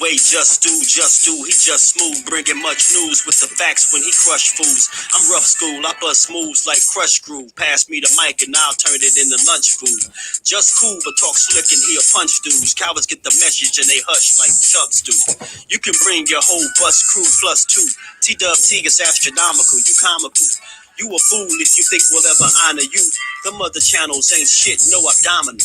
way, just do. He just smooth, bringing much news with the facts when he crush fools. I'm rough school, I bust moves like crush groove. Pass me the mic and I'll turn it into lunch food. Just cool, but talk slick and he'll punch dudes. Cowards get the message and they hush like chucks do. You can bring your whole bus crew plus two. T-Dub-T is astronomical, you comical. You a fool if you think we'll ever honor you. Them other channels ain't shit, no abdominal.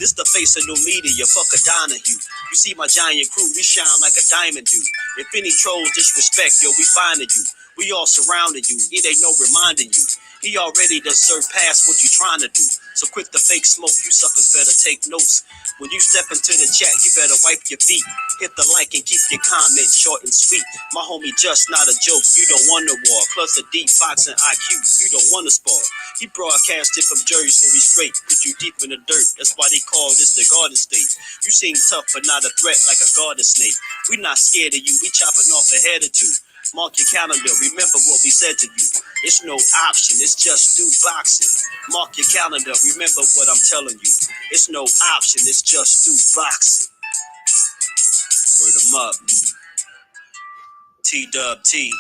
This the face of new media, fuck a Donahue. You see my giant crew, we shine like a diamond do. If any trolls disrespect, yo, we finding you. We all surrounding you, it ain't no reminding you. He already done surpassed what you trying to do. So quit the fake smoke, you suckers better take notes. When you step into the chat, you better wipe your feet. Hit the like and keep your comments short and sweet. My homie just not a joke, you don't want to war. Plus a deep boxing IQ, you don't want to spar. He broadcasted from Jersey, so we straight. Put you deep in the dirt, that's why they call this the Garden State. You seem tough but not a threat like a garden snake. We not scared of you, we chopping off a head or two. Mark your calendar, remember what we said to you. It's no option, it's just do boxing. Mark your calendar, remember what I'm telling you. It's no option, it's just do boxing. Word 'em up. T-Dub-T,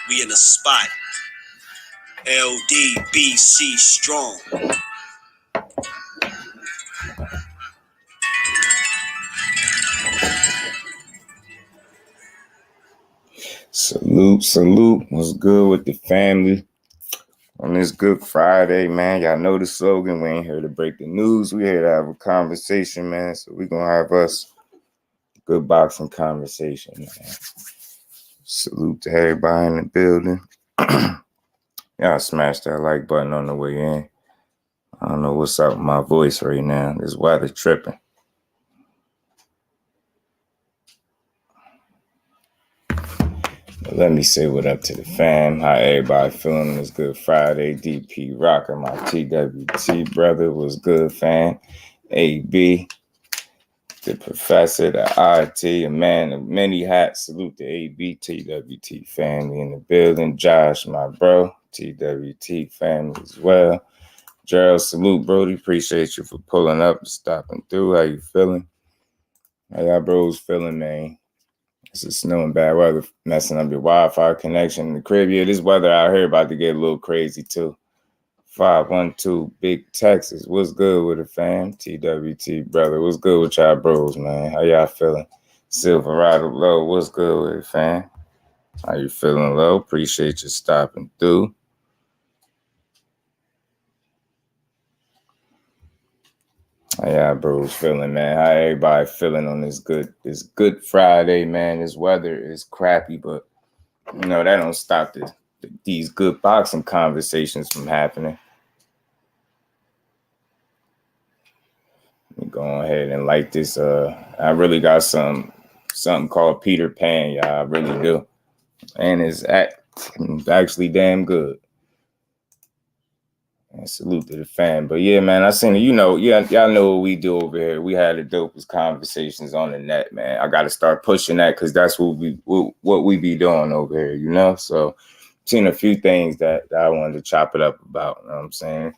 we in the spot. LDBC strong. Salute. What's good with the family on this Good Friday, man? Y'all know the slogan. We ain't here to break the news. We here to have a conversation, man. So we gonna have us a good boxing conversation, man. Salute to everybody in the building. Y'all smash that like button on the way in. I don't know what's up with my voice right now. This weather tripping. Let me say what up to the fam. How everybody feeling this Good Friday? DP Rocker, my TWT brother, was good, fam. AB, the professor, the IT, a man of many hats. Salute to AB, TWT family in the building. Josh, my bro, TWT family as well. Gerald, salute, Brody. Appreciate you for pulling up and stopping through. How you feeling? How y'all bros feeling, man? It's just snow and bad weather messing up your Wi-Fi connection in the crib. Yeah, this weather out here about to get a little crazy too. 512 Big Texas. What's good with it, fam? TWT brother. What's good with y'all bros, man? How y'all feeling? Silverado Low. What's good with it, fam? How you feeling, Low? Appreciate you stopping through. How y'all bros feeling, man? How everybody feeling on this good Friday, man? This weather is crappy, but you know that don't stop these good boxing conversations from happening. Let me go ahead and like this. I really got something called Peter Pan, y'all. I really do, and it's actually damn good. And salute to the fan. But yeah, man, I seen it. You know, y'all know what we do over here. We had the dopest conversations on the net, man. I got to start pushing that because that's what we be doing over here, you know? So seen a few things that I wanted to chop it up about, you know what I'm saying?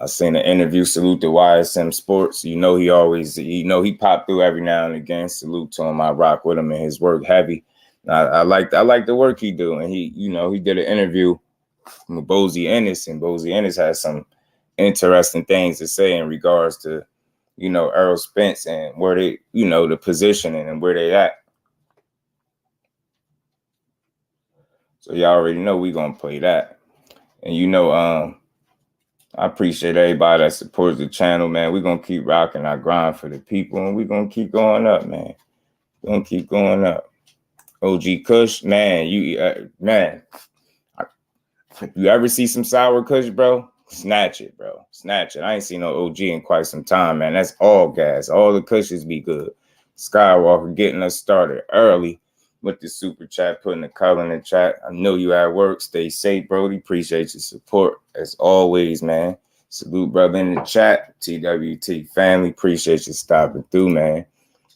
I seen an interview, salute to YSM Sports. You know, he popped through every now and again. Salute to him. I rock with him and his work heavy. I like the work he do. And he did an interview with Bozy Ennis, and Bozy Ennis has some interesting things to say in regards to, you know, Earl Spence and where they, you know, the positioning and where they at. So y'all already know we gonna play that. And you know, I appreciate everybody that supports the channel, man. We're gonna keep rocking our grind for the people, and we're gonna keep going up, man. We're gonna keep going up. OG Kush, man, if you ever see some sour kush, bro, snatch it, bro. Snatch it. I ain't seen no OG in quite some time, man. That's all gas. All the kushes be good. Skywalker getting us started early with the super chat, putting the color in the chat. I know you at work. Stay safe, Brody. Appreciate your support as always, man. Salute, brother, in the chat. TWT family. Appreciate you stopping through, man.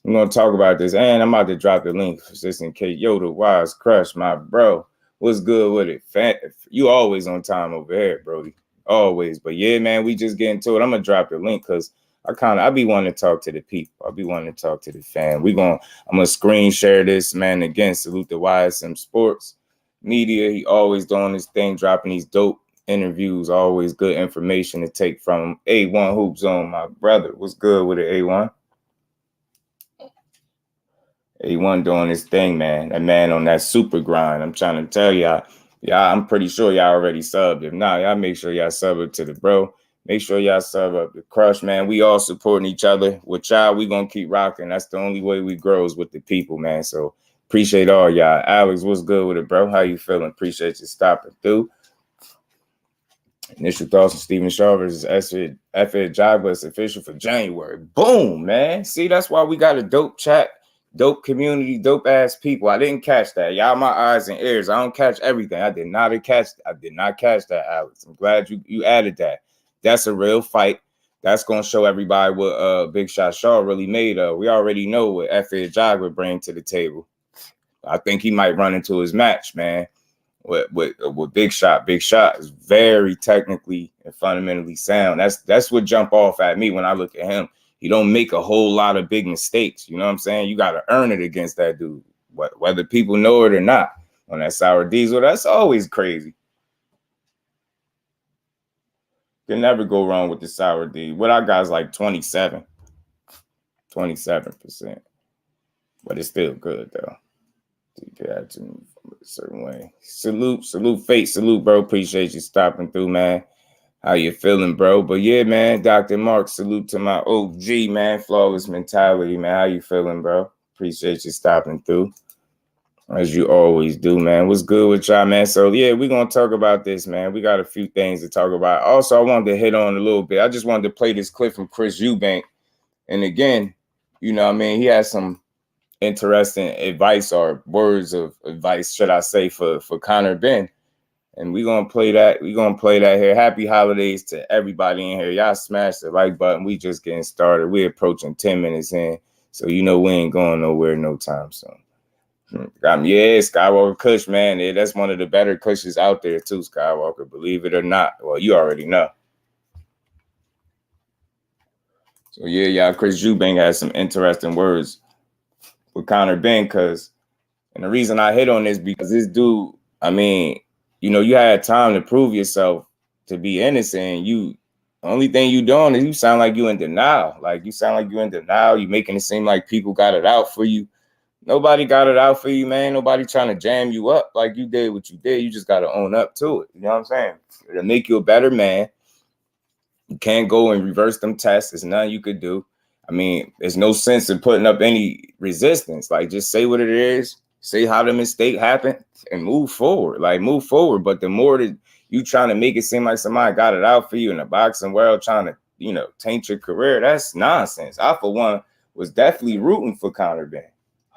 I'm going to talk about this. And I'm about to drop the link just in case. Yo, the Wise Crush, my bro. What's good with it? You always on time over here, Brody. Always. But yeah, man, we just getting to it. I'm going to drop the link because I be wanting to talk to the people. I be wanting to talk to the fan. I'm gonna screen share this, man. Again, salute the YSM Sports Media. He always doing his thing, dropping these dope interviews, always good information to take from him. A1 Hoop Zone, my brother. What's good with it, A1? A1 doing his thing, man. That man on that super grind. I'm trying to tell y'all, I'm pretty sure y'all already subbed. If not, y'all make sure y'all sub it to the bro. Make sure y'all sub up the Crush, man. We all supporting each other. With y'all, we gonna keep rocking. That's the only way we grow is with the people, man. So appreciate all y'all. Alex, what's good with it, bro? How you feeling? Appreciate you stopping through. Initial thoughts on Stephen Shaw versus F.Ed Jobless official for January. Boom, man. See, that's why we got a dope chat, dope community, dope ass people. I didn't catch that. Y'all my eyes and ears. I don't catch everything. I did not catch that, Alex. I'm glad you added that. That's a real fight. That's gonna show everybody what Big Shot Shaw really made of. We already know what F.Ed Job would bring to the table. I think he might run into his match, man. With Big Shot. Big Shot is very technically and fundamentally sound. That's what jump off at me when I look at him. He don't make a whole lot of big mistakes. You know what I'm saying? You got to earn it against that dude, whether people know it or not. On that Sour Diesel, that's always crazy. Can never go wrong with the Sour D. What I got is like 27%. But it's still good though. You had to move a certain way. Salute, fate, salute, bro. Appreciate you stopping through, man. How you feeling, bro? But yeah, man, Dr. Mark, salute to my OG, man. Flawless mentality, man. How you feeling, bro? Appreciate you stopping through, as you always do, man. What's good with y'all, man? So yeah, we're gonna talk about this, man. We got a few things to talk about. Also, I wanted to hit on a little bit. I just wanted to play this clip from Chris Eubank. And again, you know what I mean? He has some interesting advice or words of advice, should I say, for Conor Ben. And we're gonna play that. We're gonna play that here. Happy holidays to everybody in here. Y'all smash the like button. We just getting started. We're approaching 10 minutes in. So you know we ain't going nowhere no time soon. Yeah, Skywalker Kush, man. Yeah, that's one of the better Kushes out there too, Skywalker. Believe it or not. Well, you already know. So yeah, y'all, Chris Eubank has some interesting words with Conor Ben, and the reason I hit on this because this dude, I mean, you know, you had time to prove yourself to be innocent. The only thing you doing is you sound like you in denial. Like you sound like you in denial. You making it seem like people got it out for you. Nobody got it out for you, man. Nobody trying to jam you up like you did what you did. You just got to own up to it. You know what I'm saying? It'll make you a better man. You can't go and reverse them tests. There's nothing you could do. I mean, there's no sense in putting up any resistance. Like, just say what it is, say how the mistake happened, and move forward. Like, move forward. But the more that you trying to make it seem like somebody got it out for you in the boxing world, trying to, you know, taint your career, that's nonsense. I, for one, was definitely rooting for Conor Ben.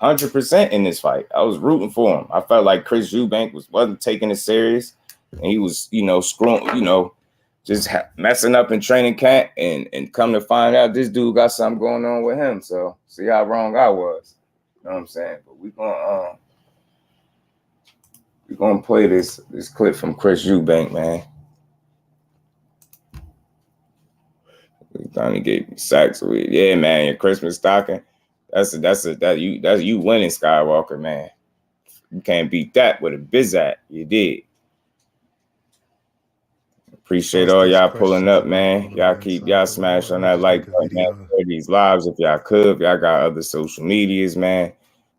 100% in this fight. I was rooting for him. I felt like Chris Eubank wasn't taking it serious. And he was, you know, screwing, you know, just messing up in training camp, and come to find out this dude got something going on with him. So see how wrong I was. You know what I'm saying? But we're gonna play this clip from Chris Eubank, man. He finally gave me sacks with. Yeah, man, your Christmas stocking. That's you winning, Skywalker, man. You can't beat that with a bizat. You did. Appreciate all y'all pulling up, man. Y'all smash on that like button, man. Share these lives if y'all could. If y'all got other social medias, man.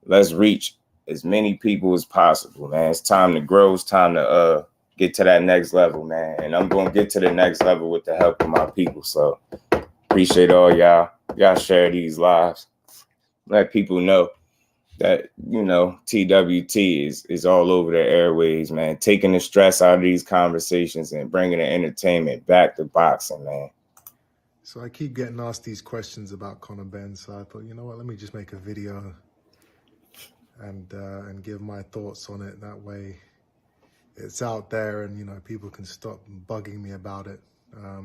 Let's reach as many people as possible, man. It's time to grow. It's time to get to that next level, man. And I'm gonna get to the next level with the help of my people. So appreciate all y'all. Y'all share these lives. Let people know that, you know, TWT is all over the airways, man. Taking the stress out of these conversations and bringing the entertainment back to boxing, man. So I keep getting asked these questions about Conor Ben, so I thought, you know what, let me just make a video and give my thoughts on it. That way it's out there and, you know, people can stop bugging me about it. I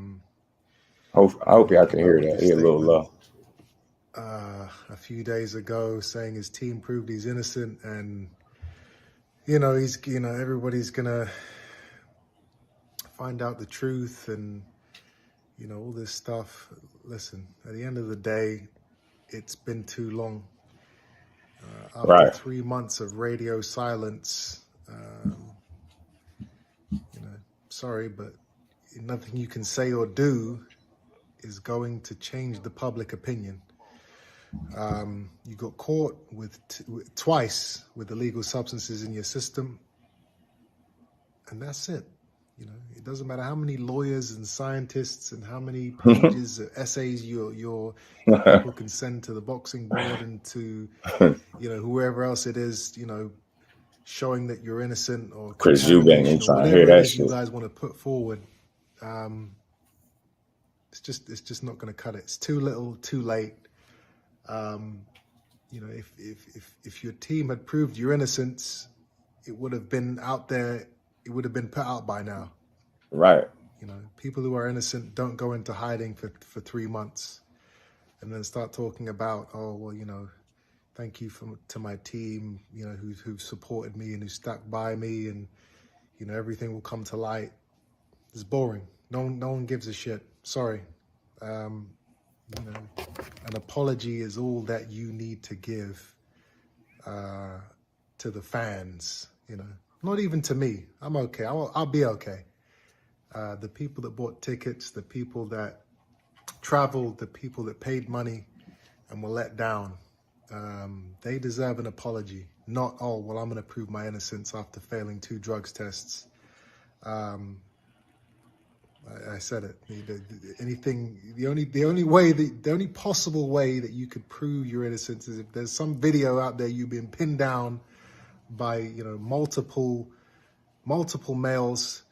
hope y'all can hear that. He's a little low. A few days ago saying his team proved he's innocent, and everybody's gonna find out the truth, and all this stuff. Listen, at the end of the day, it's been too long. After Right. 3 months of radio silence, sorry, but nothing you can say or do is going to change the public opinion. You got caught twice with illegal substances in your system, and that's it. It doesn't matter how many lawyers and scientists and how many pages of essays your people can send to the boxing board and to whoever else it is, showing that you're innocent or Chris Eubank contamination ain't or trying to hear whatever it that is you shit. guys want to put forward. It's just not going to cut it. It's too little, too late. If your team had proved your innocence, it would have been out there. It would have been put out by now. Right. People who are innocent don't go into hiding for 3 months and then start talking about, oh, well, thank you to my team, who've supported me and who stuck by me, and, everything will come to light. It's boring. No one gives a shit. Sorry. An apology is all that you need to give to the fans, Not even to me. I'm okay. I'll be okay. The people that bought tickets, the people that traveled, the people that paid money and were let down, they deserve an apology. Not, oh, well, I'm going to prove my innocence after failing 2 drugs tests. I said it. The only possible way that you could prove your innocence is if there's some video out there you've been pinned down by multiple males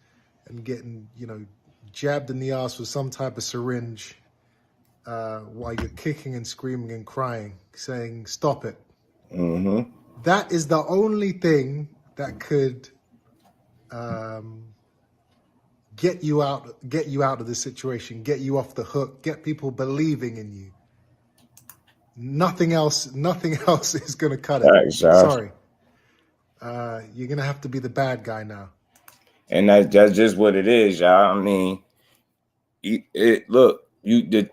and getting jabbed in the ass with some type of syringe while you're kicking and screaming and crying, saying stop it. Mm-hmm. That is the only thing that could get you out of this situation, get you off the hook, get people believing in you. Nothing else is going to cut it. Thanks, Josh. Sorry. You're going to have to be the bad guy now. And that's just what it is, y'all. I mean, look, the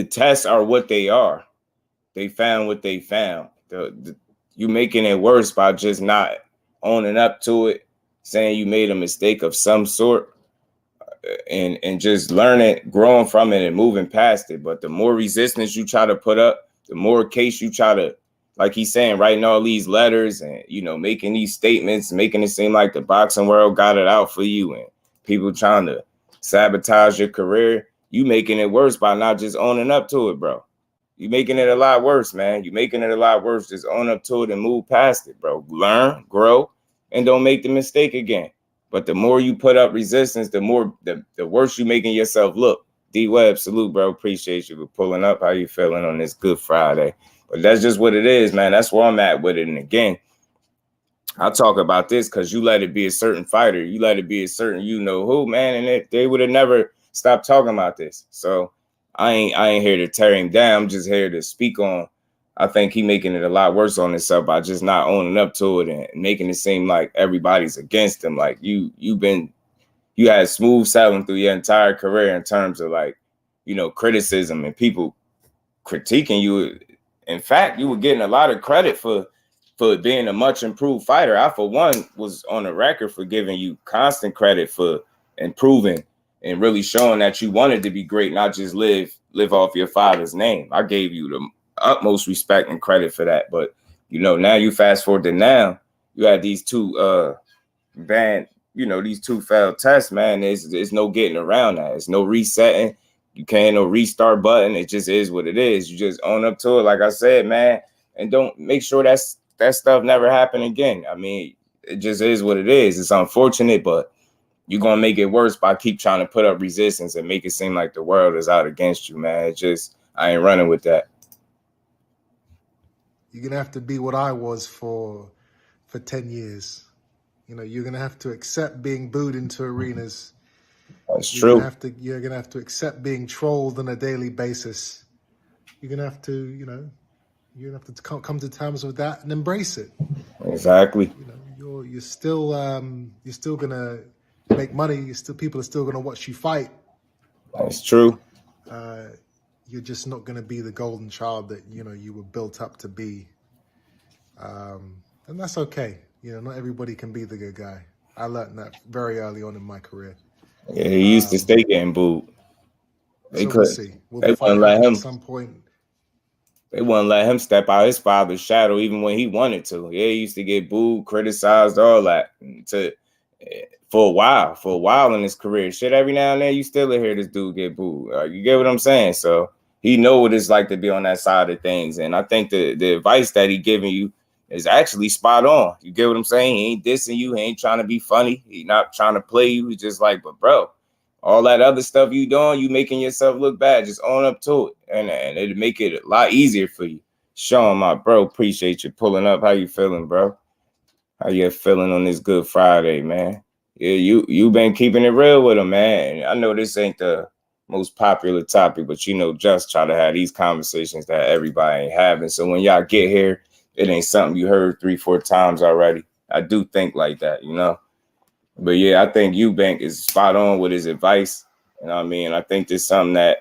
tests are what they are. They found what they found. You making it worse by just not owning up to it, saying you made a mistake of some sort, and just learning, growing from it and moving past it. But the more resistance you try to put up, the more case you try to, like he's saying, writing all these letters and, making these statements, making it seem like the boxing world got it out for you and people trying to sabotage your career. You making it worse by not just owning up to it, bro. You making it a lot worse, man. You making it a lot worse. Just own up to it and move past it, bro. Learn, grow, and don't make the mistake again. But the more you put up resistance, the worse you making yourself look. D-Web, salute, bro. Appreciate you for pulling up. How you feeling on this Good Friday? But that's just what it is, man. That's where I'm at with it. And again, I'll talk about this because you let it be a certain fighter. You let it be a certain who, man. And they would have never stopped talking about this. So I ain't here to tear him down. I'm just here to speak on. I think he making it a lot worse on himself by just not owning up to it and making it seem like everybody's against him. Like you had smooth sailing through your entire career in terms of criticism and people critiquing you. In fact, you were getting a lot of credit for being a much improved fighter. I, for one, was on the record for giving you constant credit for improving and really showing that you wanted to be great, not just live off your father's name. I gave you the utmost respect and credit for that. But now you fast forward to now, you had these two these 2 failed tests, man. There's no getting around that. It's no resetting. You can't no restart button. It just is what it is. You just own up to it, like I said, man, and don't make sure that stuff never happen again. I mean, it just is what it is. It's unfortunate, but you're gonna make it worse by keep trying to put up resistance and make it seem like the world is out against you, man. I ain't running with that. You're gonna have to be what I was for 10 years. You're gonna have to accept being booed into arenas. That's true. You're gonna have to accept being trolled on a daily basis. You're gonna have to, come to terms with that and embrace it. Exactly. You're still gonna make money. People are still gonna watch you fight. That's true. You're just not going to be the golden child that you were built up to be, and that's okay. Not everybody can be the good guy. I learned that very early on in my career. Yeah, he used to stay getting booed. They So we'll couldn't. see. Will They the fight wouldn't let happen at him. some point? They wouldn't let him step out his father's shadow even when he wanted to. Yeah, he used to get booed, criticized, all that. For a while in his career. Shit, every now and then you still hear this dude get booed. You get what I'm saying? So he know what it's like to be on that side of things. And I think the advice that he giving you is actually spot on. You get what I'm saying? He ain't dissing you. He ain't trying to be funny. He not trying to play you. He's just like, but bro, all that other stuff you doing, you making yourself look bad. Just own up to it. And it'll make it a lot easier for you. Sean, my bro, appreciate you pulling up. How you feeling, bro? How you feeling on this Good Friday, man? Yeah, you been keeping it real with him, man. I know this ain't the most popular topic, but just try to have these conversations that everybody ain't having. So when y'all get here, it ain't something you heard 3-4 times already. I do think like that, But yeah, I think Eubank is spot on with his advice. You know what I mean? I think there's something that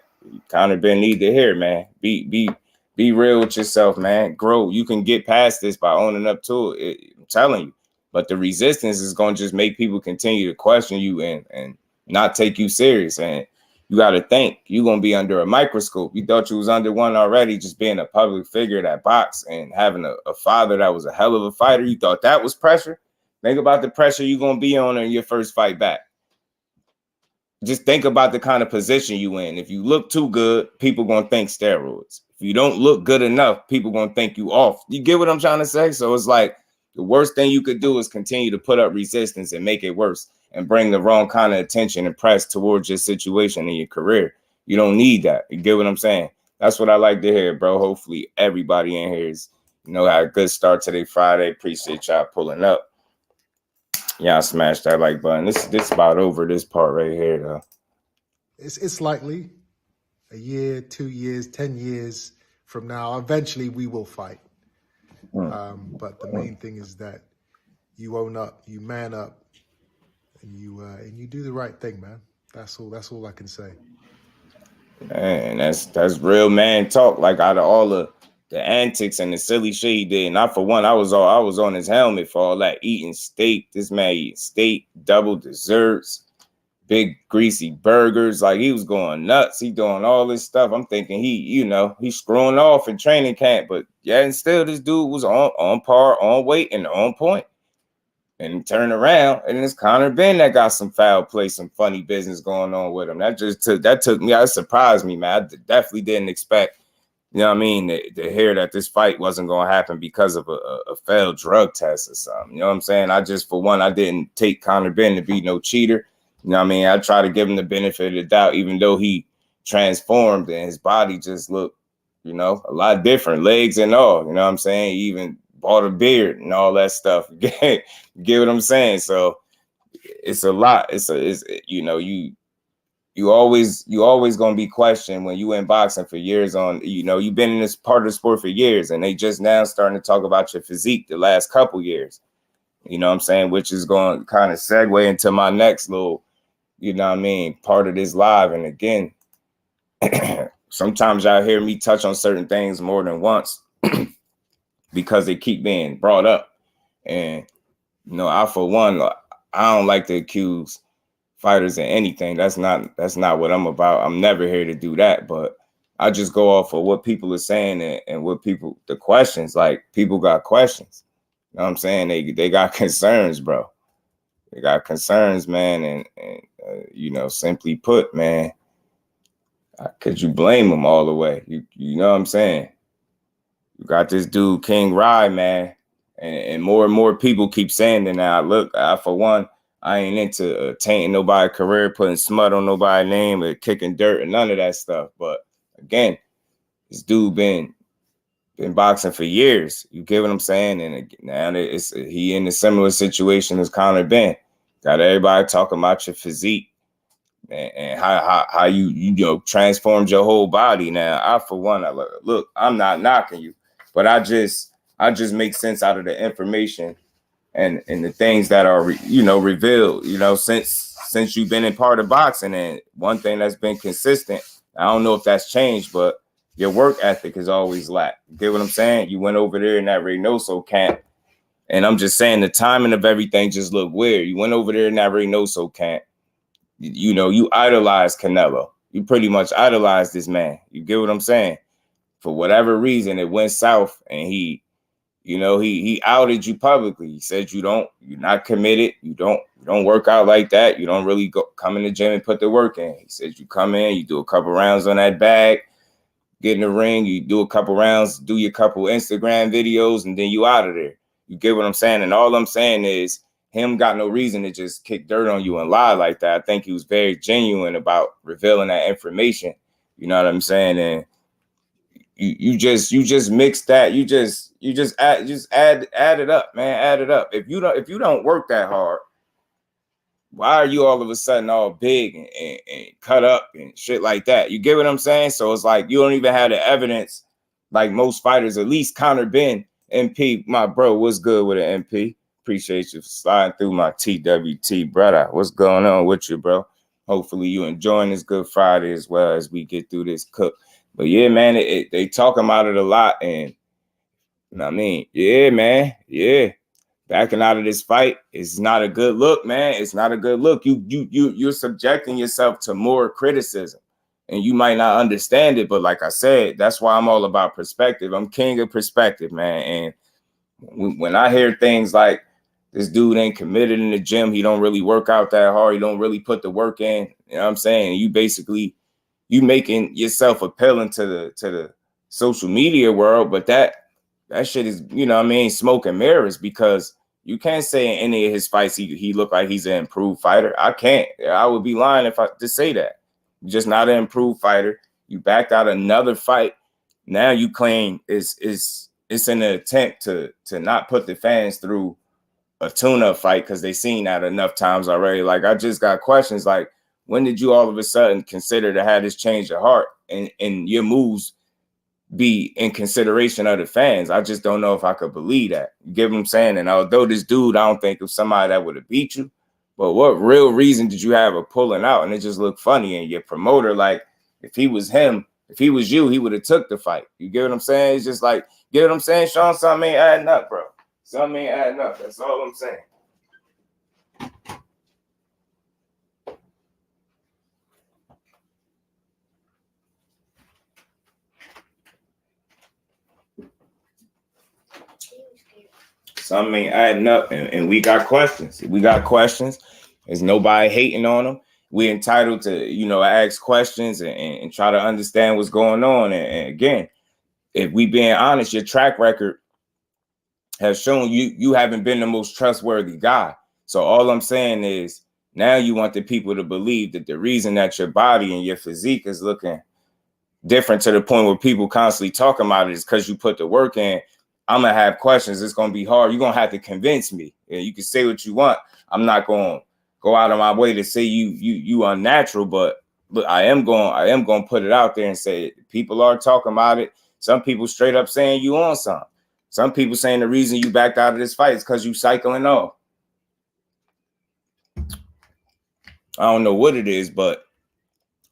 kind of been need to hear, man. Be real with yourself, man. Grow. You can get past this by owning up to it. I'm telling you. But the resistance is going to just make people continue to question you and not take you serious. And you got to think you're going to be under a microscope. You thought you was under one already, just being a public figure that box and having a father that was a hell of a fighter. You thought that was pressure? Think about the pressure you're going to be on in your first fight back. Just think about the kind of position you in. If you look too good, people going to think steroids. If you don't look good enough, people going to think you off. You get what I'm trying to say? So it's like the worst thing you could do is continue to put up resistance and make it worse and bring the wrong kind of attention and press towards your situation in your career. You don't need that. You get what I'm saying? That's what I like to hear, bro. Hopefully everybody in here is, had a good start today, Friday. Appreciate y'all pulling up. Y'all smash that like button. This about over this part right here, though. It's likely a year, 2 years, 10 years from now, eventually we will fight. But the main thing is that you own up, you man up, and you do the right thing, man. That's all I can say. Man, that's real man talk. Like out of all the antics and the silly shit he did, and I for one, I was on his helmet for all that eating steak. This man eating steak, double desserts, big greasy burgers. Like he was going nuts. He doing all this stuff. I'm thinking he's screwing off in training camp, but yeah, and still this dude was on par, on weight, and on point. And turn around, and it's Conor Ben that got some foul play, some funny business going on with him. That took me. That surprised me, man. I definitely didn't expect, to hear that this fight wasn't going to happen because of a failed drug test or something. You know what I'm saying? I just, for one, I didn't take Conor Ben to be no cheater. I try to give him the benefit of the doubt, even though he transformed and his body just looked, a lot different, legs and all. You know what I'm saying? He even bought a beard and all that stuff. Get what I'm saying? So it's a lot. You always gonna be questioned when you in boxing for years on, you've been in this part of the sport for years, and they just now starting to talk about your physique the last couple years. You know what I'm saying? Which is going to kind of segue into my next little, part of this live. And again, sometimes y'all hear me touch on certain things more than once because they keep being brought up. And, I, for one, I don't like to accuse fighters of anything. That's not what I'm about. I'm never here to do that. But I just go off of what people are saying and what the questions, like people got questions. You know what I'm saying? They got concerns, bro. They got concerns, man. And simply put, man, could you blame them all the way? You know what I'm saying? You got this dude, King Rye, man. And more people keep saying that now. Look, for one, I ain't into tainting nobody's career, putting smut on nobody's name, or kicking dirt, and none of that stuff. But again, this dude been boxing for years. You get what I'm saying? And now he in a similar situation as Conor Ben. Got everybody talking about your physique and how you transformed your whole body. Now, I for one, look, I'm not knocking you, but I just make sense out of the information and the things that are revealed, since since you've been in part of boxing. And one thing that's been consistent, I don't know if that's changed, but your work ethic is always lacked. You get what I'm saying? You went over there in that Reynoso camp, and I'm just saying the timing of everything just looked weird. You went over there in that Reynoso camp. You know, you idolized Canelo. You pretty much idolized this man. You get what I'm saying? For whatever reason, it went south, and he outed you publicly. He said you're not committed. You don't work out like that. You don't really come in the gym and put the work in. He said you come in, you do a couple rounds on that bag, get in the ring, you do a couple rounds, do your couple Instagram videos, and then you out of there. You get what I'm saying? And all I'm saying is him got no reason to just kick dirt on you and lie like that. I think he was very genuine about revealing that information. You know what I'm saying? And you just mix that. You just add it up, man. Add it up. If you don't work that hard, why are you all of a sudden all big and cut up and shit like that? You get what I'm saying? So it's like you don't even have the evidence like most fighters. At least Conor Ben, MP, my bro, what's good with an MP? Appreciate you for sliding through my TWT, brother. What's going on with you, bro? Hopefully you enjoying this Good Friday as well as we get through this cook. But yeah, man, they talk about it a lot, and you know what I mean, yeah, man, yeah. Backing out of this fight is not a good look, man. It's not a good look. You're subjecting yourself to more criticism, and you might not understand it. But like I said, that's why I'm all about perspective. I'm king of perspective, man. And when I hear things like this dude ain't committed in the gym, he don't really work out that hard, he don't really put the work in. You know what I'm saying? You making yourself appealing to the social media world, but that shit is, you know what I mean, smoke and mirrors, because you can't say in any of his fights he looked like he's an improved fighter. I can't. I would be lying if I to say that. You're just not an improved fighter. You backed out another fight. Now you claim it's an attempt to not put the fans through a tune-up fight because they seen that enough times already. Like, I just got questions like, when did you all of a sudden consider to have this change of heart and your moves be in consideration of the fans? I just don't know if I could believe that. You get what I'm saying? And although this dude, I don't think of somebody that would have beat you, but what real reason did you have of pulling out? And it just looked funny. And your promoter, like, if he was him, if he was you, he would have took the fight. You get what I'm saying? It's just like, get what I'm saying, Sean? Something ain't adding up, bro. Something ain't adding up. That's all I'm saying. Something ain't adding up, and we got questions. We got questions. There's nobody hating on them. We're entitled to, ask questions and try to understand what's going on. And again, if we being honest, your track record has shown you haven't been the most trustworthy guy. So all I'm saying is now you want the people to believe that the reason that your body and your physique is looking different to the point where people constantly talking about it is because you put the work in. I'm going to have questions. It's going to be hard. You're going to have to convince me. Yeah, you can say what you want. I'm not going to go out of my way to say you unnatural, but look, I am going to put it out there and say people are talking about it. Some people straight up saying you on something. Some people saying the reason you backed out of this fight is because you cycling off. I don't know what it is, but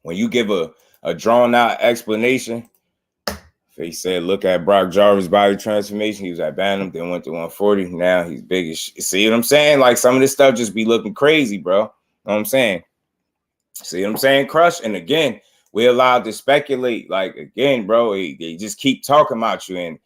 when you give a drawn out explanation, he said, look at Brock Jarvis' body transformation. He was at Bantam, then went to 140. Now he's big as shit. See what I'm saying? Like, some of this stuff just be looking crazy, bro. You know what I'm saying? See what I'm saying, Crush? And again, we're allowed to speculate. Like, again, bro, they just keep talking about you, and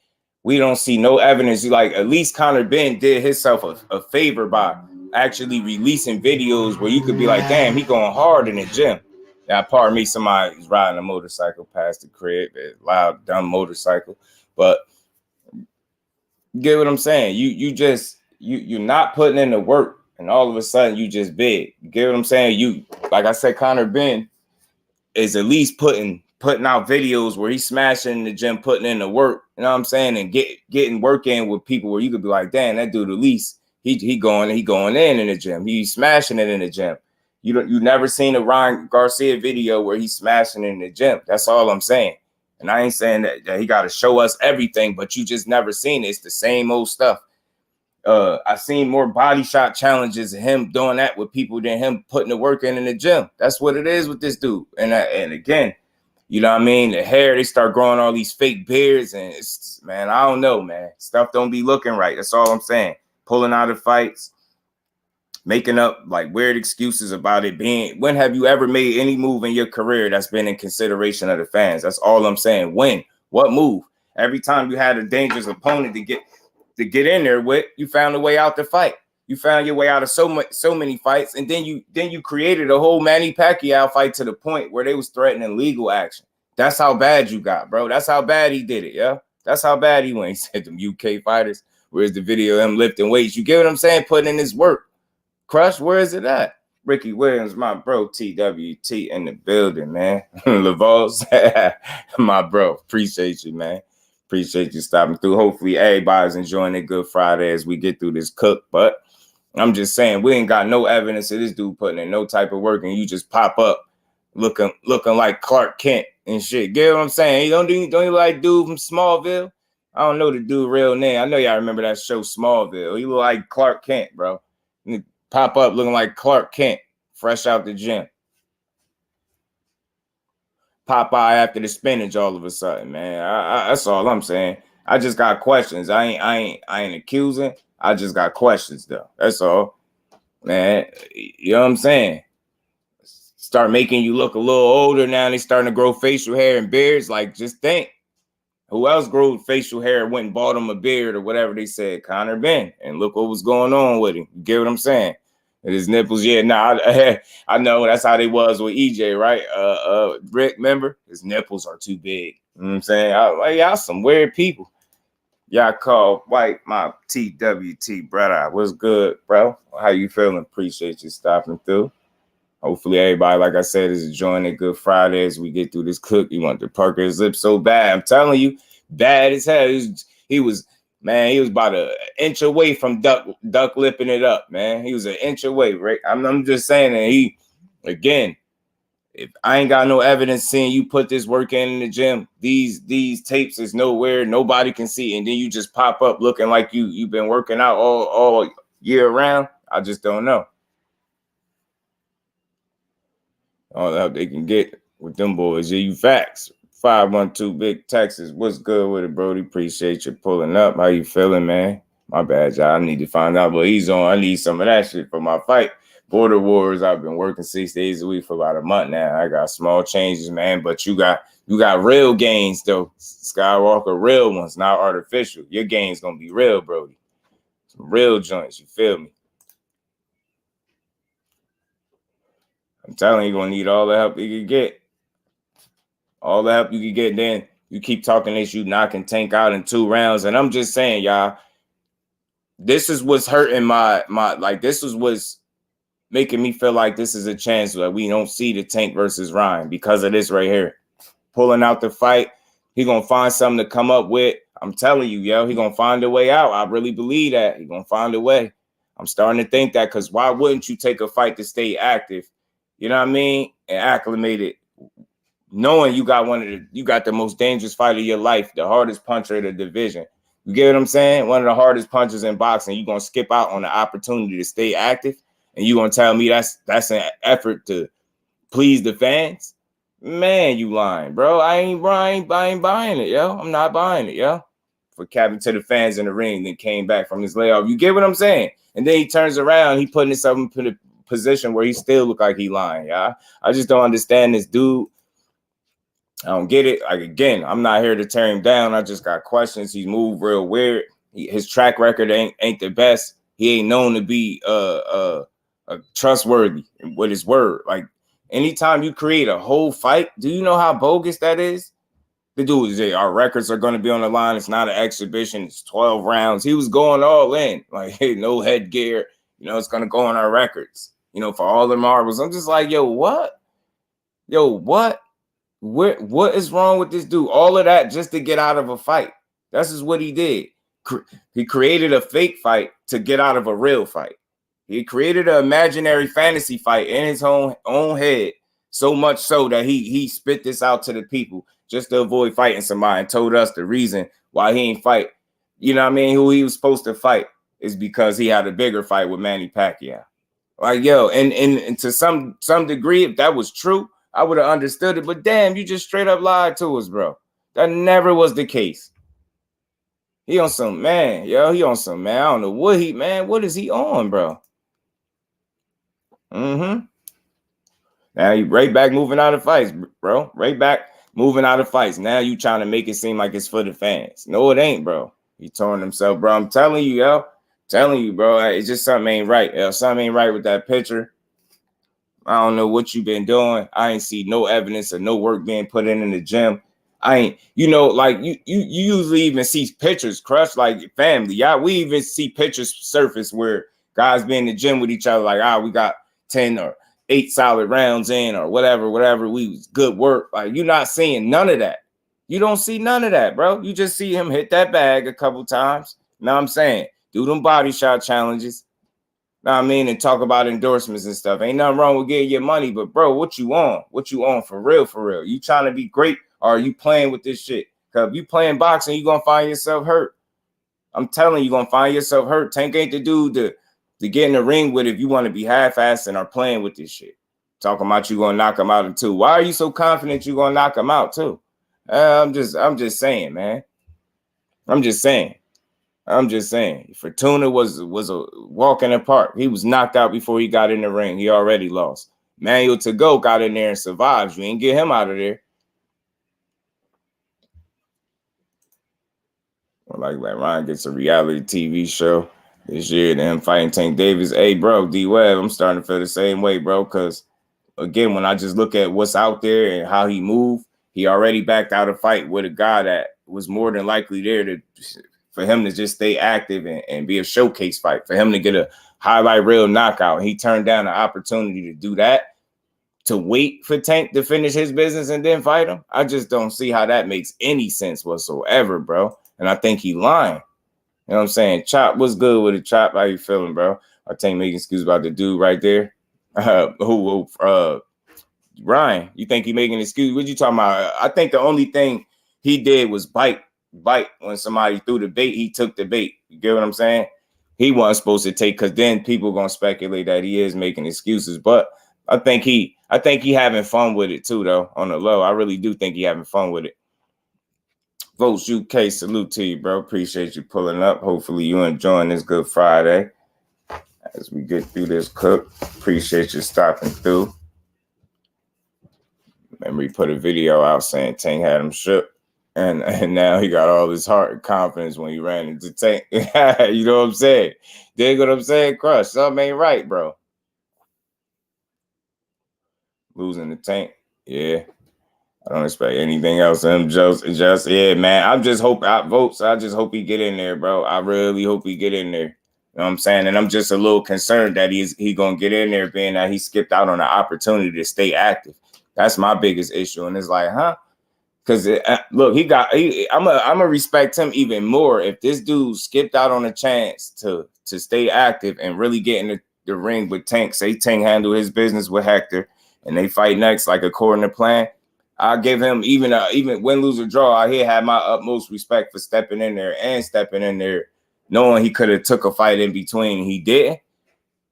we don't see no evidence. Like, at least Conor Ben did himself a favor by actually releasing videos where you could be like, damn, he going hard in the gym. Now, pardon me, somebody's riding a motorcycle past the crib, a loud, dumb motorcycle. But you get what I'm saying? You're not putting in the work, and all of a sudden you just big. You get what I'm saying? Like I said, Conor Ben is at least putting out videos where he's smashing in the gym, putting in the work. You know what I'm saying? And getting work in with people where you could be like, damn, that dude at least he going in the gym. He's smashing it in the gym. You never seen a Ryan Garcia video where he's smashing in the gym. That's all I'm saying. And I ain't saying that he got to show us everything, but you just never seen it. It's the same old stuff. I seen more body shot challenges of him doing that with people than him putting the work in the gym. That's what it is with this dude. And again, you know what I mean? The hair, they start growing all these fake beards, and it's, man, I don't know, man. Stuff don't be looking right. That's all I'm saying. Pulling out of fights, making up like weird excuses about it being. When have you ever made any move in your career that's been in consideration of the fans? That's all I'm saying. When? What move? Every time you had a dangerous opponent to get in there with, you found a way out to fight. You found your way out of so many fights, and then you created a whole Manny Pacquiao fight to the point where they was threatening legal action. That's how bad you got, bro. That's how bad he did it, yeah. That's how bad he went. He said them UK fighters. Where's the video of him lifting weights? You get what I'm saying? Putting in his work. Crush, where is it at? Ricky Williams, my bro, TWT in the building, man. Lavos, my bro. Appreciate you, man. Appreciate you stopping through. Hopefully everybody's enjoying a good Friday as we get through this cook. But I'm just saying, we ain't got no evidence of this dude putting in no type of work, and you just pop up looking like Clark Kent and shit. Get what I'm saying? Don't you like dude from Smallville? I don't know the dude real name. I know y'all remember that show Smallville. He look like Clark Kent, bro. Pop up looking like Clark Kent, fresh out the gym. Popeye after the spinach all of a sudden, man. That's all I'm saying. I just got questions. I ain't accusing. I just got questions though. That's all, man. You know what I'm saying? Start making you look a little older now. They starting to grow facial hair and beards. Like, just think, who else grew facial hair and went and bought him a beard or whatever they said? Conor Ben. And look what was going on with him. You get what I'm saying? And his nipples, yeah, I know that's how they was with EJ, right? Rick, remember? His nipples are too big. You know what I'm saying? Y'all some weird people. Y'all call White my TWT, brother. What's good, bro? How you feeling? Appreciate you stopping through. Hopefully everybody, like I said, is enjoying a good Friday as we get through this cook. You want to pucker his lips so bad. I'm telling you, bad as hell. He was about an inch away from duck lipping it up, man. He was an inch away, right? I'm just saying that again, if I ain't got no evidence seeing you put this work in the gym, these tapes is nowhere, nobody can see, and then you just pop up looking like you've been working out all year round. I just don't know. All the help they can get with them boys. Yeah, you facts. 512 Big Texas. What's good with it, Brody? Appreciate you pulling up. How you feeling, man? My bad, y'all. I need to find out what he's on. I need some of that shit for my fight. Border Wars, I've been working 6 days a week for about a month now. I got small changes, man, but you got real gains, though. Skywalker, real ones, not artificial. Your gains gonna be real, Brody. Some real joints, you feel me? I'm telling you, you're going to need all the help you can get. All the help you can get. Then you keep talking this, you knocking Tank out in 2 rounds. And I'm just saying, y'all, this is what's hurting my like, this is what's making me feel like this is a chance that we don't see the Tank versus Ryan because of this right here. Pulling out the fight. He going to find something to come up with. I'm telling you, yo, he going to find a way out. I really believe that. He going to find a way. I'm starting to think that because why wouldn't you take a fight to stay active? You know what I mean? And acclimated, knowing you got the most dangerous fight of your life, the hardest puncher of the division. You get what I'm saying? One of the hardest punchers in boxing. You're going to skip out on the opportunity to stay active, and you're going to tell me that's an effort to please the fans? Man, you lying, bro. I ain't buying it, yo. I'm not buying it, yo. For capping to the fans in the ring, then came back from his layoff. You get what I'm saying? And then he turns around, he putting himself in a position where he still look like he lying, yeah. I just don't understand this dude. I don't get it. Like, again, I'm not here to tear him down. I just got questions. He's moved real weird. His track record ain't the best. He ain't known to be trustworthy with his word. Like, anytime you create a whole fight, do you know how bogus that is? The dude is, our records are going to be on the line. It's not an exhibition. It's 12 rounds. He was going all in. Like, hey, no headgear. You know, it's going to go on our records. You know, for all the marbles. I'm just like, yo, what? Yo, what? What is wrong with this dude? All of that just to get out of a fight. That's just what he did. He created a fake fight to get out of a real fight. He created an imaginary fantasy fight in his own head, so much so that he spit this out to the people just to avoid fighting somebody and told us the reason why he ain't fight. You know what I mean? Who he was supposed to fight. is because he had a bigger fight with Manny Pacquiao. Like, yo, and to some degree, if that was true, I would have understood it. But damn, you just straight up lied to us, bro. That never was the case. He on some, man, yo, he on some, man. I don't know what what is he on, bro? Now you right back moving out of fights, bro. Right back moving out of fights. Now you trying to make it seem like it's for the fans. No, it ain't, bro. He torn himself, bro. I'm telling you, yo. Telling you, bro. It's just something ain't right. Yo. Something ain't right with that picture. I don't know what you've been doing. I ain't see no evidence of no work being put in the gym. I ain't, like you usually even see pictures, Crush, like family. Yeah, we even see pictures surface where guys be in the gym with each other, like, we got 10 or 8 solid rounds in or whatever, we was good work. Like, you're not seeing none of that. You don't see none of that, bro. You just see him hit that bag a couple times. You know what I'm saying? Do them body shot challenges. Know what I mean? And talk about endorsements and stuff. Ain't nothing wrong with getting your money, but bro, what you on? What you on for real, for real? You trying to be great or are you playing with this shit? Because if you playing boxing, you going to find yourself hurt. I'm telling you, going to find yourself hurt. Tank ain't the dude to get in the ring with if you want to be half-assed and are playing with this shit. Talking about you going to knock him out in 2. Why are you so confident you going to knock him out too? I'm just saying, man. I'm just saying. Fortuna was a walk in the park. He was knocked out before he got in the ring. He already lost. Manuel to go got in there and survived. You ain't get him out of there. Like Ryan gets a reality TV show this year, and him fighting Tank Davis. Hey, bro, D-Web, I'm starting to feel the same way, bro, because, again, when I just look at what's out there and how he moved, he already backed out a fight with a guy that was more than likely there for him to just stay active and be a showcase fight, for him to get a highlight reel knockout. He turned down the opportunity to do that, to wait for Tank to finish his business and then fight him. I just don't see how that makes any sense whatsoever, bro. And I think he lying. You know what I'm saying? Chop, what's good with it? Chop, how you feeling, bro? I think making excuse about the dude right there. Ryan, you think he making an excuse? What you talking about? I think the only thing he did was bite when somebody threw the bait. He took the bait. You get what I'm saying? He wasn't supposed to take, because then people gonna speculate that he is making excuses. But I think he having fun with it too, though. On the low, I really do think he having fun with it. Votes UK, salute to you, bro. Appreciate you pulling up. Hopefully you enjoying this Good Friday as we get through this cook. Appreciate you stopping through. Remember, he put a video out saying Tank had him shook. And now he got all his heart and confidence when he ran into Tank. You know what I'm saying? Dig what I'm saying? Crush. Something ain't right, bro. Losing the Tank. Yeah. I don't expect anything else of him. Just yeah, man. I just hope he get in there, bro. I really hope he get in there. You know what I'm saying? And I'm just a little concerned that he gonna get in there, being that he skipped out on the opportunity to stay active. That's my biggest issue. And it's like, huh? Because look, I'm gonna respect him even more if this dude skipped out on a chance to stay active and really get in the ring with Tank. Say Tank handle his business with Hector, and they fight next, like according to plan. I'll give him even win, lose, or draw. I had my utmost respect for stepping in there, knowing he could have took a fight in between. He didn't.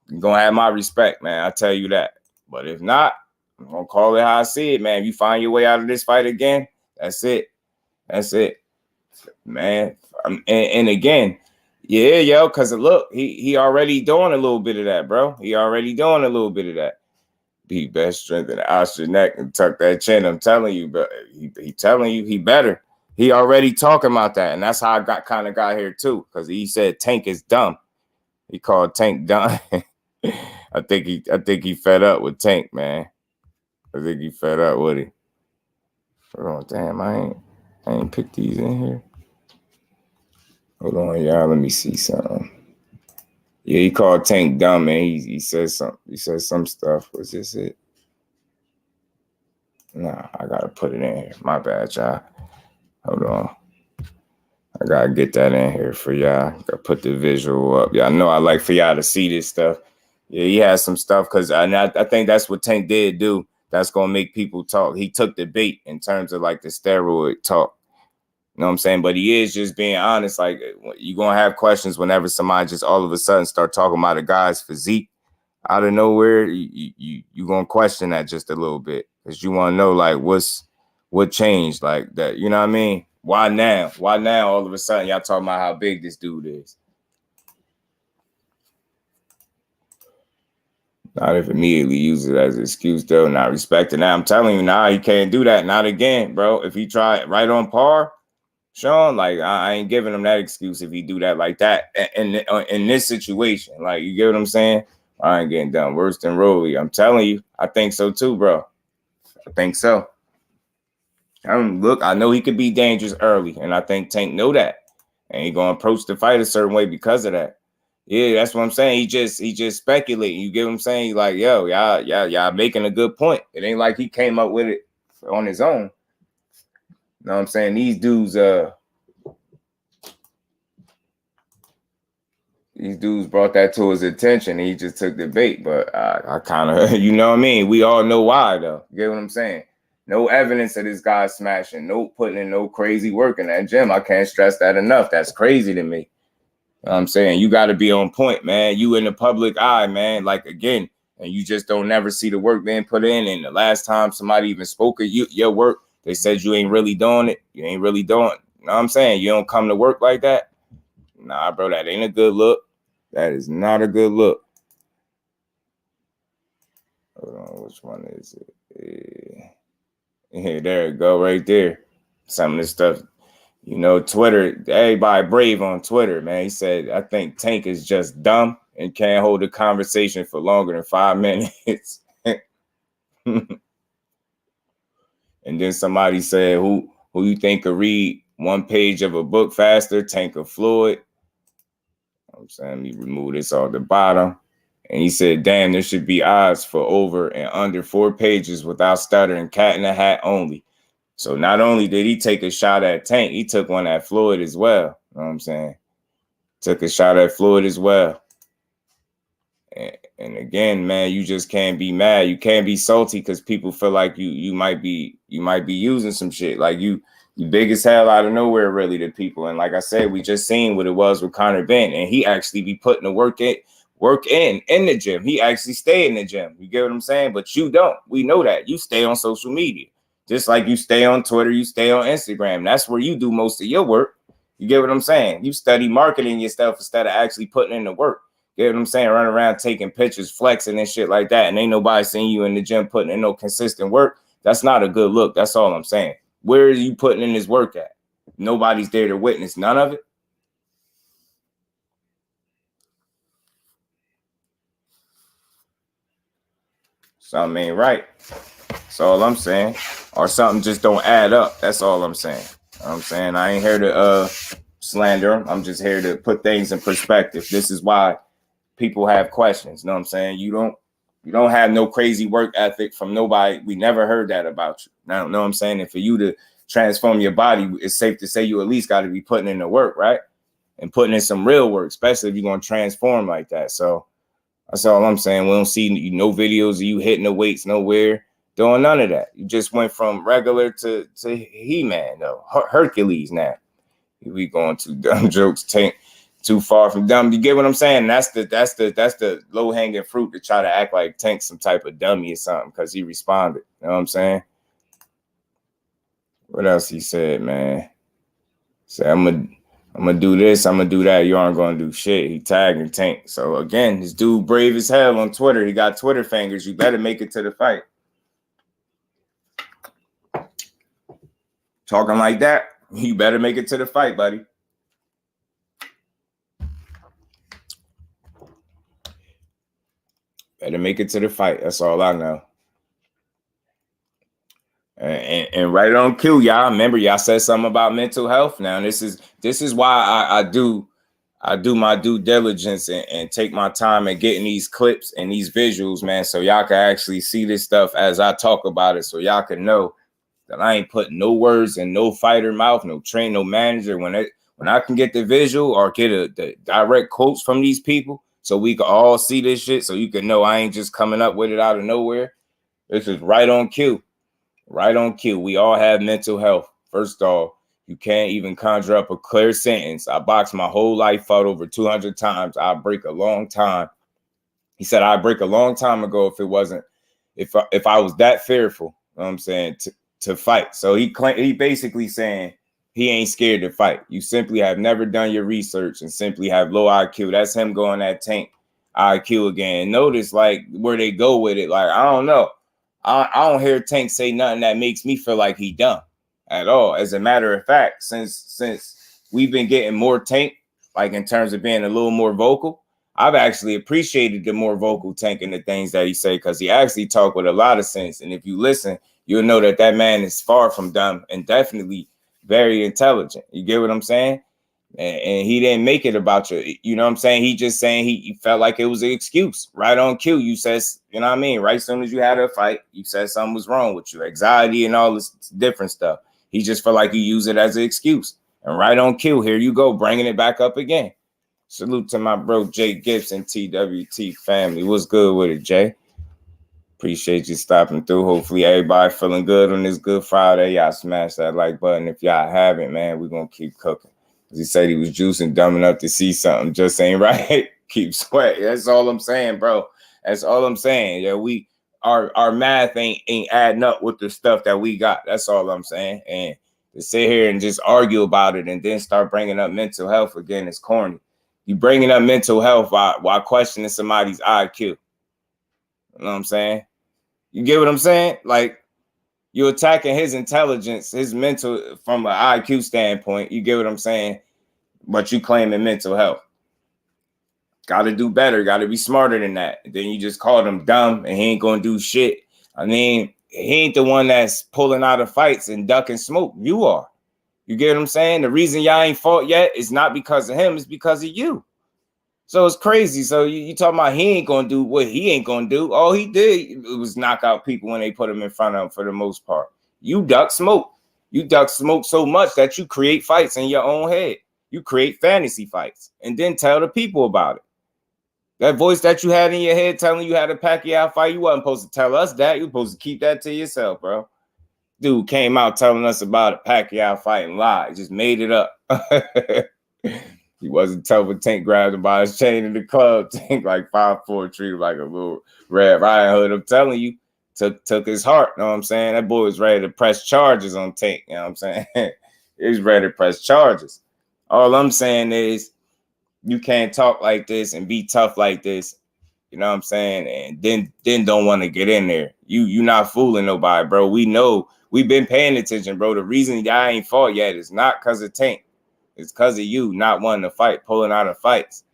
You're gonna have my respect, man. I tell you that. But if not, I'm gonna call it how I see it, man. If you find your way out of this fight again, that's it, man. And again, yeah, yo, because look, he already doing a little bit of that, bro. He already doing a little bit of that. Be best strengthen the arch your neck and tuck that chin. I'm telling you, but he telling you he better. He already talking about that, and that's how I got here too, because he said Tank is dumb. He called Tank dumb. I think he fed up with Tank, man. I think he fed up with it. Hold on, damn, I ain't picked these in here. Hold on, y'all. Let me see something. Yeah, he called Tank dumb, man. He said something. He said some stuff. Was this it? Nah, I gotta put it in here. My bad, y'all. Hold on. I gotta get that in here for y'all. Gotta put the visual up. Y'all know I like for y'all to see this stuff. Yeah, he has some stuff because I think that's what Tank did do. That's gonna make people talk. He took the bait in terms of like the steroid talk. You know what I'm saying? But he is just being honest. Like, you're going to have questions whenever somebody just all of a sudden start talking about a guy's physique out of nowhere. You're going to question that just a little bit because you want to know, like, what changed like that. You know what I mean? Why now? Why now all of a sudden y'all talking about how big this dude is? Not if immediately use it as an excuse, though, not respecting that. I'm telling you, now he can't do that. Not again, bro. If he try right on par, Sean, like, I ain't giving him that excuse if he do that like that in this situation. Like, you get what I'm saying? I ain't getting done worse than Rolly. I'm telling you, I think so too, bro. I think so. Look, I know he could be dangerous early, and I think Tank know that, and he gonna approach the fight a certain way because of that. Yeah, that's what I'm saying. He just speculating. You get what I'm saying? Like, yo, y'all making a good point. It ain't like he came up with it on his own. You know what I'm saying? These dudes brought that to his attention, and he just took the bait. But I kind of, you know what I mean? We all know why, though. You get what I'm saying? No evidence of this guy smashing. No putting in no crazy work in that gym. I can't stress that enough. That's crazy to me. You know what I'm saying? You got to be on point, man. You in the public eye, man. Like, again, and you just don't never see the work being put in. And the last time somebody even spoke of your work, they said you ain't really doing it. You ain't really doing it. You know what I'm saying? You don't come to work like that. Nah, bro, that ain't a good look. That is not a good look. Hold on, which one is it? Yeah, there it go, right there. Some of this stuff. You know, Twitter, everybody brave on Twitter, man. He said, I think Tank is just dumb and can't hold a conversation for longer than 5 minutes. And then somebody said, who you think could read one page of a book faster, Tank or Floyd? I'm saying, let me remove this off the bottom. And he said, damn, there should be odds for over and under 4 pages without stuttering, cat in a hat only. So not only did he take a shot at Tank, he took one at Floyd as well. You know what I'm saying? Took a shot at Floyd as well. And again, man, you just can't be mad. You can't be salty because people feel like you might be using some shit. Like you big as hell out of nowhere, really, to people. And like I said, we just seen what it was with Conor Benn, and he actually be putting the work in the gym. He actually stay in the gym. You get what I'm saying? But you don't. We know that. You stay on social media. Just like you stay on Twitter, you stay on Instagram. That's where you do most of your work. You get what I'm saying? You study marketing yourself instead of actually putting in the work. You get what I'm saying? Running around taking pictures, flexing and shit like that. And ain't nobody seeing you in the gym putting in no consistent work. That's not a good look. That's all I'm saying. Where are you putting in this work at? Nobody's there to witness none of it. Something ain't right. That's all I'm saying. Or something just don't add up. That's all I'm saying. You know what I'm saying? I ain't here to slander him. I'm just here to put things in perspective. This is why people have questions. You know what I'm saying? You don't have no crazy work ethic from nobody. We never heard that about you. Now, you know what I'm saying? And for you to transform your body, it's safe to say you at least got to be putting in the work, right? And putting in some real work, especially if you're going to transform like that. So that's all I'm saying. We don't see no videos of you hitting the weights nowhere, doing none of that. You just went from regular to He-Man, though. Hercules now. We going to dumb jokes, Tank too far from dumb. You get what I'm saying? That's the low-hanging fruit to try to act like Tank's some type of dummy or something because he responded. You know what I'm saying? What else he said, man? Say, I'm gonna do this, I'm gonna do that. You aren't gonna do shit. He tagging Tank. So again, this dude brave as hell on Twitter. He got Twitter fingers. You better make it to the fight. Talking like that, you better make it to the fight, buddy. Better make it to the fight. That's all I know. And right on cue, y'all. Remember, y'all said something about mental health. Now, this is why I do my due diligence and take my time and getting these clips and these visuals, man, so y'all can actually see this stuff as I talk about it, so y'all can know that I ain't putting no words in no fighter mouth, no train, no manager. When I can get the visual or get the direct quotes from these people, so we can all see this shit, so you can know I ain't just coming up with it out of nowhere. This is right on cue. Right on cue. We all have mental health. First off, You can't even conjure up a clear sentence. I boxed my whole life, fought over 200 times. I break a long time. He said, I break a long time ago if I was that fearful, you know what I'm saying, to fight. So he basically saying he ain't scared to fight. You simply have never done your research and simply have low IQ. That's him going at Tank IQ again. Notice like where they go with it. Like, I don't know. I don't hear Tank say nothing that makes me feel like he dumb at all. As a matter of fact, since we've been getting more Tank, like in terms of being a little more vocal, I've actually appreciated the more vocal Tank and the things that he say, because he actually talk with a lot of sense. And if you listen, you'll know that man is far from dumb and definitely very intelligent. You get what I'm saying? And he didn't make it about you know what I'm saying? He just saying he felt like it was an excuse. Right on cue, you said, you know what I mean? Right as soon as you had a fight, you said something was wrong with you, anxiety and all this different stuff. He just felt like he used it as an excuse. And right on cue, here you go, bringing it back up again. Salute to my bro, Jay Gibson, TWT family. What's good with it, Jay? Appreciate you stopping through. Hopefully everybody feeling good on this Good Friday. Y'all smash that like button. If y'all haven't, man, we're going to keep cooking. As he said, he was juicing dumb enough to see something. Just ain't right. Keep sweating. That's all I'm saying, bro. That's all I'm saying. Yeah, our math ain't adding up with the stuff that we got. That's all I'm saying. And to sit here and just argue about it and then start bringing up mental health again is corny. You bringing up mental health while questioning somebody's IQ. You know what I'm saying? You get what I'm saying? Like, you're attacking his intelligence, his mental, from an IQ standpoint. You get what I'm saying? But you claiming mental health. Got to do better. Got to be smarter than that. Then you just called him dumb and he ain't going to do shit. I mean, he ain't the one that's pulling out of fights and ducking smoke. You are. You get what I'm saying? The reason y'all ain't fought yet is not because of him. It's because of you. So it's crazy. So you talking about he ain't going to do what he ain't going to do. All he did was knock out people when they put him in front of him for the most part. You duck smoke. You duck smoke so much that you create fights in your own head. You create fantasy fights and then tell the people about it. That voice that you had in your head telling you how to Pacquiao fight, you wasn't supposed to tell us that. You were supposed to keep that to yourself, bro. Dude came out telling us about a Pacquiao fight and lied. Just made it up. He wasn't tough with Tank grabbed him by his chain in the club. Tank like 5'4", treated like a little Red Riding Hood. I'm telling you, took his heart. You know what I'm saying? That boy was ready to press charges on Tank. You know what I'm saying? He was ready to press charges. All I'm saying is you can't talk like this and be tough like this. You know what I'm saying? And then don't want to get in there. You not fooling nobody, bro. We know. We've been paying attention, bro. The reason I ain't fought yet is not because of Tank. It's because of you not wanting to fight, pulling out of fights.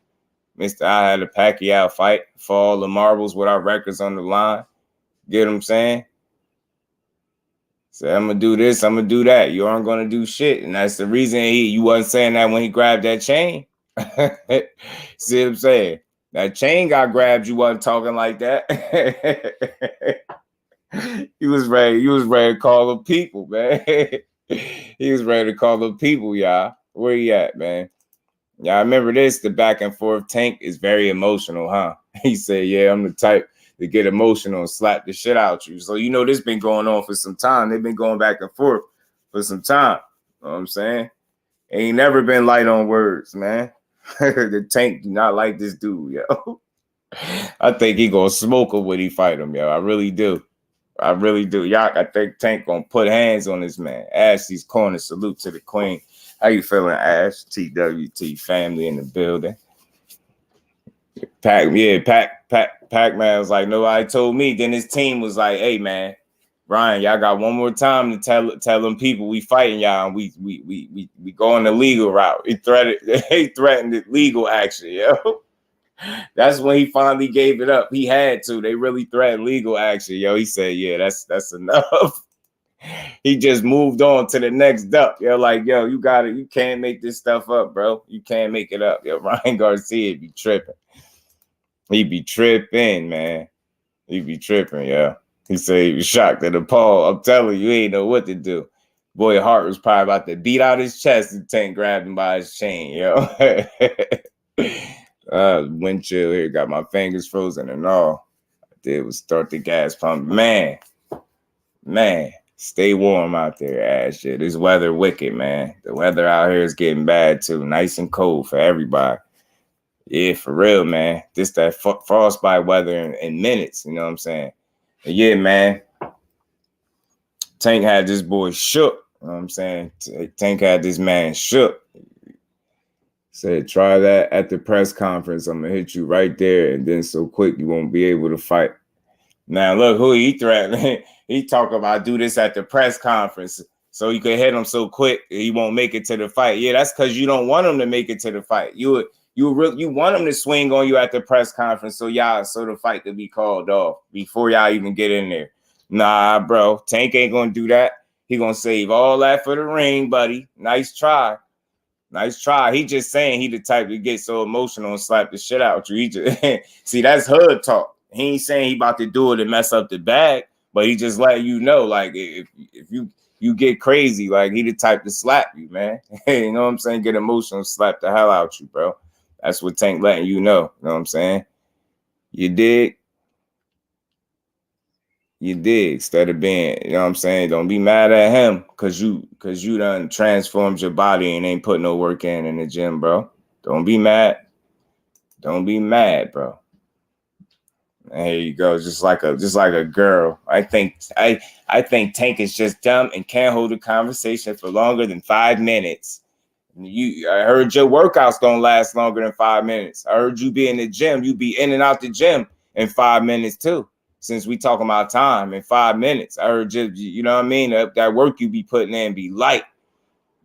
Mr. I had a Pacquiao fight for all the marbles with our records on the line. Get what I'm saying? Say, I'm going to do this, I'm going to do that. You aren't going to do shit. And that's the reason you wasn't saying that when he grabbed that chain. See what I'm saying? That chain got grabbed, you wasn't talking like that. You was ready to call the people, man. He was ready to call the people, y'all. Where you at, man? Yeah, I remember this. The back and forth. Tank is very emotional, huh? He said, yeah, I'm the type to get emotional and slap the shit out you. So, you know, this been going on for some time. They've been going back and forth for some time. You know what I'm saying? Ain't never been light on words, man. The Tank do not like this dude, yo. I think he gonna smoke him when he fight him, yo. I really do. I really do. Y'all, I think Tank gonna put hands on this man. Ashley's corner. Salute to the queen. How you feeling, Ash? TWT family in the building. Pac-Man was like, nobody told me. Then his team was like, hey, man, Ryan, y'all got one more time to tell them people we fighting y'all and we going the legal route. He threatened legal action, yo. That's when he finally gave it up. He had to. They really threatened legal action, yo. He said, yeah, that's enough. He just moved on to the next up. Yo, like, yo, you got it. You can't make this stuff up, bro. You can't make it up. Yo, Ryan Garcia be tripping. He be tripping, man. He be tripping, yeah. He said he was shocked at the Paul. I'm telling you, he ain't know what to do. Boy, Hart was probably about to beat out his chest and Tank grabbed him by his chain, yo. Wind chill here, got my fingers frozen and all. I did was start the gas pump. Man. Stay warm out there, ass shit. This weather wicked, man. The weather out here is getting bad too. Nice and cold for everybody. Yeah, for real, man. This that frostbite weather in minutes. You know what I'm saying? But yeah, man. Tank had this boy shook. You know what I'm saying? Tank had this man shook. Said, try that at the press conference. I'm going to hit you right there. And then so quick, you won't be able to fight. Now, look who he threatened. He talk about do this at the press conference so you can hit him so quick he won't make it to the fight. Yeah, that's because you don't want him to make it to the fight. You want him to swing on you at the press conference so the fight could be called off before y'all even get in there. Nah, bro. Tank ain't going to do that. He going to save all that for the ring, buddy. Nice try. Nice try. He just saying he the type to get so emotional and slap the shit out you. He just see, that's hood talk. He ain't saying he about to do it and mess up the bag, but he just letting you know, like, if you get crazy, like, he the type to slap you, man. You know what I'm saying? Get emotional, slap the hell out you, bro. That's what Tank letting you know. You know what I'm saying? You dig? You dig? Instead of being, you know what I'm saying? Don't be mad at him because you done transformed your body and ain't put no work in the gym, bro. Don't be mad. Don't be mad, bro. And here you go, just like a girl. I think Tank is just dumb and can't hold a conversation for longer than 5 minutes. I heard your workouts don't last longer than 5 minutes. I heard you be in the gym. You be in and out the gym in 5 minutes too. Since we talking about time in 5 minutes, I heard you know what I mean? That work you be putting in be light.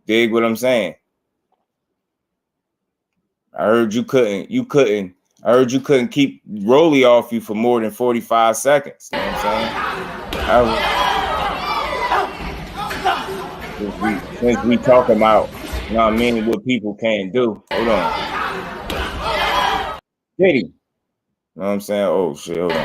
Dig what I'm saying? I heard you couldn't keep Rolly off you for more than 45 seconds. You know what I'm saying? Since we talking about, you know what I mean, what people can't do. Hold on. Diddy. You know what I'm saying? Oh shit, hold on.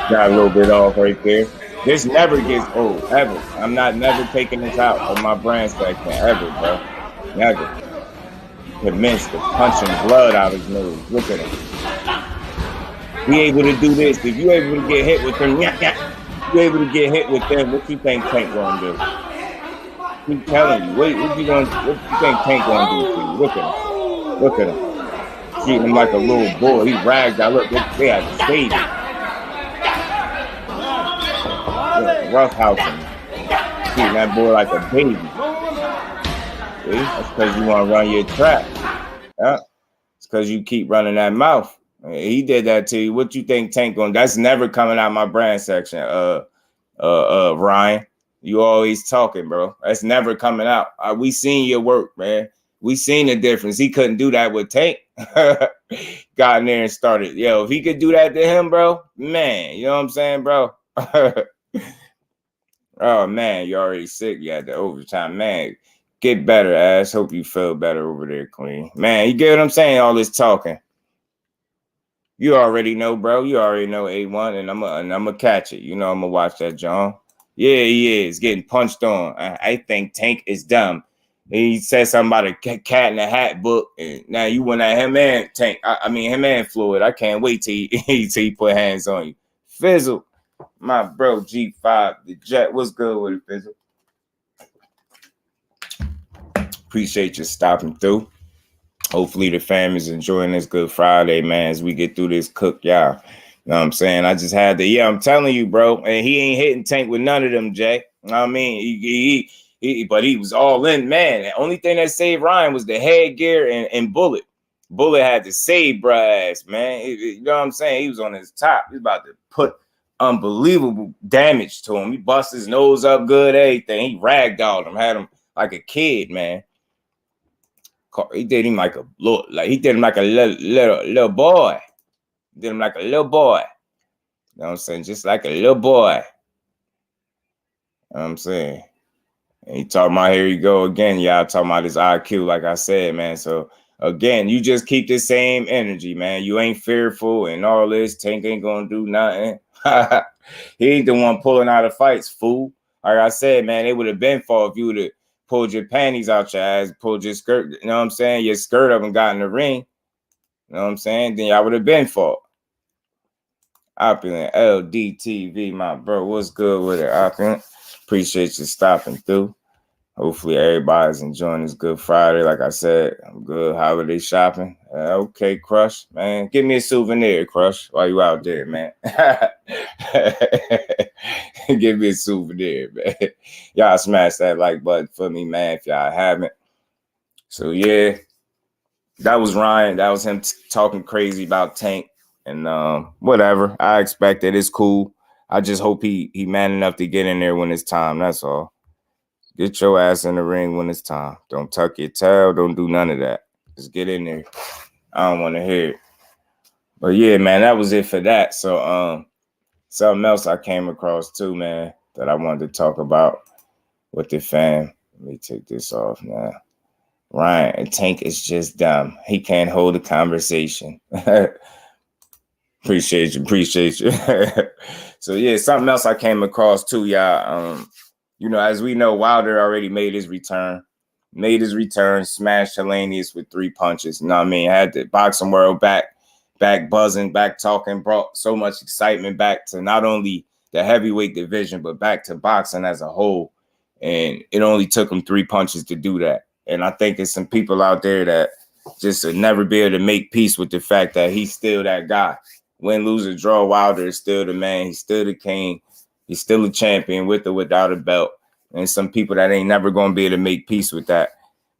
Got a little bit off right there. This never gets old, ever. I'm never taking this out of my brand section, ever, bro. Never. Commenced to punching blood out his nose. Look at him. We able to do this. If you able to get hit with them, you able to get hit with them, what you think Tank gonna do? Keep telling you. What you think Tank gonna do to you? Look at him. Look at him. Treating him like a little boy. He ragged out. Look, they had to save him. Rough housing. Treating that boy like a baby. See? That's because you want to run your trap. Yeah? It's because you keep running that mouth. He did that to you. What you think Tank gonna? That's never coming out my brand section. Ryan, you always talking, bro. That's never coming out. We seen your work, man. We seen the difference. He couldn't do that with Tank. Got in there and started. Yo, if he could do that to him, bro, man, you know what I'm saying, bro? Oh man, you already sick. You had the overtime, man. Get better, ass. Hope you feel better over there, Queen. Man, you get what I'm saying? All this talking. You already know, bro. You already know A1, and I'm gonna catch it. You know I'm gonna watch that, John. Yeah, he is getting punched on. I think Tank is dumb. He said something about a cat in the hat book, and now you went at him and Tank. Him and Floyd. I can't wait till he put hands on you. Fizzle. My bro, G5, the Jet. What's good with it, Fizzle? Appreciate you stopping through. Hopefully the fam is enjoying this Good Friday, man, as we get through this cook, y'all. You know what I'm saying? I just had to, I'm telling you, bro. And he ain't hitting Tank with none of them, Jay. You know what I mean? But he was all in, man. The only thing that saved Ryan was the headgear and Bullet. Bullet had to save bruh ass, man. You know what I'm saying? He was on his top. He was about to put unbelievable damage to him. He bust his nose up good, everything. He ragdolled him, had him like a kid, man. He did him like a little boy. He did him like a little boy. You know what I'm saying? Just like a little boy. You know what I'm saying? And he talking about, here you go again, y'all talking about his IQ, like I said, man. So again, you just keep the same energy, man. You ain't fearful and all this. Tank ain't gonna do nothing. He ain't the one pulling out of fights, fool. Like I said, man, it would have been for if you would have pulled your panties out your ass, pulled your skirt, you know what I'm saying? Your skirt up and got in the ring, you know what I'm saying? Then y'all would have been fought. Opulent LDTV, my bro. What's good with it, Opulent? Appreciate you stopping through. Hopefully everybody's enjoying this Good Friday. Like I said, I'm good holiday shopping. Okay, Crush, man. Give me a souvenir, Crush, while you out there, man. Give me a souvenir, man. Y'all smash that like button for me, man, if y'all haven't. So, yeah, that was Ryan. That was him talking crazy about Tank. And whatever. I expect it. It's cool. I just hope he man enough to get in there when it's time. That's all. Get your ass in the ring when it's time. Don't tuck your tail. Don't do none of that. Just get in there. I don't want to hear it. But yeah, man, that was it for that. So something else I came across too, man, that I wanted to talk about with the fam. Let me take this off now. Ryan, and Tank is just dumb. He can't hold a conversation. Appreciate you. So yeah, something else I came across too, y'all. You know, as we know, Wilder already made his return, smashed Hellenius with 3 punches. You know what I mean? Had the boxing world back buzzing, back talking, brought so much excitement back to not only the heavyweight division, but back to boxing as a whole. And it only took him 3 punches to do that. And I think there's some people out there that just would never be able to make peace with the fact that he's still that guy. Win, lose, or draw, Wilder is still the man. He's still the king. He's still a champion with or without a belt. And some people that ain't never going to be able to make peace with that.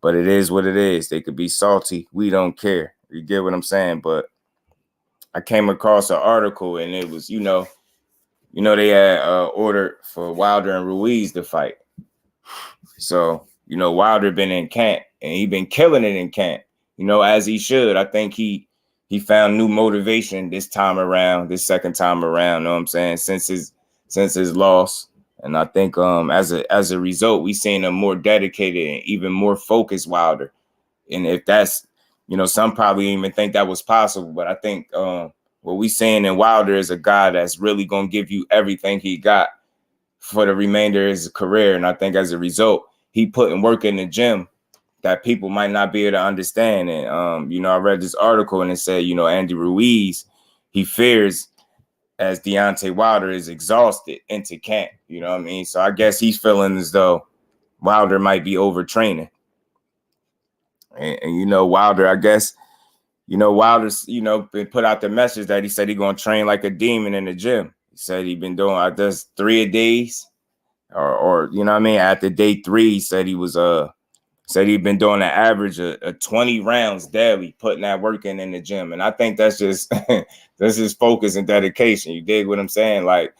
But it is what it is. They could be salty. We don't care. You get what I'm saying? But I came across an article and it was, you know, they had ordered for Wilder and Ruiz to fight. So, you know, Wilder been in camp and he been killing it in camp, you know, as he should. I think he found new motivation this second time around, you know what I'm saying, since his loss. And I think as a result, we seen a more dedicated and even more focused Wilder. And if that's, you know, some probably even think that was possible, but I think what we seeing in Wilder is a guy that's really going to give you everything he got for the remainder of his career. And I think as a result, he putting work in the gym that people might not be able to understand. And, you know, I read this article and it said, you know, Andy Ruiz, he fears as Deontay Wilder is exhausted into camp. You know what I mean? So I guess he's feeling as though Wilder might be overtraining. And you know, Wilder, I guess, you know, Wilder's, you know, been put out the message that he said he's going to train like a demon in the gym. He said he'd been doing, I guess, 3 a days or, you know what I mean? After day 3, he said he was, said he'd been doing an average of 20 rounds daily, putting that work in the gym. And I think that's just, that's his focus and dedication. You dig what I'm saying? Like,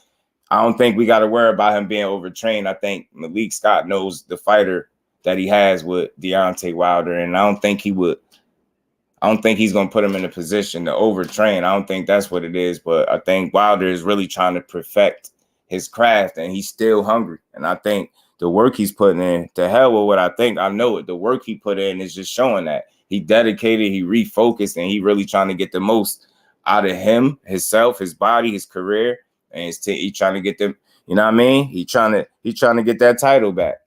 I don't think we got to worry about him being overtrained. I think Malik Scott knows the fighter that he has with Deontay Wilder. And I don't think he's going to put him in a position to overtrain. I don't think that's what it is. But I think Wilder is really trying to perfect his craft and he's still hungry. And I think the work he's putting in, to hell with what I think, I know it. The work he put in is just showing that he dedicated, he refocused, and he really trying to get the most out of him, himself, his body, his career, and he trying to get them. You know what I mean? He trying to get that title back.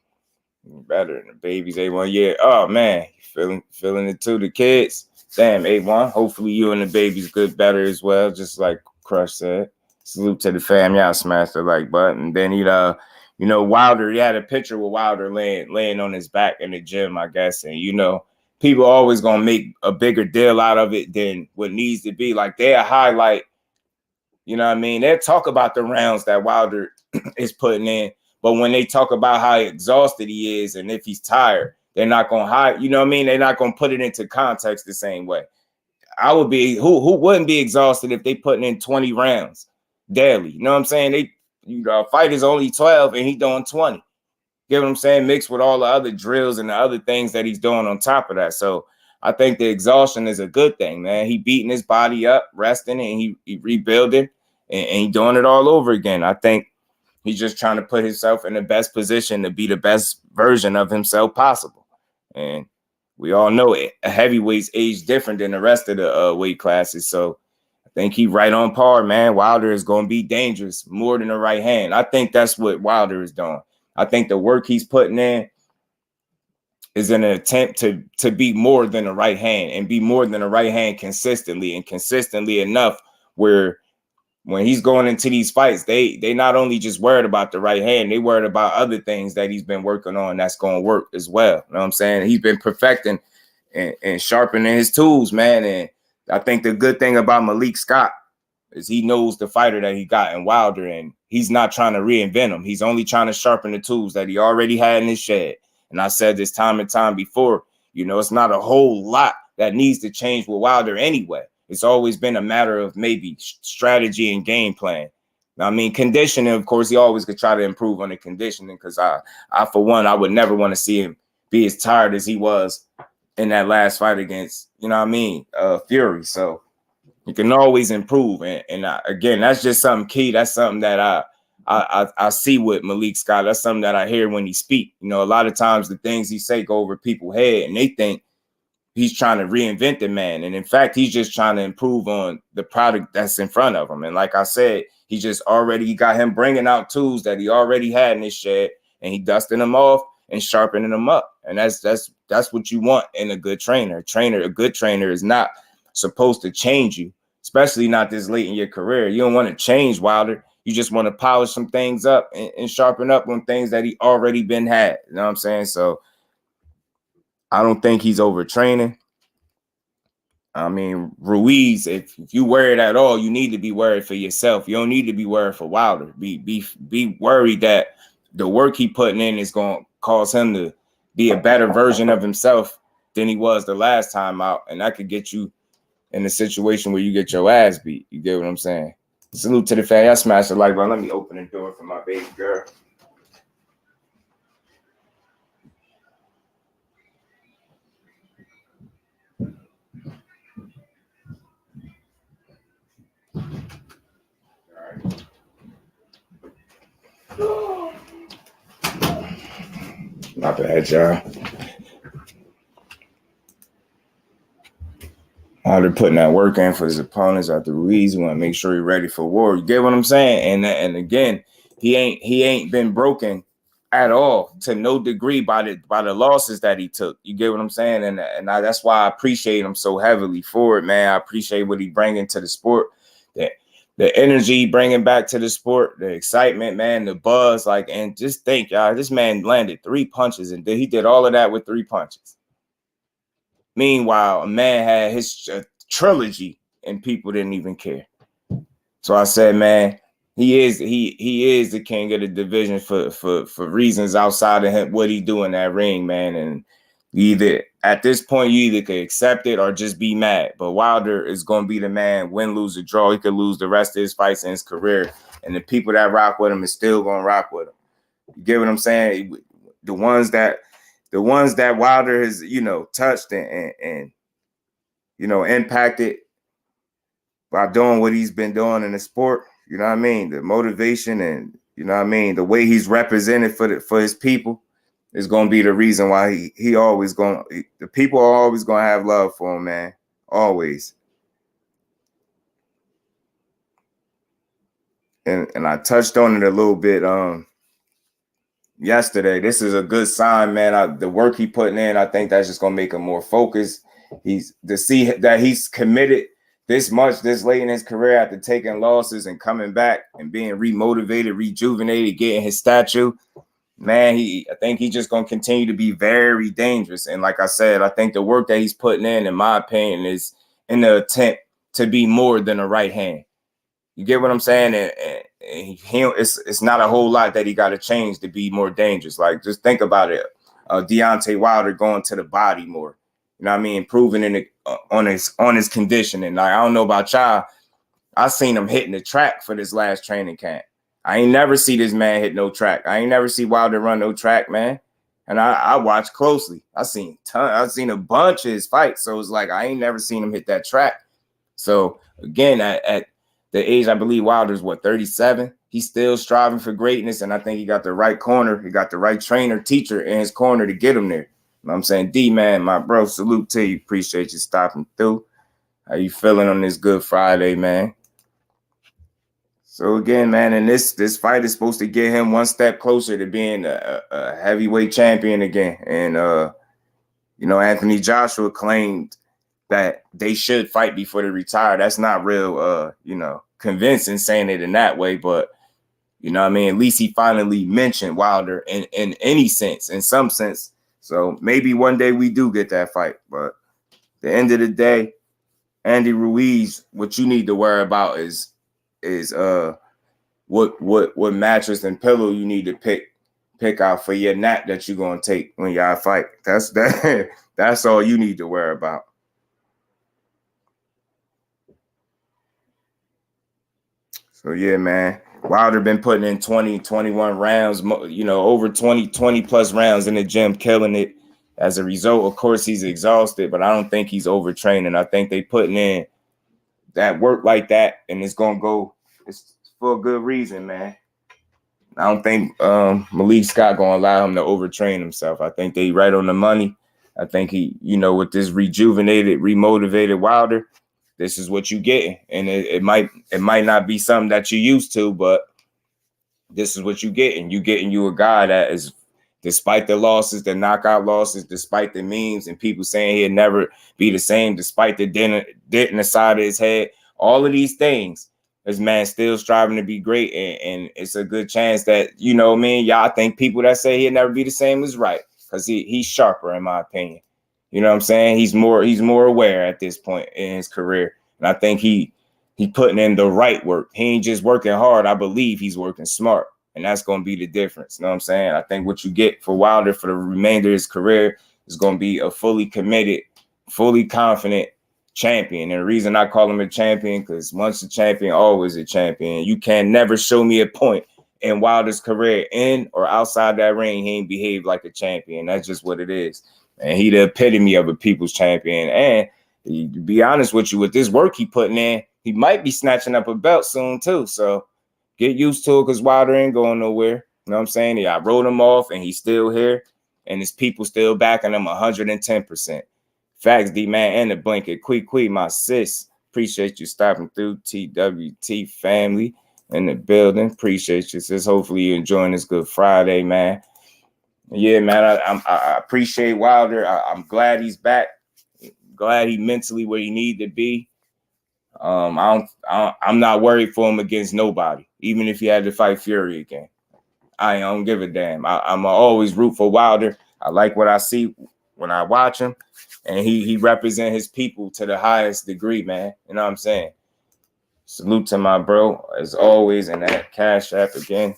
Better than the babies. A1, yeah. Oh man, feeling it too. The kids, damn. A1. Hopefully you and the babies good, better as well. Just like Crush said. Salute to the fam. Y'all smash the like button. And then you know, Wilder, he had a picture with Wilder laying on his back in the gym, I guess. And, you know, people always going to make a bigger deal out of it than what needs to be. Like, they'll highlight, you know what I mean? They'll talk about the rounds that Wilder is putting in. But when they talk about how exhausted he is and if he's tired, they're not going to hide. You know what I mean? They're not going to put it into context the same way. I would be, who wouldn't be exhausted if they putting in 20 rounds daily? You know what I'm saying? Fight is only 12 and he's doing 20. Get what I'm saying? Mixed with all the other drills and the other things that he's doing on top of that. So I think the exhaustion is a good thing, man. He beating his body up, resting, and he rebuilding, and he doing it all over again. I think he's just trying to put himself in the best position to be the best version of himself possible. And we all know it. A heavyweight's age different than the rest of the weight classes. So I think he right on par, man. Wilder is going to be dangerous more than the right hand. I think that's what Wilder is doing. I think the work he's putting in is in an attempt to be more than a right hand and be more than a right hand consistently and consistently enough where when he's going into these fights, they not only just worried about the right hand, they worried about other things that he's been working on that's going to work as well. You know what I'm saying? He's been perfecting and sharpening his tools, man. And I think the good thing about Malik Scott is he knows the fighter that he got in Wilder, and he's not trying to reinvent him. He's only trying to sharpen the tools that he already had in his shed. And I said this time and time before, you know, it's not a whole lot that needs to change with Wilder anyway. It's always been a matter of maybe strategy and game plan. I mean, conditioning, of course, he always could try to improve on the conditioning because I for one, I would never want to see him be as tired as he was in that last fight against, you know what I mean, Fury. So you can always improve. And again, that's just something key. That's something that I see with Malik Scott. That's something that I hear when he speak. You know, a lot of times the things he say go over people's head and they think he's trying to reinvent the man. And in fact, he's just trying to improve on the product that's in front of him. And like I said, he got him bringing out tools that he already had in his shed, and he dusting them off and sharpening them up. And that's what you want in a good trainer. A good trainer is not supposed to change you, especially not this late in your career. You don't want to change Wilder. You just want to polish some things up and sharpen up on things that he already been had. You know what I'm saying? So I don't think he's overtraining. I mean, Ruiz, if you worried at all, you need to be worried for yourself. You don't need to be worried for Wilder. Be worried that the work he putting in is going to cause him to be a better version of himself than he was the last time out. And that could get you in a situation where you get your ass beat. You get what I'm saying? Salute to the fan. Y'all smash the like button. Let me open the door for my baby girl. My bad, y'all. Wilder putting that work in for his opponents after Ruiz. We want to make sure he's ready for war. You get what I'm saying? And again, he ain't been broken at all to no degree by the losses that he took. You get what I'm saying? And that's why I appreciate him so heavily for it, man. I appreciate what he bringing to the sport. The energy bringing back to the sport, the excitement, man, the buzz, like, and just think, y'all, this man landed 3 punches, and he did all of that with 3 punches. Meanwhile, a man had his trilogy, and people didn't even care. So I said, man, he is the king of the division for reasons outside of him, what he do in that ring, man. And either at this point, you either could accept it or just be mad. But Wilder is going to be the man, win, lose, or draw. He could lose the rest of his fights in his career. And the people that rock with him is still going to rock with him. You get what I'm saying? The ones that Wilder has, you know, touched and you know, impacted by doing what he's been doing in the sport, you know what I mean? The motivation and, you know what I mean, the way he's represented for his people is going to be the reason why the people are always going to have love for him, man. Always. And I touched on it a little bit yesterday. This is a good sign, man. The work he putting in, I think that's just going to make him more focused. To see that he's committed this much this late in his career after taking losses and coming back and being remotivated, rejuvenated, getting his statue. Man, I think he's just going to continue to be very dangerous. And like I said, I think the work that he's putting in my opinion, is in the attempt to be more than a right hand. You get what I'm saying? And it's not a whole lot that he got to change to be more dangerous. Like, just think about it. Deontay Wilder going to the body more. You know what I mean? Improving on his conditioning. Like, I don't know about y'all. I seen him hitting the track for this last training camp. I ain't never see this man hit no track. I ain't never see Wilder run no track, man. And I watched closely. I seen a bunch of his fights. So it's like I ain't never seen him hit that track. So again, at the age, I believe Wilder's 37. He's still striving for greatness, and I think he got the right corner. He got the right trainer, teacher in his corner to get him there. You know what I'm saying? D-man, my bro, salute to you. Appreciate you stopping through. How you feeling on this Good Friday, man? So again, man, and this fight is supposed to get him one step closer to being a heavyweight champion again. And Anthony Joshua claimed that they should fight before they retire. That's not real, convincing saying it in that way, but at least he finally mentioned Wilder in any sense, in some sense. So maybe one day we do get that fight, but at the end of the day, Andy Ruiz, what you need to worry about is what mattress and pillow you need to pick out for your nap that you're gonna take when y'all fight. That's all you need to worry about. So yeah, man. Wilder been putting in 20, 21 rounds, over 20 plus rounds in the gym, killing it. As a result, of course, he's exhausted, but I don't think he's overtraining. I think they putting in that work like that, and it's gonna go. It's for a good reason, man. I don't think Malik Scott gonna allow him to overtrain himself. I think they right on the money. I think he, with this rejuvenated, remotivated Wilder, this is what you get, and it might not be something that you used to, but this is what you getting. You a guy that is, despite the losses, the knockout losses, despite the memes and people saying he'll never be the same, despite the dent in the side of his head, all of these things, this man still striving to be great, and it's a good chance that, y'all think people that say he'll never be the same is right, because he's sharper, in my opinion. You know what I'm saying? He's more aware at this point in his career, and I think he putting in the right work. He ain't just working hard. I believe he's working smart, and that's going to be the difference. You know what I'm saying? I think what you get for Wilder for the remainder of his career is going to be a fully committed, fully confident champion. And the reason I call him a champion, because once a champion, always a champion. You can never show me a point in Wilder's career, in or outside that ring, he ain't behaved like a champion. That's just what it is. And he the epitome of a people's champion. And to be honest with you, with this work he putting in, he might be snatching up a belt soon too. So get used to it, because Wilder ain't going nowhere. You know what I'm saying? Yeah, I wrote him off and he's still here, and his people still backing him 110%. Facts, D-Man, and the blanket. Quick, my sis. Appreciate you stopping through. TWT family in the building. Appreciate you, sis. Hopefully you enjoying this Good Friday, man. Yeah, man, I appreciate Wilder. I'm glad he's back. Glad he mentally where he need to be. I'm not worried for him against nobody, even if he had to fight Fury again. I don't give a damn. I'm always root for Wilder. I like what I see when I watch him, and he represent his people to the highest degree, man. You know what I'm saying? Salute to my bro, as always, and that Cash App again.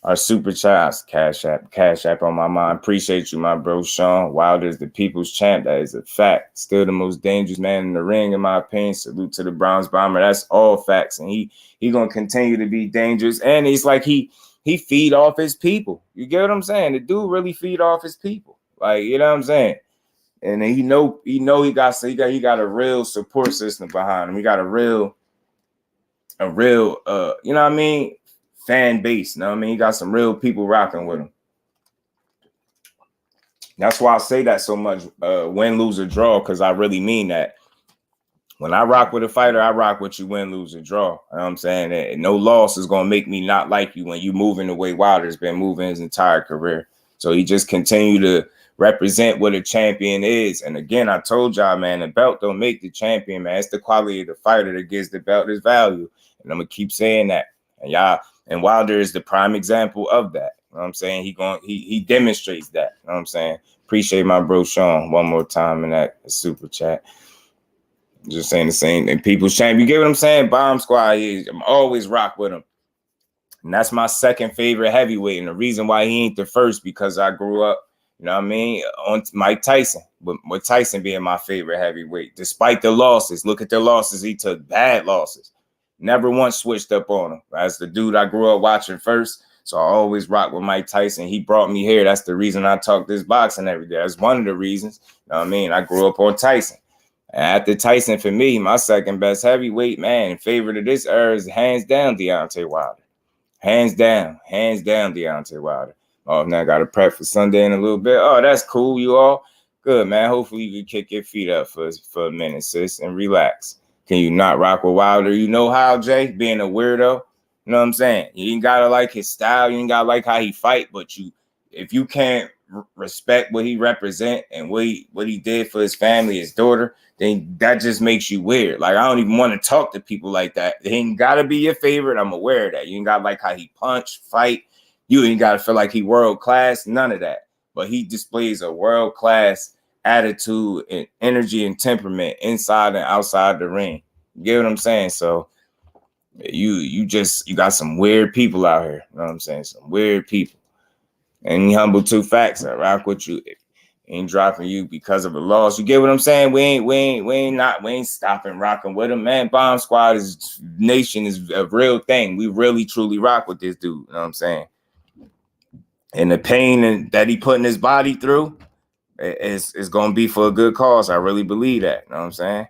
Our super chats, Cash App on my mind. Appreciate you, my bro, Sean. Wilder's the people's champ. That is a fact. Still the most dangerous man in the ring, in my opinion. Salute to the Bronze Bomber. That's all facts. And he gonna continue to be dangerous. And it's like he feed off his people. You get what I'm saying? The dude really feed off his people. Like, you know what I'm saying? And he got a real support system behind him. He got a real, you know what I mean? Fan base, you know what I mean? He got some real people rocking with him. That's why I say that so much, win, lose, or draw, because I really mean that. When I rock with a fighter, I rock with you, win, lose, or draw. You know what I'm saying? And no loss is going to make me not like you when you moving the way Wilder's been moving his entire career. So he just continue to represent what a champion is. And again, I told y'all, man, the belt don't make the champion, man. It's the quality of the fighter that gives the belt its value. And I'm going to keep saying that. And Wilder is the prime example of that. You know what I'm saying? He demonstrates that. You know what I'm saying? Appreciate my bro Sean one more time in that super chat. Just saying the same thing. People's champ. You get what I'm saying? Bomb Squad. I'm always rock with him. And that's my second favorite heavyweight. And the reason why he ain't the first, because I grew up, you know what I mean, on Mike Tyson. With Tyson being my favorite heavyweight. Despite the losses. Look at the losses he took. Bad losses. Never once switched up on him. That's the dude I grew up watching first. So I always rock with Mike Tyson. He brought me here. That's the reason I talk this boxing every day. That's one of the reasons. You know what I mean? I grew up on Tyson. And after Tyson, for me, my second best heavyweight, man, favorite of this era is hands down Deontay Wilder. Hands down Deontay Wilder. Oh, now I got to prep for Sunday in a little bit. Oh, that's cool, you all. Good, man. Hopefully you can kick your feet up for a minute, sis, and relax. Can you not rock with Wilder? You know how, Jay? Being a weirdo. You know what I'm saying? You ain't got to like his style. You ain't got to like how he fight. But if you can't respect what he represent and what he did for his family, his daughter, then that just makes you weird. Like, I don't even want to talk to people like that. They ain't gotta be your favorite. I'm aware of that. You ain't got like how he punch, fight. You ain't gotta feel like he world class. None of that. But he displays a world class attitude and energy and temperament inside and outside the ring. You get what I'm saying? So you got some weird people out here. You know what I'm saying? Some weird people. And you humble two facts. I rock with you. Ain't dropping you because of a loss. You get what I'm saying? We ain't stopping rocking with him, man. Bomb Squad nation is a real thing. We really truly rock with this dude. You know what I'm saying? And the pain that he putting his body through is gonna be for a good cause. I really believe that. You know what I'm saying?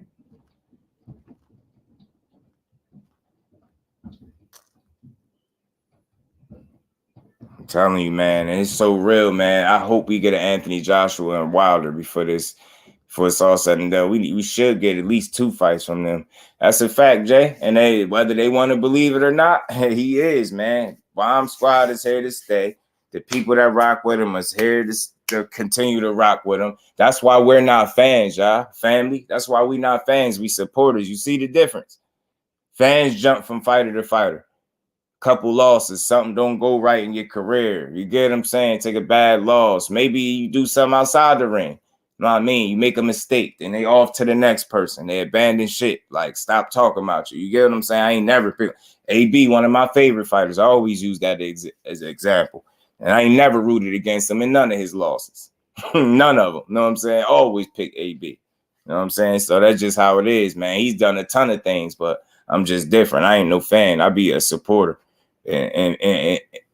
I'm telling you, man, and it's so real, man. I hope we get an Anthony Joshua and Wilder before it's all said and done. We should get at least 2 fights from them. That's a fact, Jay. And whether they want to believe it or not, he is, man. Bomb Squad is here to stay. The people that rock with him is here to continue to rock with him. That's why we're not fans, y'all. Family. That's why we not fans. We supporters. You see the difference. Fans jump from fighter to fighter. Couple losses, something don't go right in your career. You get what I'm saying? Take a bad loss. Maybe you do something outside the ring. You know what I mean? You make a mistake, then they off to the next person. They abandon shit. Like, stop talking about you. You get what I'm saying? I ain't never picked AB, one of my favorite fighters. I always use that as an example. And I ain't never rooted against him in none of his losses. None of them. You know what I'm saying? Always pick AB. You know what I'm saying? So that's just how it is, man. He's done a ton of things, but I'm just different. I ain't no fan. I be a supporter. And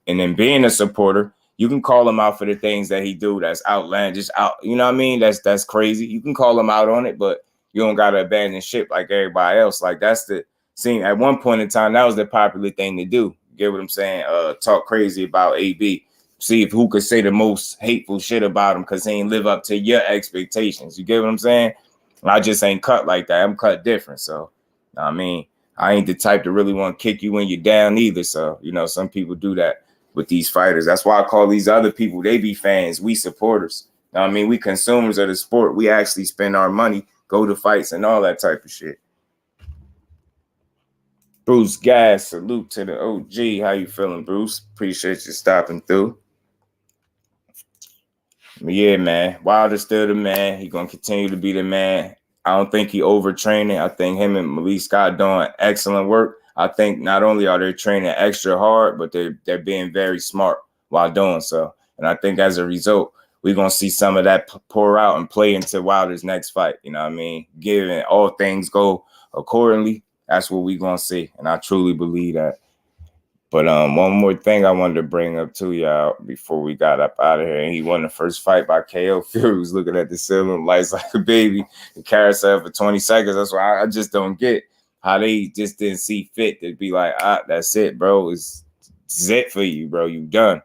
in being a supporter, you can call him out for the things that he do that's outlandish, you know what I mean? That's crazy. You can call him out on it, but you don't gotta abandon ship like everybody else. Like, that's the scene. At one point in time, that was the popular thing to do. You get what I'm saying? Talk crazy about AB. See if who could say the most hateful shit about him because he ain't live up to your expectations. You get what I'm saying? I just ain't cut like that. I'm cut different. So, I mean, I ain't the type to really want to kick you when you're down either. So, you know, some people do that with these fighters. That's why I call these other people, they be fans. We supporters. I mean, we consumers of the sport. We actually spend our money, go to fights and all that type of shit. Bruce Gas, salute to the OG. How you feeling, Bruce? Appreciate you stopping through. But yeah, man. Wilder's still the man. He going to continue to be the man. I don't think he overtraining. I think him and Malik Scott doing excellent work. I think not only are they training extra hard, but they're being very smart while doing so. And I think as a result, we're going to see some of that pour out and play into Wilder's next fight. You know what I mean? Given all things go accordingly, that's what we're going to see. And I truly believe that. But one more thing I wanted to bring up to y'all before we got up out of here. And he won the first fight by KO. Fury was looking at the ceiling lights like a baby and carousel for 20 seconds. That's why I just don't get how they just didn't see fit to be like, that's it, bro. It's it for you, bro. You done.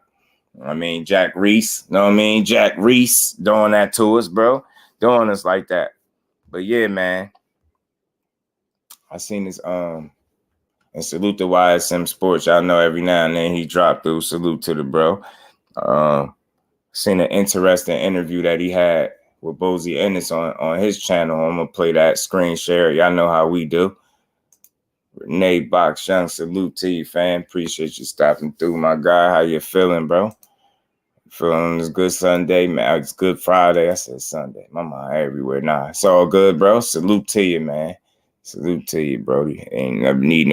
I mean, Jack Reese, know what I mean? Jack Reese doing that to us, bro. Doing us like that. But yeah, man. I seen this and salute to YSM Sports. Y'all know every now and then he dropped through. Salute to the bro. Seen an interesting interview that he had with Bozy Ennis on his channel. I'm going to play that screen share. Y'all know how we do. Renee Box Young, salute to you, fam. Appreciate you stopping through, my guy. How you feeling, bro? Feeling it's good Sunday, man. It's good Friday. I said Sunday. My mind everywhere. Nah, it's all good, bro. Salute to you, man. Salute to you, Brody. Ain't never need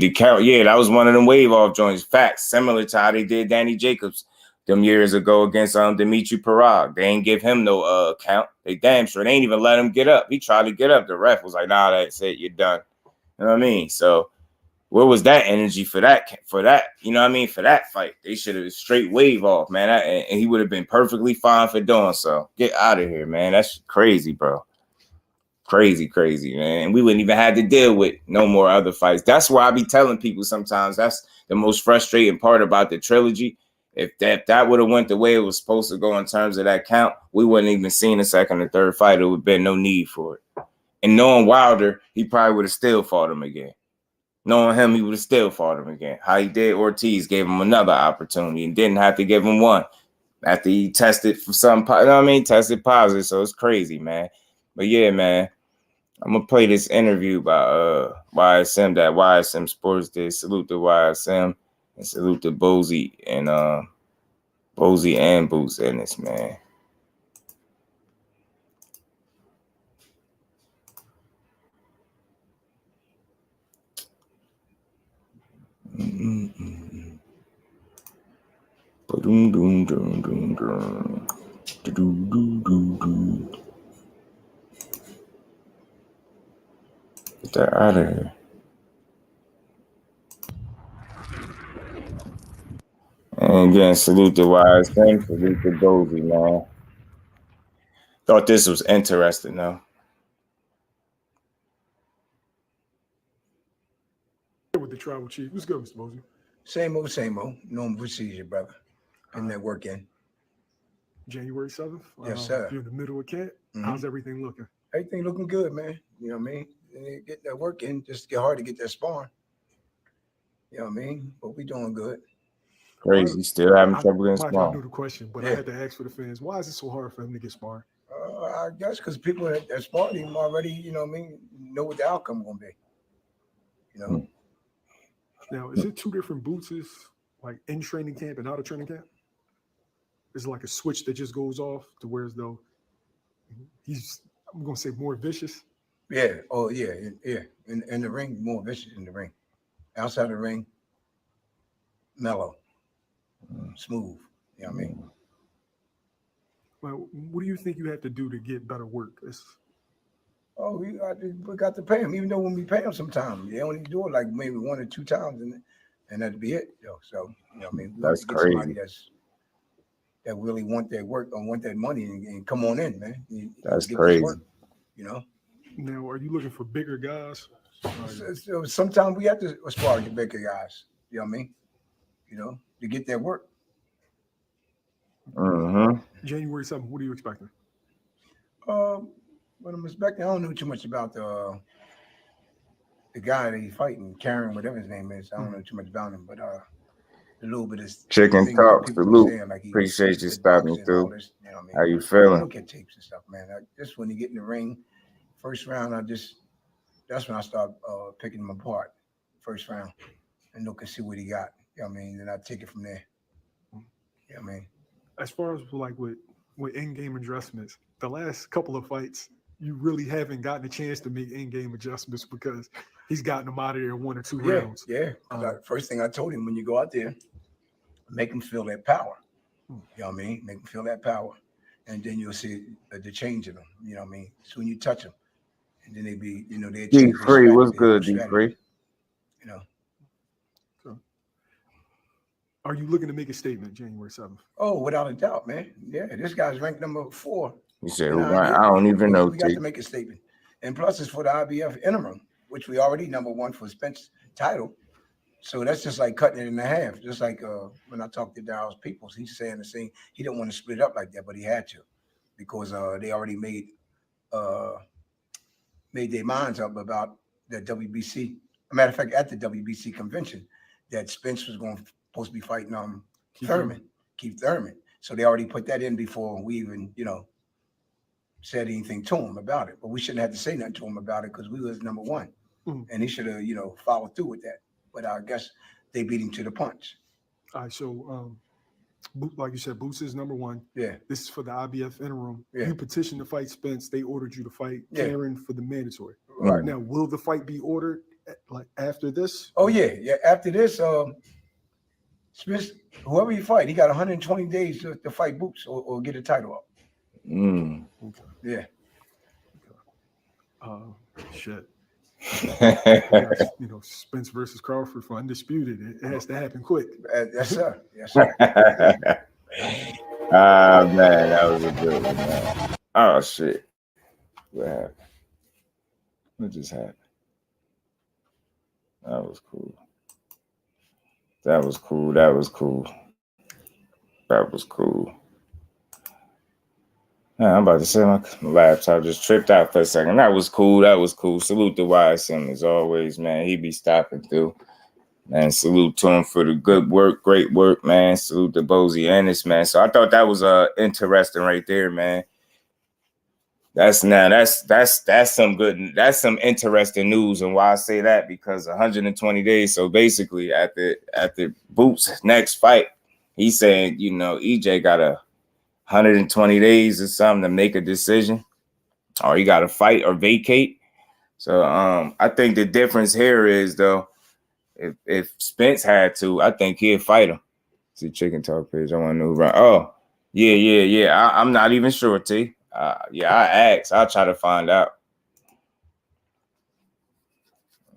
to count. Yeah, that was one of them wave off joints. Facts, similar to how they did Danny Jacobs them years ago against Dimitri Parag. They ain't give him no count. They damn sure they ain't even let him get up. He tried to get up. The ref was like, nah, that's it. You're done. You know what I mean? So where was that energy for that? You know what I mean? For that fight, they should have straight wave off, man. And he would have been perfectly fine for doing so. Get out of here, man. That's crazy, bro. Crazy, man. We wouldn't even have to deal with no more other fights. That's why I be telling people sometimes that's the most frustrating part about the trilogy. If that would have went the way it was supposed to go in terms of that count, we wouldn't even seen a second or third fight. There would have been no need for it. And knowing Wilder, he probably would have still fought him again. Knowing him, he would have still fought him again. How he did Ortiz, gave him another opportunity and didn't have to give him one. after he tested for something, you know what I mean? Tested positive, so it's crazy, man. But yeah, man, I'm gonna play this interview by YSM that YSM Sports did. Salute to YSM and salute to Bozy and Boots Ennis, man. Get that out of here. And again, salute to YSM, salute to Bozy, man. Thought this was interesting, though. With the tribal chief. What's good, Mr. Bozy? Same old. Normal procedure, brother. And that work in. January 7th. Yes, sir. You're in the middle of camp. Mhm. How's everything looking? Everything looking good, man. You know what I mean? And get that work in. Just get hard to get that sparring. You know what I mean? But we doing good. Crazy. Still having trouble in I sparring. knew the question, but Yeah. I had to ask for the fans. Why is it so hard for him to get sparring? I guess because people that sparring him already, you know what I mean, know what the outcome going to be. You know? Now, is it two different bootses, like in training camp and out of training camp? Is it like a switch that just goes off to where as though he's, I'm going to say, more vicious? Yeah. Oh, yeah. In the ring, more vicious in the ring. Outside the ring, mellow, smooth. You know what I mean? Well, what do you think you have to do to get better work? Oh, we got to pay him, even though when we pay him sometimes, they only do it like maybe 1 or 2 times, and that'd be it. Yo. So, you know what I mean? We That's have to get crazy. somebody that really want their work or want that money and come on in, man. That's get crazy. this work, you know? Now, are you looking for bigger guys? So sometimes we have to spar the bigger guys, you know what I mean? You know, to get their work. Mm-hmm. January 7th, what are you expecting? What I'm expecting, I don't know too much about the guy that he's fighting, Karen, whatever his name is. I don't know too much about him, but a little bit of Chicken things talk, people salute. saying, like Appreciate you did stopping boxing, through. all this, you know what I mean? How you I feeling? look at tapes and stuff, man. Just when you get in the ring, first round, that's when I start picking him apart, first round, and look and see what he got. You know what I mean? Then I take it from there. You know what I mean? As far as like with in-game adjustments, the last couple of fights, you really haven't gotten a chance to make in-game adjustments because he's gotten them out of there in 1 or 2 rounds. Yeah. First thing I told him, when you go out there, make him feel that power. You know what I mean? Make him feel that power. And then you'll see the change in them. You know what I mean? So when you touch them, and then they be, you know, they change their D3, what's strategy, good, their D3? strategy, you know. Are you looking to make a statement January 7th? Oh, without a doubt, man. Yeah, this guy's ranked number 4. You said, And I don't even know. We got to make a statement. And plus, it's for the IBF interim, which we already number 1 for Spence title. So that's just like cutting it in half. Just like when I talked to Darryl Peoples, he's saying the same. He didn't want to split it up like that, but he had to because they already made their minds up about the WBC. A matter of fact, at the WBC convention, that Spence was supposed to be fighting Keith Thurman. So they already put that in before we even, you know, said anything to him about it. But we shouldn't have to say nothing to him about it because we was number 1. And he should have, you know, followed through with that. But I guess they beat him to the punch. All right, so like you said, Boots is number 1. Yeah. This is for the IBF interim. Yeah. You petitioned to fight Spence. They ordered you to fight Karen for the mandatory. Right. Now, will the fight be ordered like after this? Oh, yeah. After this, Spence, whoever you fight, he got 120 days to fight Boots or get a title up. Okay. Yeah. Shit. You know, Spence versus Crawford for undisputed. It has to happen quick. Yes, sir. Yes, sir. Ah, man, that was a good one, man. Oh, shit. What happened? What just happened? That was cool. That was cool. That was cool. That was cool. Man, I'm about to say my laptop just tripped out for a second. That was cool. That was cool. Salute to YSM as always, man. He be stopping through. Man, salute to him for the good work, great work, man. Salute to Bozy Ennis, man. So I thought that was interesting right there, man. That's some good, that's some interesting news. And why I say that, because 120 days. So basically at the Boots next fight, he's saying, you know, EJ got 120 days or something to make a decision, or he got to fight or vacate. So I think the difference here is, though, if Spence had to, I think he'd fight him. See Chicken Talk page. I want to know right. Oh, yeah. I'm not even sure, T. Yeah, I asked. I'll try to find out.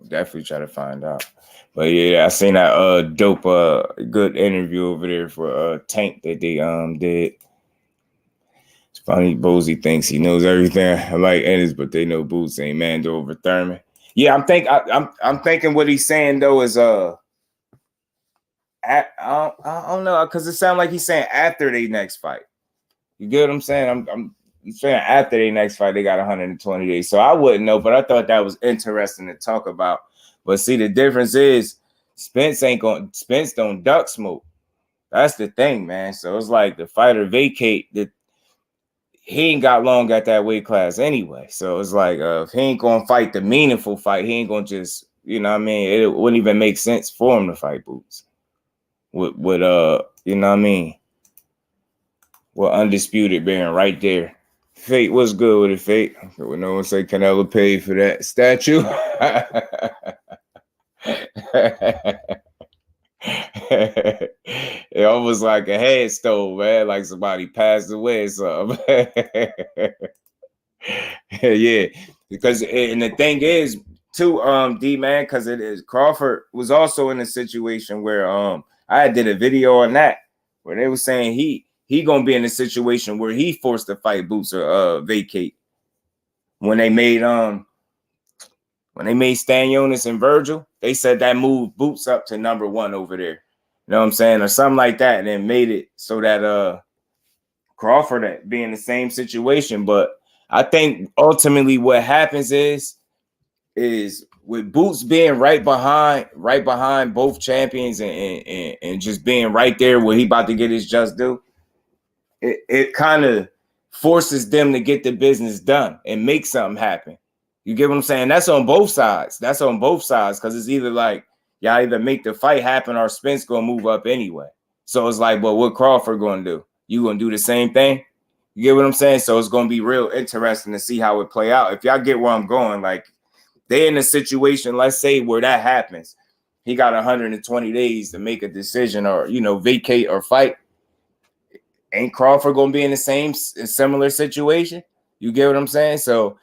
Definitely try to find out. But yeah, I seen that dope good interview over there for Tank that they did. It's funny, Bozy thinks he knows everything. I like Ennis, but they know Boots ain't Mando over Thurman. Yeah, I'm thinking what he's saying though is I don't know, because it sounds like he's saying after their next fight. You get what I'm saying? He's saying after their next fight they got 120 days. So I wouldn't know, but I thought that was interesting to talk about. But see, the difference is Spence don't duck smoke. That's the thing, man. So it's like the fighter Vacate, that he ain't got long at that weight class anyway. So it's like if he ain't gonna fight the meaningful fight, he ain't gonna just, you know what I mean? It wouldn't even make sense for him to fight Boots. With you know what I mean? With Undisputed being right there. Fate, what's good with it, Fate? When no one say Canelo paid for that statue. It almost like a headstone, man, like somebody passed away or something. Yeah, because and the thing is too, D man, because it is Crawford was also in a situation where I did a video on that where they were saying he gonna be in a situation where he forced to fight Boots or Vacate. When they made Stanionis and Virgil, they said that moved Boots up to number 1 over there. You know what I'm saying? Or something like that, and then made it so that Crawford be in the same situation. But I think ultimately what happens is with Boots being right behind both champions and just being right there where he about to get his just due, it kind of forces them to get the business done and make something happen. You get what I'm saying? That's on both sides. Because it's either like y'all either make the fight happen or Spence gonna move up anyway. So it's like, well, what Crawford gonna do? You gonna do the same thing? You get what I'm saying? So it's gonna be real interesting to see how it play out. If y'all get where I'm going, like they're in a situation, let's say, where that happens. He got 120 days to make a decision or, you know, vacate or fight. Ain't Crawford gonna be in the same similar situation? You get what I'm saying? So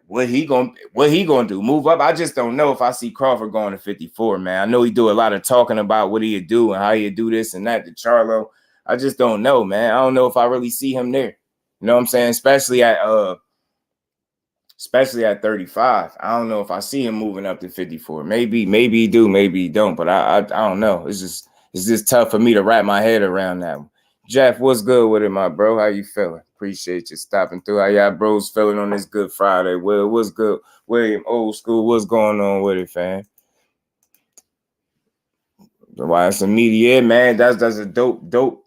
what he gonna do? Move up? I just don't know if I see Crawford going to 54, man. I know he do a lot of talking about what he'd do and how he'd do this and that to Charlo. I just don't know, man. I don't know if I really see him there. You know what I'm saying? Especially at 35. I don't know if I see him moving up to 54. Maybe he do, maybe he don't, but I don't know. It's just tough for me to wrap my head around that one. Jeff, what's good with it, my bro? How you feeling? Appreciate you stopping through. How y'all bros feeling on this Good Friday? Well, what's good? William, old school, what's going on with it, fam? Why some media, man? That's a dope.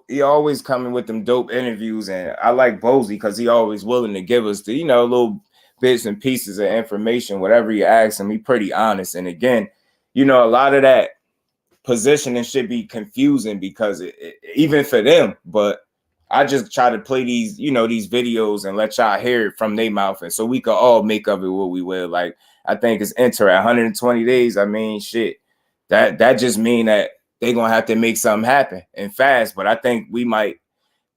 He always coming with them dope interviews, and I like Bozy because he always willing to give us the, you know, little bits and pieces of information, whatever you ask him. He pretty honest, and again, you know, a lot of that positioning should be confusing because even for them, but I just try to play these, you know, these videos and let y'all hear it from their mouth, and so we could all make of it what we will. Like, I think it's enter at 120 days. I mean, shit, that just mean that they're gonna have to make something happen and fast. But I think we might,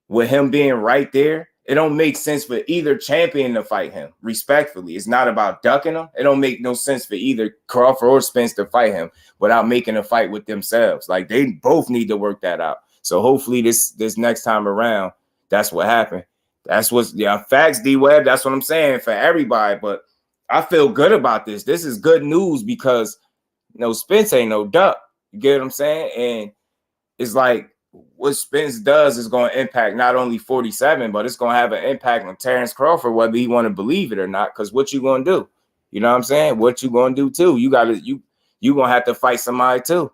with him being right there, it don't make sense for either champion to fight him respectfully. It's not about ducking him. It don't make no sense for either Crawford or Spence to fight him without making a fight with themselves. Like, they both need to work that out. So hopefully this next time around, that's what happened. That's what's facts, D-Web. That's what I'm saying for everybody. But I feel good about this. This is good news because, you know, Spence ain't no duck. You get what I'm saying? And it's like what Spence does is going to impact not only 47, but it's going to have an impact on Terrence Crawford, whether he want to believe it or not. Because what you going to do? You know what I'm saying? What you going to do too? You you're gonna have to fight somebody too.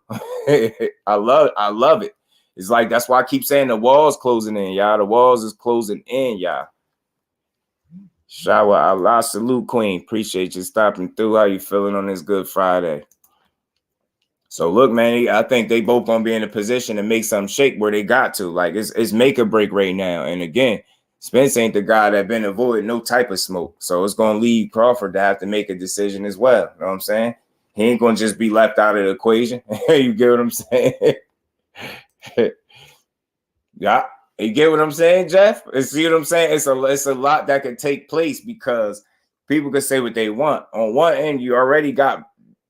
I love it. It's like, that's why I keep saying the wall's closing in, y'all. The walls is closing in, y'all. Shower Allah, salute, Queen. Appreciate you stopping through. How you feeling on this Good Friday? So look, man, I think they both gonna be in a position to make something shake where they got to. Like, it's make or break right now. And again, Spence ain't the guy that been avoiding no type of smoke. So it's gonna lead Crawford to have to make a decision as well. You know what I'm saying? He ain't gonna just be left out of the equation. You get what I'm saying? Yeah. You get what I'm saying, Jeff? See what I'm saying? It's a lot that could take place because people can say what they want. On one end, you already got,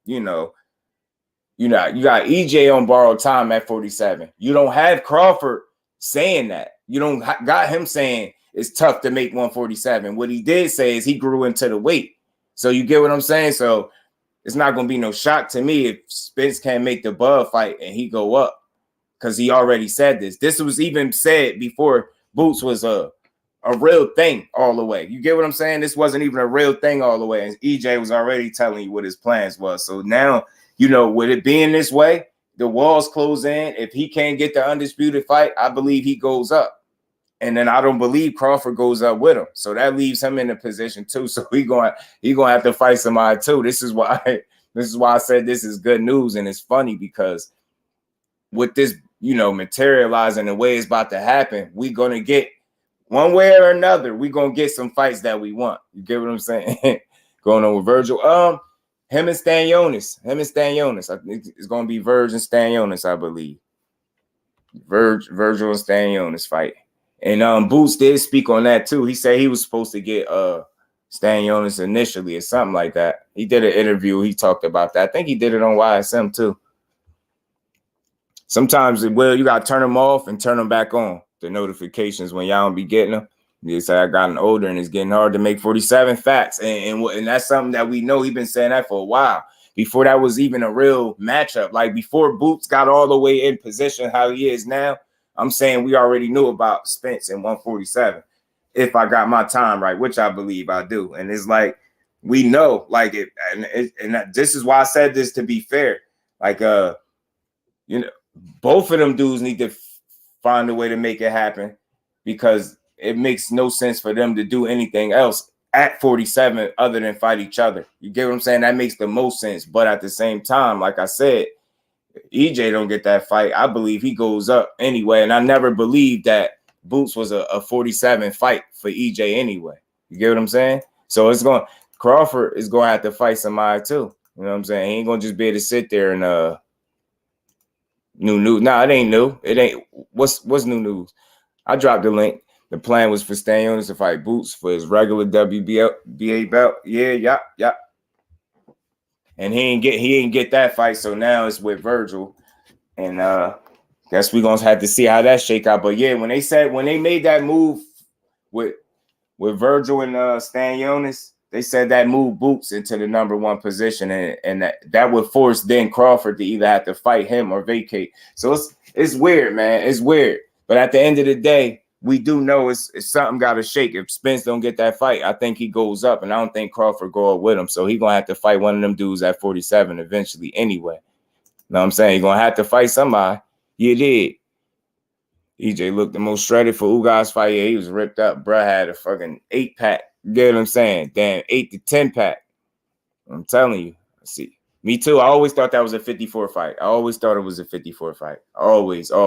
you got EJ on borrowed time at 47. You don't have Crawford saying that. You don't got him saying it's tough to make 147. What he did say is he grew into the weight. So you get what I'm saying? So it's not going to be no shock to me if Spence can't make the Bud fight and he go up. Because he already said this. This was even said before Boots was a real thing all the way. You get what I'm saying? This wasn't even a real thing all the way. And EJ was already telling you what his plans was. So now, with it being this way, the walls close in. If he can't get the undisputed fight, I believe he goes up. And then I don't believe Crawford goes up with him. So that leaves him in a position too. So he gonna have to fight somebody too. This is why I said this is good news. And it's funny because with this, materializing the way it's about to happen, we're going to get one way or another. We're going to get some fights that we want. You get what I'm saying? Going on with Virgil. Him and Stanionis. I think it's going to be Virgil and Stanionis, I believe. Virgil and Stanionis fight. And Boots did speak on that too. He said he was supposed to get Stanionis initially or something like that. He did an interview. He talked about that. I think he did it on YSM too. Sometimes, you got to turn them off and turn them back on, the notifications, when y'all don't be getting them. They say I gotten older and it's getting hard to make 47 facts. And that's something that we know. He's been saying that for a while. Before that was even a real matchup. Like before Boots got all the way in position how he is now, I'm saying we already knew about Spence in 147. If I got my time right, which I believe I do. And it's like, we know, like it. And this is why I said this, to be fair. Like, both of them dudes need to find a way to make it happen, because it makes no sense for them to do anything else at 47 other than fight each other. You get what I'm saying? That makes the most sense. But at the same time, like I said, EJ don't get that fight, I believe he goes up anyway. And I never believed that Boots was a 47 fight for EJ anyway. You get what I'm saying? So Crawford is going to have to fight somebody too. You know what I'm saying? He ain't going to just be able to sit there and new news. Nah, it ain't new. It ain't. What's new news? I dropped the link. The plan was for Stanionis to fight Boots for his regular WBA belt. Yeah. And he ain't get that fight. So now it's with Virgil. And guess we're gonna have to see how that shake out. But yeah, when they made that move with Virgil and Stanionis, they said that moved Boots into the number one position, and that would force then Crawford to either have to fight him or vacate. So it's weird, man. It's weird. But at the end of the day, we do know it's something got to shake. If Spence don't get that fight, I think he goes up, and I don't think Crawford go up with him. So he's going to have to fight one of them dudes at 47 eventually anyway. You know what I'm saying? He's going to have to fight somebody. You did. EJ looked the most shredded for Ugas fight. Yeah, he was ripped up. Bruh had a fucking 8-pack. You get what I'm saying? Damn, 8 to 10-pack. I'm telling you. See, me too. I always thought that was a 54 fight. I always thought it was a 54 fight. Always.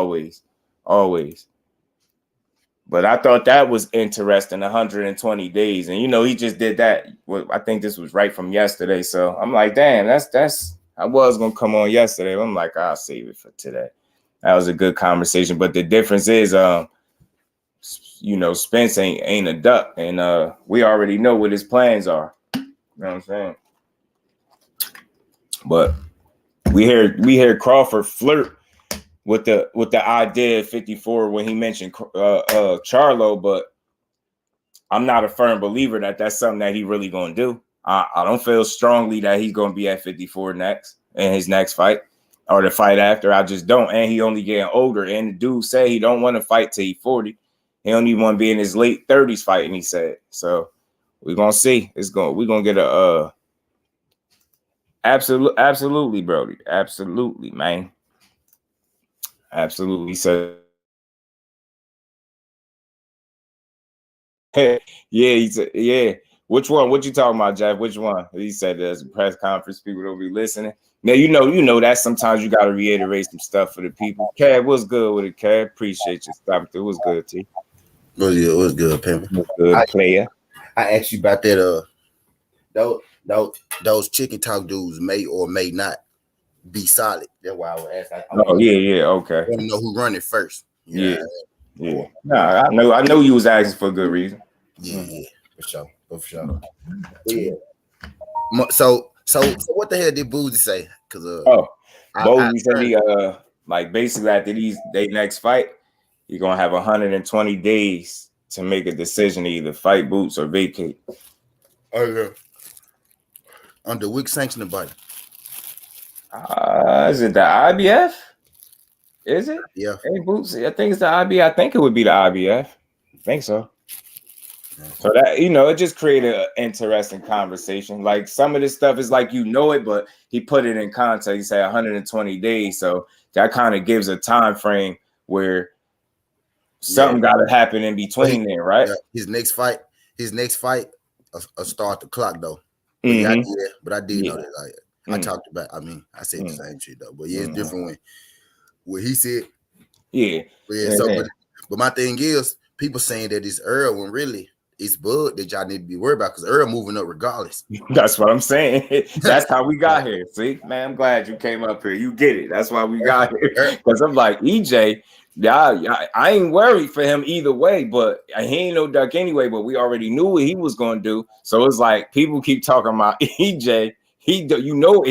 But I thought that was interesting, 120 days. And, he just did that. I think this was right from yesterday. So I'm like, damn, that's I was going to come on yesterday. I'm like, I'll save it for today. That was a good conversation. But the difference is, Spence ain't a duck, and we already know what his plans are. You know what I'm saying? But we hear Crawford flirt with the idea of 54 when he mentioned Charlo, but I'm not a firm believer that that's something that he really gonna do. I don't feel strongly that he's gonna be at 54 next in his next fight or the fight after. I just don't. And he only getting older. And the dude said he don't want to fight till he's 40. He don't even want to be in his late 30s fighting, he said. So we're gonna see. We're gonna get Absolutely, Brody. Absolutely, man. Absolutely. So yeah, he said, yeah. Which one? What you talking about, Jack? Which one? He said there's a press conference. People don't be listening. Now you know that sometimes you got to reiterate some stuff for the people. Cab, what's good with it, Cab? Appreciate you stopping through. What's good, T? What's good, Pimp? What's good, player? I asked you about that. Those chicken talk dudes may or may not be solid. That's why I would ask. I Okay. want to know who run it first. Yeah. Nah, I know you was asking for a good reason. Yeah, for sure. Yeah. So what the hell did Bozy say? Because Bozy said he like basically after they next fight, you're gonna have 120 days to make a decision to either fight Boots or vacate. Oh yeah. Under which sanctioning body? Is it the IBF? Is it? Yeah. Hey, Boots, I think it's the IBF. I think it would be the IBF. I think so. So that it just created an interesting conversation. Like some of this stuff is like it, but he put it in context. He said 120 days, so that kind of gives a time frame where something got to happen in between there, right? Yeah, his next fight, a start the clock though. But I did know that. Like I talked about. I mean, I said the same shit though. But it's different when what he said. Yeah. But my thing is, people saying that it's Earl when really it's Bud that y'all need to be worried about because Earl moving up regardless. That's what I'm saying. That's how we got here. See, man, I'm glad you came up here. You get it. That's why we got here. Because I'm like, EJ, I ain't worried for him either way, but he ain't no duck anyway, but we already knew what he was going to do. So it's like people keep talking about EJ. If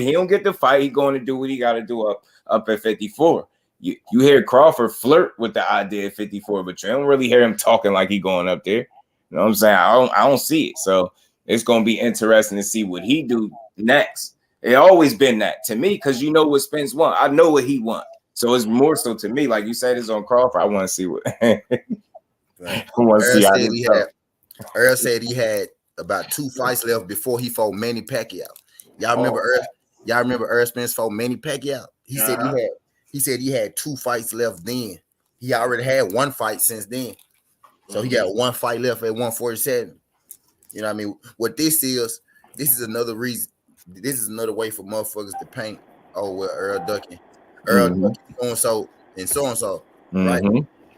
he don't get the fight, he going to do what he got to do up at 54. You hear Crawford flirt with the idea of 54, but you don't really hear him talking like he going up there. You know what I'm saying? I don't see it. So it's going to be interesting to see what he do next. It always been that to me because what Spence want. I know what he want. So it's more so to me, like you said, it's on Crawford. I want to see what. I want to see how this goes. Earl said he had about 2 fights left before he fought Manny Pacquiao. Y'all remember Earl? Y'all remember Earl Spence fought Manny Pacquiao? He said he had 2 fights left then. He already had 1 fight since then. So he got 1 fight left at 147. You know what I mean? What this is another reason. This is another way for motherfuckers to paint. Oh, well, Earl ducking. Ducking so and so. Right?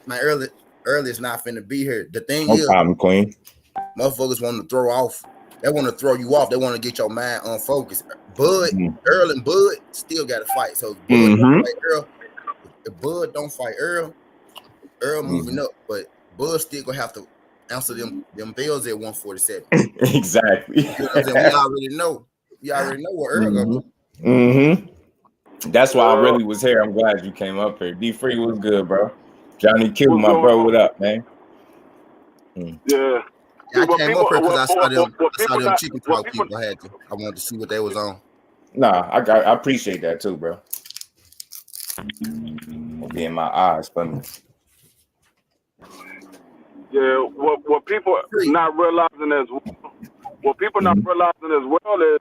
My Earl is not finna be here. The thing is, Queen. Motherfuckers want to throw off. They want to throw you off. They want to get your mind unfocused. Bud, Earl and Bud still got to fight. So if Bud don't fight Earl, if Bud don't fight Earl moving up, but Bud still gonna have to answer them bells at 147. Exactly. You know what I'm saying? We already know what Earl gonna do. That's why I really was here. I'm glad you came up here. D Free was good, bro. Johnny Q, my bro, what up, man? Yeah, I came up here because I saw them chicken talk people. I wanted to see what they was on. Nah, I appreciate that too, bro. It'll be in my eyes for me. Yeah, what people not realizing as well is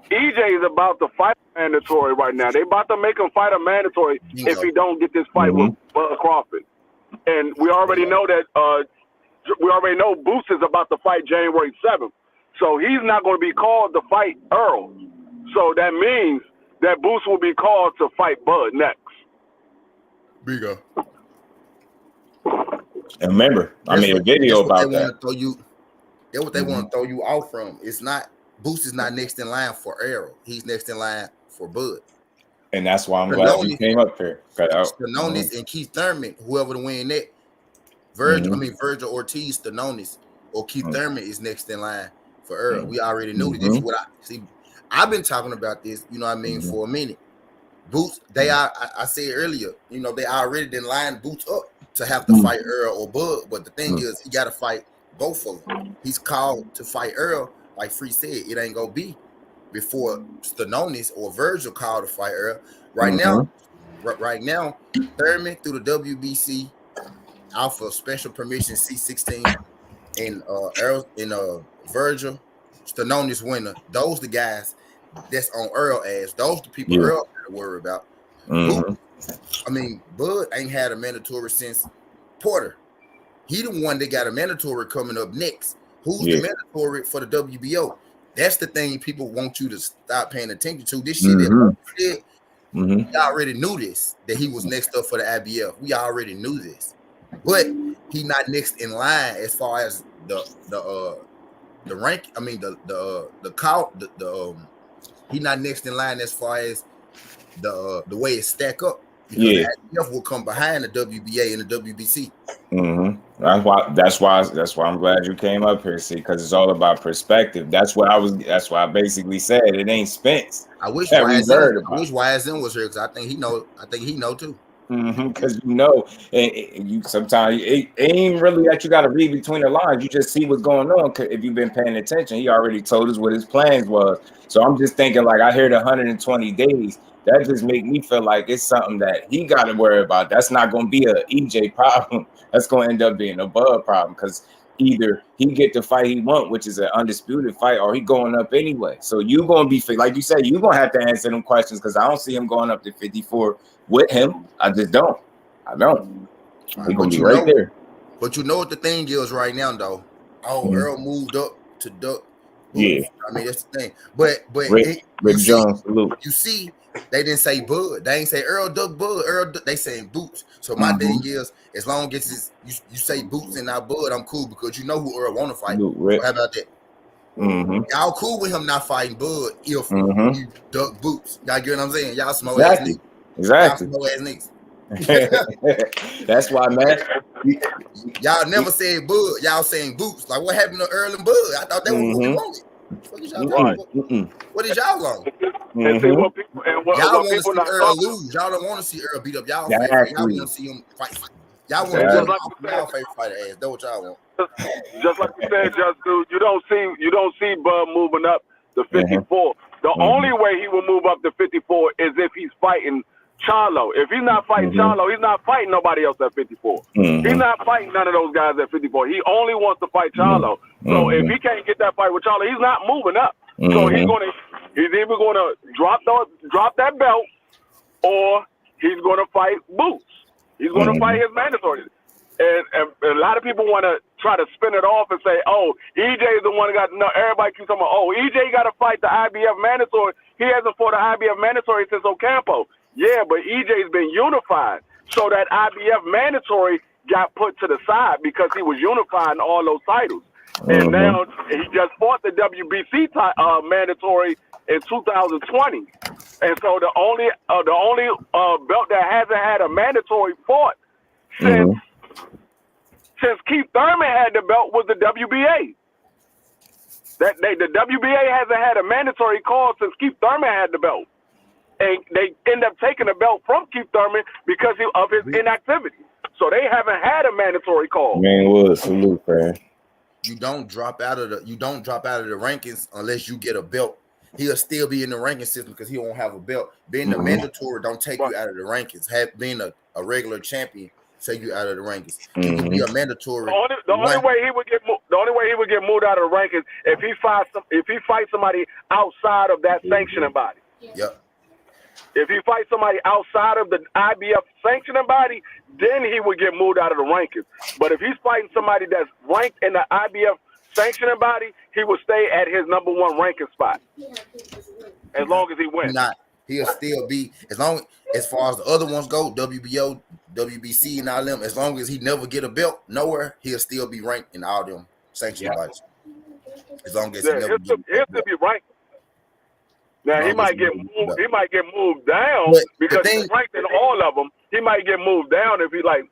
EJ is about to fight mandatory right now. They about to make him fight a mandatory if he don't get this fight with Bud Crawford. And we already know that Boots is about to fight January 7th. So he's not going to be called to fight Earl. So that means that Boots will be called to fight Bud next. Bigger. And remember, I made a video about that. That's what they want to throw you out from. It's not Boots is not next in line for Earl. He's next in line for Bud. And that's why I'm glad you came up here. Stanonis and Keith Thurman, whoever to win that. Virgil Ortiz, Stanonis, or Keith Thurman is next in line for Earl. We already knew this. What I see. I've been talking about this, for a minute. Boots, I said earlier, they already done line Boots up to have to fight Earl or Bud. But the thing is, he got to fight both of them. He's called to fight Earl. Like Free said, it ain't going to be before Stanonis or Virgil called to fight Earl. Right now, Thurman through the WBC, Alpha Special Permission C16, and Earl and Virgil, Stanonis winner. Those the guys that's on Earl ass. Those the people Yeah. Earl got to worry about. Mhm. Bud ain't had a mandatory since Porter. He the one that got a mandatory coming up next. Who's the mandatory for the WBO? That's the thing people want you to stop paying attention to. This shit that Bud said, we already knew this, that he was next up for the IBF. We already knew this. But he not next in line as far as the rank. I mean he not next in line as far as the way it stack up, because the IBF will come behind the WBA and the WBC. That's why I'm glad you came up here, see, because it's all about perspective. That's why I basically said it ain't Spence. I wish YSM was here, because I think he know too. Because you sometimes it ain't really that you got to read between the lines. You just see what's going on. Cause if you've been paying attention, he already told us what his plans was. So I'm just thinking, like, I hear the 120 days. That just make me feel like it's something that he got to worry about. That's not going to be a EJ problem. That's going to end up being a Bud problem, because either he get the fight he want, which is an undisputed fight, or he going up anyway. So you going to be, like you said, you going to have to answer them questions, because I don't see him going up to 54 with him. I just don't. I don't. He going to be right there. But you know what the thing is right now, though? Earl moved up to Duck. Yeah. I mean, that's the thing. But Rick Jones, salute. You see, they didn't say Bud. They ain't say Earl Duck Bud. They saying Boots. So my thing is, as long as you say Boots and not Bud, I'm cool, because you know who Earl want to fight. So how about that? Y'all cool with him not fighting Bud if you Duck Boots. Y'all get what I'm saying? Y'all small ass niggas. Exactly. Y'all small ass niggas. That's why, man. Y'all never said Bud. Y'all saying Boots. Like, what happened to Earl and Bud? I thought that was what we wanted. What is y'all on? And see what people y'all want to see Earl lose. Y'all don't want to see Earl beat up y'all favorite. Y'all want to see him fight. Y'all want to see y'all favorite fighter ass. That's what y'all want. Just like you said, you don't see Bud moving up to 54. The only way he will move up to 54 is if he's fighting Charlo. If he's not fighting Charlo, he's not fighting nobody else at 54. He's not fighting none of those guys at 54. He only wants to fight Charlo. So if he can't get that fight with Charlo, he's not moving up. So he's either gonna drop that belt, or he's gonna fight Boots. He's gonna fight his mandatory. And a lot of people want to try to spin it off and say, oh, EJ is the one that got, no, everybody keeps talking about, oh, EJ got to fight the IBF mandatory. He hasn't fought the IBF mandatory since Ocampo. Yeah, but EJ's been unified. So that IBF mandatory got put to the side because he was unifying all those titles. And now he just fought the WBC mandatory in 2020. And so the only belt that hasn't had a mandatory fought since Keith Thurman had the belt was the WBA. The WBA hasn't had a mandatory call since Keith Thurman had the belt. And they end up taking the belt from Keith Thurman because of his inactivity. So they haven't had a mandatory call. Man, Wood, salute, man. You don't drop out of the rankings unless you get a belt. He'll still be in the ranking system because he won't have a belt. Being the mandatory don't take you out of the rankings. Being a regular champion take you out of the rankings. He can be a mandatory. The only way he would get moved out of the rankings if he fights somebody outside of that sanctioning body. Yep. If he fights somebody outside of the IBF sanctioning body, then he would get moved out of the rankings. But if he's fighting somebody that's ranked in the IBF sanctioning body, he will stay at his number one ranking spot as long as he wins. He'll still be, as far as the other ones go, WBO, WBC, and all them. As long as he never get a belt nowhere, he'll still be ranked in all them sanctioning bodies. As long as he'll still be ranked. Now he might get moved. He might get moved down because he's ranked in all of them. He might get moved down if he right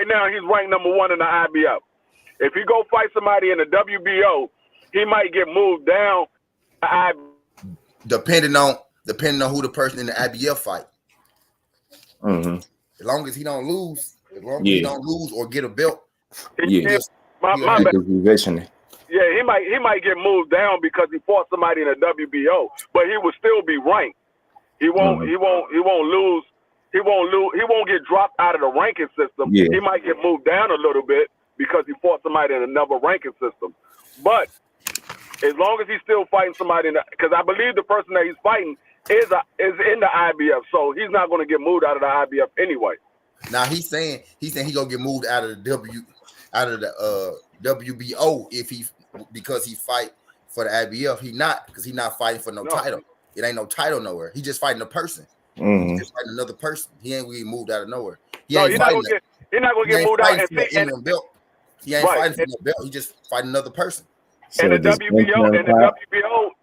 now he's ranked number one in the IBF. If he go fight somebody in the WBO, he might get moved down. Depending on who the person in the IBF fight. As long as he don't lose, or get a belt. Yeah, he might get moved down because he fought somebody in the WBO, but he will still be ranked. He won't lose. He won't get dropped out of the ranking system. Yeah. He might get moved down a little bit because he fought somebody in another ranking system. But As long as he's still fighting somebody, because I believe the person that he's fighting is in the IBF, so he's not going to get moved out of the IBF anyway. Now he's saying he gonna get moved out of the WBO because he fight for the IBF. He not, because he's not fighting for no title. It ain't no title nowhere. He just fighting a person. He just fighting another person. He ain't really moved out of nowhere. He's not gonna get moved out and see, interim belt. He ain't fighting for no belt. He just fighting another person. So and the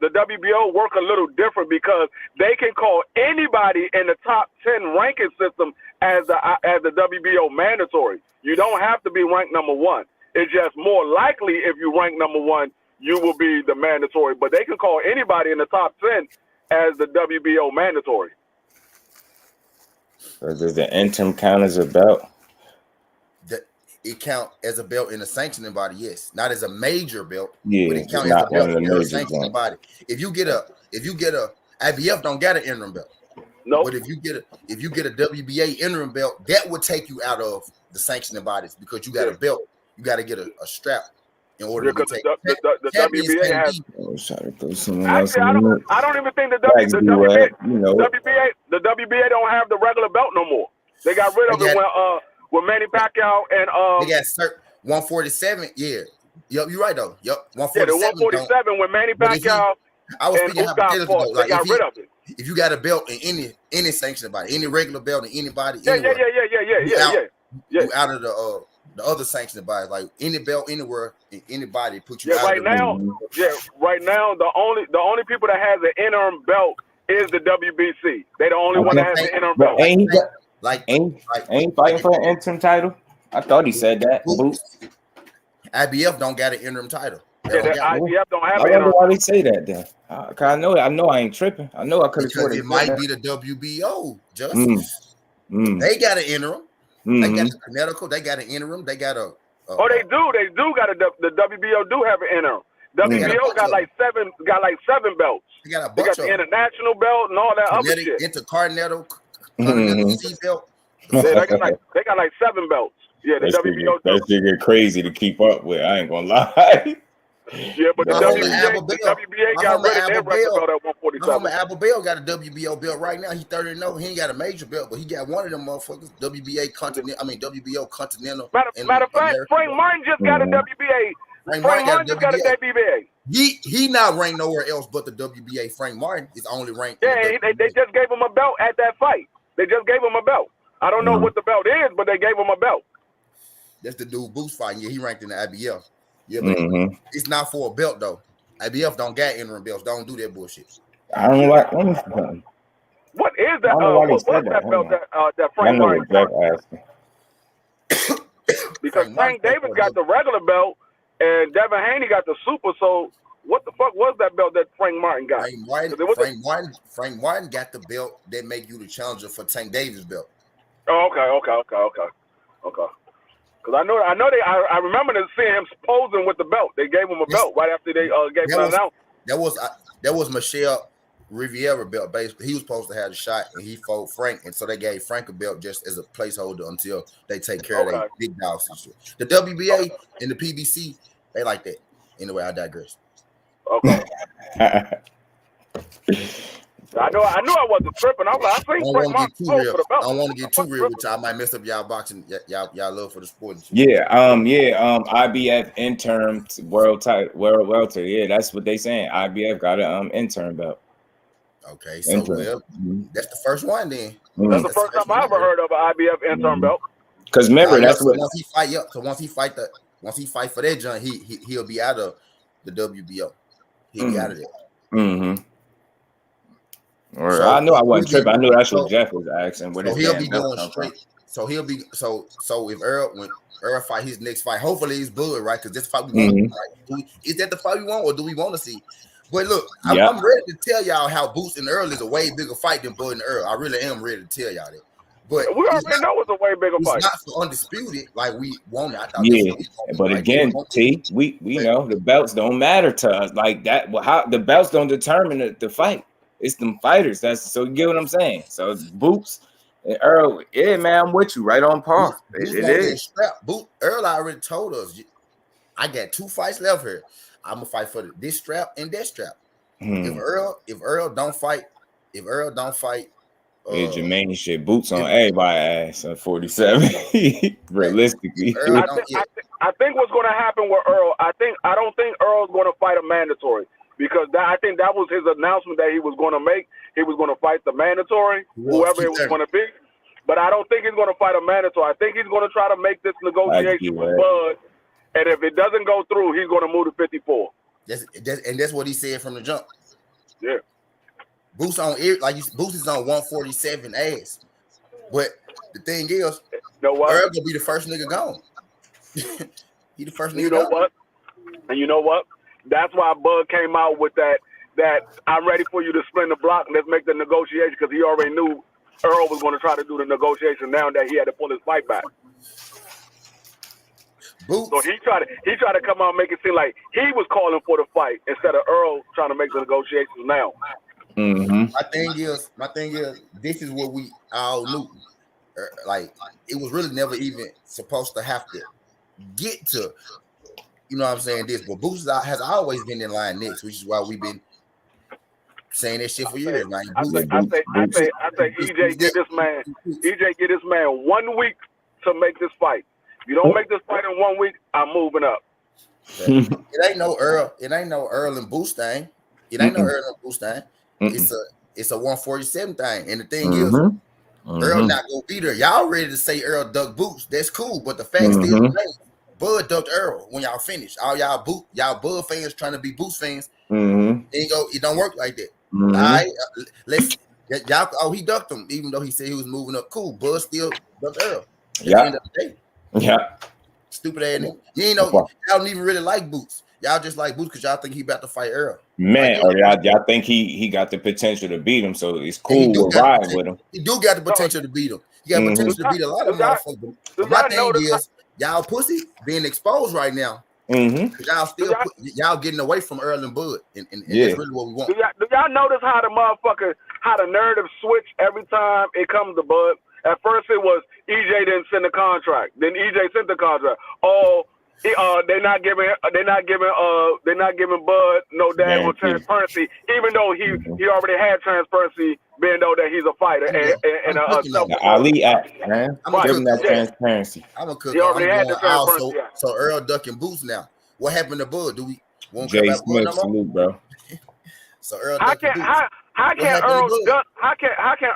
WBO work a little different because they can call anybody in the top 10 ranking system as the WBO mandatory. You don't have to be ranked number 1. It's just more likely if you rank number 1, you will be the mandatory. But they can call anybody in the top 10 as the WBO mandatory. So does the interim count as a belt? It count as a belt in a sanctioning body, yes. Not as a major belt, yeah, but it count as a belt in a sanctioning body. If you get a IBF don't get an interim belt. No. But if you get a WBA interim belt, that would take you out of the sanctioning bodies because you got a belt. You got to get a strap in order to take the WBA has. Actually, I don't even think the WBA don't have the regular belt no more. They got rid of it when Manny Pacquiao and they got 147. Yeah, you're right though. Yep, 147. Yeah, the 147 when Manny Pacquiao. I was speaking hypothetically though. Like, they got rid of it. If you got a belt in any sanctioned body, any regular belt in anybody, yeah. You out of the other sanctioned bodies, like any belt anywhere in anybody put you out. Right now, the only people that has an interim belt is the WBC. They the only one that has an interim belt. Ain't fighting for an interim title? I thought he said that. IBF don't got an interim title. IBF don't have an interim. I wonder why they say that then. Cause I know I ain't tripping. I know I could have sworn it might be the WBO. They got an interim. They got a medical. They got an interim. They got a. They do. They do got the WBO do have an interim. WBO got like seven belts. They got the international belt and all that other shit. Intercontinental C belt. Yeah, they got like 7 belts. Yeah, the WBO. That shit get crazy to keep up with. I ain't gonna lie. Yeah, but the WBA got rid of their record belt at 147. Abel got a WBO belt right now. He 30-0. He ain't got a major belt, but he got one of them motherfuckers. WBO Continental. Matter of fact, Frank Martin just got a WBA. Frank Martin just got a WBA. He not ranked nowhere else but the WBA. Frank Martin is only ranked. Yeah, they just gave him a belt at that fight. They just gave him a belt. I don't know what the belt is, but they gave him a belt. That's the dude Boost fighting. Yeah, he ranked in the IBF. Yeah, but it's not for a belt though. IBF don't got interim belts. Don't do that bullshit. I don't know what. What is that? What's that belt that Frank Martin got? Because Frank Davis got the regular belt and Devin Haney got the super. So what the fuck was that belt that Frank Martin got? Frank Martin got the belt that make you the challenger for Tank Davis' belt. Oh, okay. Because I remember seeing him posing with the belt. They gave him a belt right after they gave him an announcement. That was Michelle Riviera belt. Basically, he was supposed to have the shot, and he fought Frank, and so they gave Frank a belt just as a placeholder until they take care of their big dogs and shit. The WBA and the PBC, they like that. Anyway, I digress. Okay. I knew I wasn't tripping. I was like, I think Frank Martin for the belt. I don't want to get too real with y'all. I might mess up y'all boxing. Y'all love for the sport. IBF interim world title. Yeah, that's what they saying. IBF got an interim belt. Okay, so that's the first one then. That's the first time I ever heard of an IBF interim belt. Because remember, that's what once he fight for that joint, he'll be out of the WBO. He'll be out of there. So I knew I wasn't tripping. I knew that's what Jeff was asking. So he'll be going straight. So he'll be so if when Earl fight his next fight, hopefully he's Bud, right? Because this fight we want. Right? Is that the fight we want, or do we want to see? But look, I'm ready to tell y'all how Boots and Earl is a way bigger fight than Bud and Earl. I really am ready to tell y'all that. But we already know it's a way bigger fight. It's not for undisputed like we want it. But again, we know the belts don't matter to us like that. Well, how the belts don't determine the fight. It's them fighters. So you get what I'm saying. So it's Boots and Earl. Yeah, man, I'm with you. Right on par. It is. Earl already told us. I got 2 fights left here. I'm gonna fight for this strap and that strap. Hmm. If Earl don't fight, Jermaine shit boots on everybody's ass at 47. Realistically, I think what's going to happen with Earl, I don't think Earl's going to fight a mandatory because I think that was his announcement that he was going to make. He was going to fight the mandatory, whoever it was going to be. But I don't think he's going to fight a mandatory. I think he's going to try to make this negotiation with Bud, and if it doesn't go through, he's going to move to 54. That's what he said from the jump. Yeah. Boots is on 147 ass. But the thing is, you know what? Earl gonna be the first nigga gone. He the first nigga. You know gone. what? And you know what? That's why Bud came out with that I'm ready for you to spin the block and let's make the negotiation because he already knew Earl was going to try to do the negotiation now that he had to pull his fight back. Boots. So he tried to come out and make it seem like he was calling for the fight instead of Earl trying to make the negotiations now. Mm-hmm. My thing is, this is what we all knew. Like, it was really never even supposed to have to get to, you know what I'm saying, this. But Boots has always been in line next, which is why we've been saying that shit for years, man. I say EJ get this man 1 week to make this fight. If you don't make this fight in 1 week, I'm moving up. It ain't no Earl and Boots thing. It ain't no Earl and Boots thing. It's a 147 thing. And the thing is, Earl not gonna be there. Y'all ready to say Earl ducked Boots? That's cool, but the fact still remains. Bud ducked Earl when y'all finish. All y'all Bud fans trying to be Boots fans. It don't work like that. All right, he ducked him, even though he said he was moving up. Cool, Bud still ducked Earl. At the end of the day. Yeah. Stupid ass nigga. You ain't know y'all don't even really like Boots. Y'all just like Boots because y'all think he about to fight Earl. Man, or y'all think he got the potential to beat him, so it's cool to ride with him. He do got the potential to beat him. He got potential to beat a lot of motherfuckers. My thing is, y'all pussy being exposed right now. Y'all still y'all getting away from Earl and Bud, and that's really what we want. Do y'all notice how the narrative switch every time it comes to Bud? At first it was EJ didn't send the contract. Then EJ sent the contract. They're not giving Bud no damn transparency, even though he already had transparency, being though that he's a fighter and the Ali Act, man. I'm giving that transparency. I'm a cook. He already had the transparency. So Earl ducking Boots now. What happened to Bud? Do we won't Jay Smith salute, bro? So Earl How can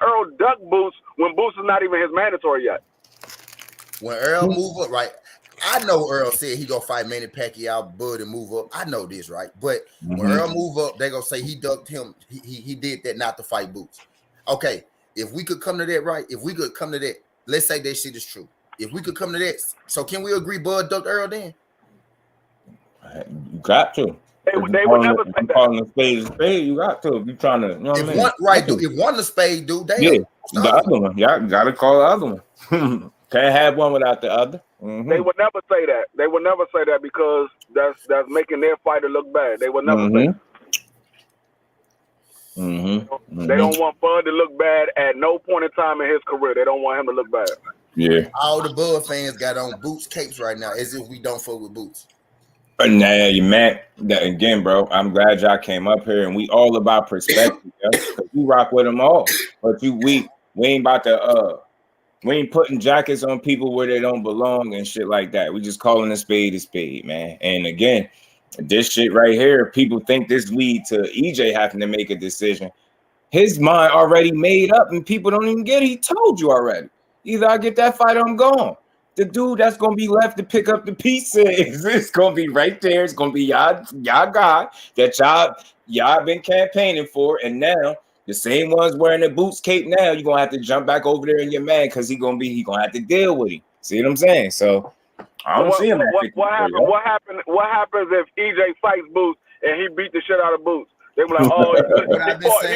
Earl duck Boots when Boots is not even his mandatory yet? When Earl move up, right? I know Earl said he gonna fight Manny Pacquiao, Bud, and move up. I know this, right? But when Earl move up, they gonna say he ducked him. He did that not to fight Boots. Okay, if we could come to that, right? If we could come to that, let's say that shit is true. If we could come to that, so can we agree Bud ducked Earl then? You got to. They would never say that. Calling a spade, you got to. If you trying to, you know what I mean? If one the spade, dude, the other one. Y'all gotta call the other one. Can't have one without the other. They would never say that. They would never say that because that's making their fighter look bad. They would never say that. They don't want Bud to look bad at no point in time in his career. They don't want him to look bad. Yeah. All the Bud fans got on Boots capes right now as if we don't fuck with Boots. Nah, you man. Again, bro. I'm glad y'all came up here, and we all about perspective. Cause we rock with them all, but we ain't about to we ain't putting jackets on people where they don't belong and shit like that. We just calling a spade, man. And again, this shit right here, people think this lead to EJ having to make a decision. His mind already made up, and people don't even get it. He told you already. Either I get that fight or I'm gone. The dude that's gonna be left to pick up the pieces, it's gonna be right there. It's gonna be y'all guy that y'all been campaigning for, and now the same ones wearing the Boots cape. Now you're gonna have to jump back over there in your man because he gonna have to deal with him. See what I'm saying? So I don't see him. What happens if EJ fights Boots and he beat the shit out of Boots? They were like, he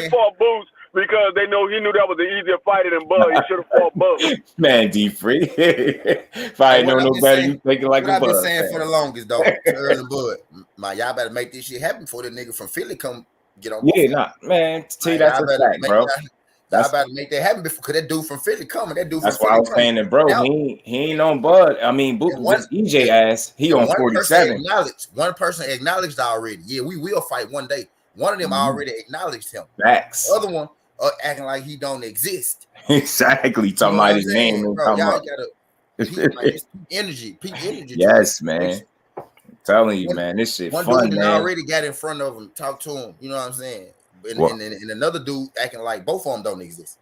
fought Boots because he knew that was an easier fighter than Bud. He should have fought Bud. Man, D-Free. If I ain't know no better, you thinking like a Bud. I've been saying for the longest, though, Earl and Bud. Y'all better make this shit happen before the nigga from Philly come get on. Yeah, man. See, that's a fact, bro. Y'all about to make that happen before, because that dude from Philly coming. That dude from That's why Philly I was coming. saying that, bro. Now, He ain't on Bud. I mean, this EJ ass. He on 47. One person acknowledged already. Yeah, we will fight one day. One of them already acknowledged him. Facts. The other one acting like he don't exist. Exactly. Talking about his name and bro, come y'all up. Peak energy. Yes, man. I'm telling you, man, this shit one fun, dude man. already got in front of him, talked to him. You know what I'm saying? And another dude acting like both of them don't exist.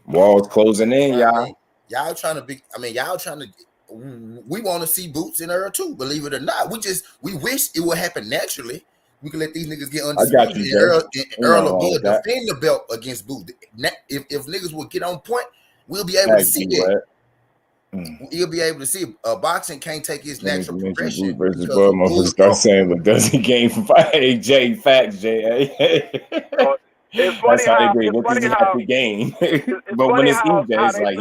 Walls closing in, y'all. Y'all trying to be. I mean, y'all trying to. We want to see Boots in Earl too. Believe it or not, we wish it would happen naturally. We can let these niggas get undisputed. And Earl or Bud defend the belt against Boots. If niggas would get on point, we'll be able to see that. You'll be able to see boxing can't take its natural progression. Versus Bud, motherfuckers start saying, "But does he gain from fight?" J facts, J. It's funny how what does he have to gain? But when it's EJ, it's like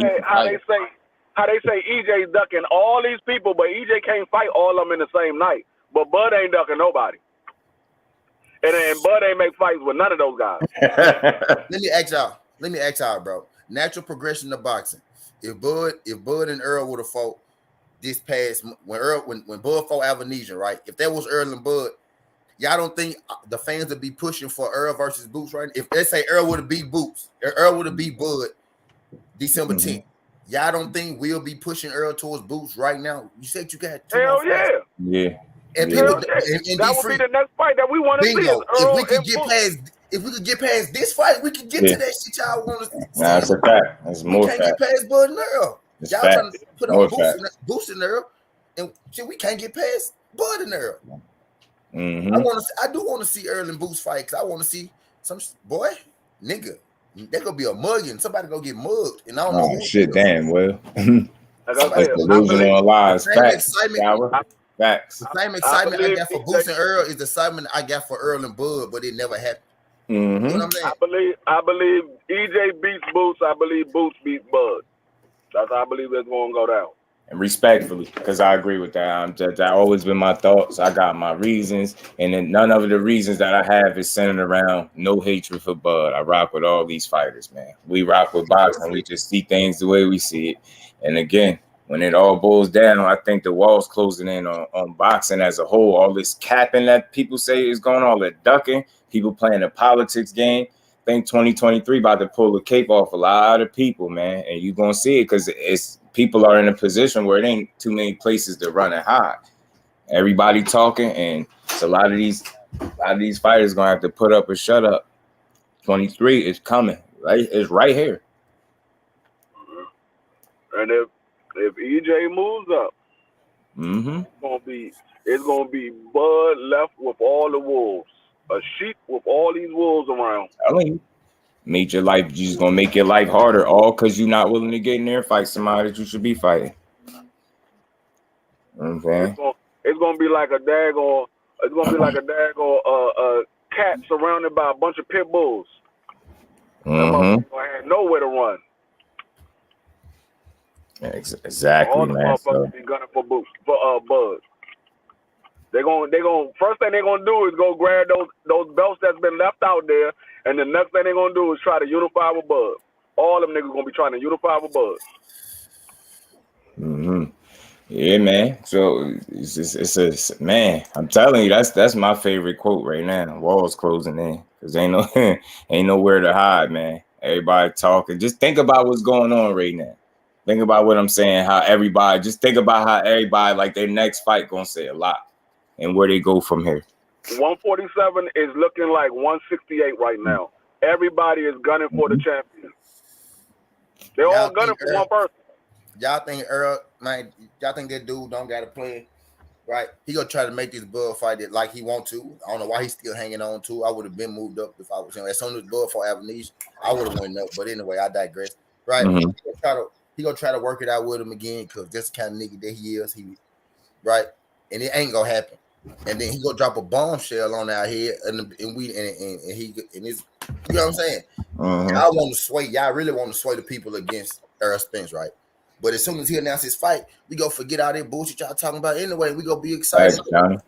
how they say EJ's ducking all these people, but EJ can't fight all of them in the same night. But Bud ain't ducking nobody, and Bud ain't make fights with none of those guys. Let me ask y'all, bro. Natural progression of boxing. If Bud and Earl would have fought this past when Bud fought Avanesian, right? If that was Earl and Bud, y'all don't think the fans would be pushing for Earl versus Boots right now? If they say Earl would have beat Boots, or Earl would have beat Bud December 10th, y'all don't think we'll be pushing Earl towards Boots right now? You said you got hell yeah. Yeah. And people, that would be the next fight that we want to see. Is Earl if we could get past this fight, we could get to that shit y'all want to see. That's a fact. That's more fact. We can't get past Bud and Earl. Y'all trying to put on Boots and Earl, and shit, we can't get past Bud and Earl. I do want to see Earl and Boots fight, because I want to see some boy, nigga. There gonna be a mugging. Somebody gonna get mugged, and I don't know. Shit, damn. Well, that's delusional lies. Facts. Facts. The same excitement I got for Boots and Earl is the excitement I got for Earl and Bud, but it never happened. You know what I'm saying? I believe EJ beats Boots. I believe Boots beats Bud. That's how I believe it's going to go down. And respectfully, because I agree with that. That's always been my thoughts. I got my reasons, and then none of the reasons that I have is centered around no hatred for Bud. I rock with all these fighters, man. We rock with boxing. We just see things the way we see it. And again, when it all boils down, I think the wall's closing in on boxing as a whole. All this capping that people say is going on, all that ducking, people playing the politics game. I think 2023 about to pull the cape off a lot of people, man. And you're going to see it because people are in a position where it ain't too many places to run and hide. Everybody talking, and so a lot of these fighters going to have to put up or shut up. 23 is coming, right? It's right here. And if EJ moves up, it's gonna be Bud left with all the wolves, a sheep with all these wolves around. Telling you, you're just gonna make your life harder, all because you're not willing to get in there and fight somebody that you should be fighting. Okay. It's gonna be like a daggone. It's gonna be like a daggone cat surrounded by a bunch of pit bulls. Gonna have nowhere to run. Exactly, all the man. Motherfuckers be gunning for Bud. They gonna first thing they're gonna do is go grab those belts that's been left out there, and the next thing they're gonna do is try to unify with Bud. All them niggas gonna be trying to unify with Bud. Yeah, man. So it's man. I'm telling you, that's my favorite quote right now. Walls closing in, because ain't nowhere to hide, man. Everybody talking. Just think about what's going on right now. Think about what I'm saying. Just think about how everybody, like, their next fight gonna say a lot, and where they go from here. 147 is looking like 168 right now. Everybody is gunning for the champion. They're all gunning for one person. Y'all think Earl, man? Y'all think that dude don't got to play, right? He gonna try to make this Bud fight it like he want to. I don't know why he's still hanging on to. I would have been moved up if I was him. As soon as Bud fought Avanesian, I would have went up. But anyway, I digress. Right? He gonna try to work it out with him again, because that's the kind of nigga that he is. Right? And it ain't gonna happen. And then he gonna drop a bombshell on our head, and he and his, you know what I'm saying? Y'all want to sway. Y'all really want to sway the people against Errol Spence, right? But as soon as he announces his fight, we go forget all that bullshit y'all talking about anyway. We gonna be excited. I'm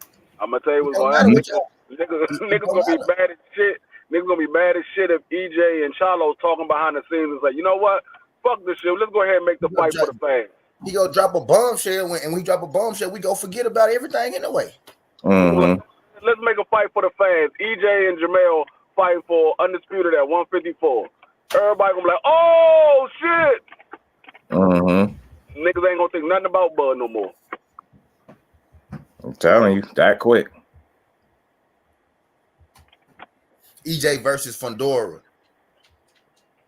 gonna tell you what's gonna happen. Niggas gonna be bad as shit. Niggas gonna be mad as shit if EJ and Charlo's talking behind the scenes and say, you know what? Fuck this shit. Let's go ahead and make the fight for the fans. He go drop a bombshell, and we drop a bombshell, we go forget about everything anyway. Mm-hmm. Let's make a fight for the fans. EJ and Jamel fighting for undisputed at 154. Everybody gonna be like, oh shit. Mm-hmm. Niggas ain't gonna think nothing about Bud no more. I'm telling you, that quick. EJ versus Fundora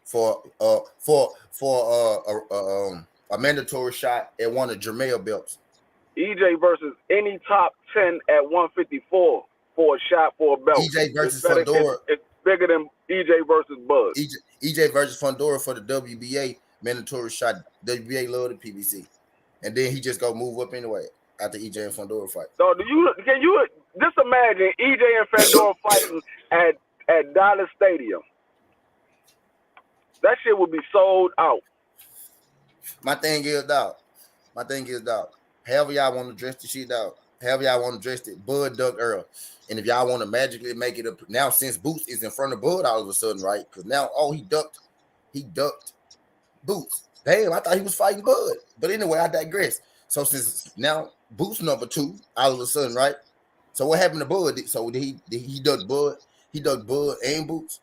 for a mandatory shot at one of Jamel belts. EJ versus any top 10 at 154 for a shot for a belt. EJ versus Fundora. It's bigger than EJ versus Bud. EJ versus Fundora for the WBA mandatory shot. WBA love the PBC, and then he just go move up anyway after EJ and Fundora fight. So can you just imagine EJ and Fundora fighting at Dallas Stadium? That shit would be sold out. My thing is, dog. However y'all want to dress the shit, dog. However y'all want to dress it, Bud duck Earl. And if y'all want to magically make it up now, since Boots is in front of Bud all of a sudden, right? Because now, he ducked Boots. Damn, I thought he was fighting Bud. But anyway, I digress. So since now Boots number 2, all of a sudden, right? So what happened to Bud? So did he duck Bud? He ducked Bud and Boots?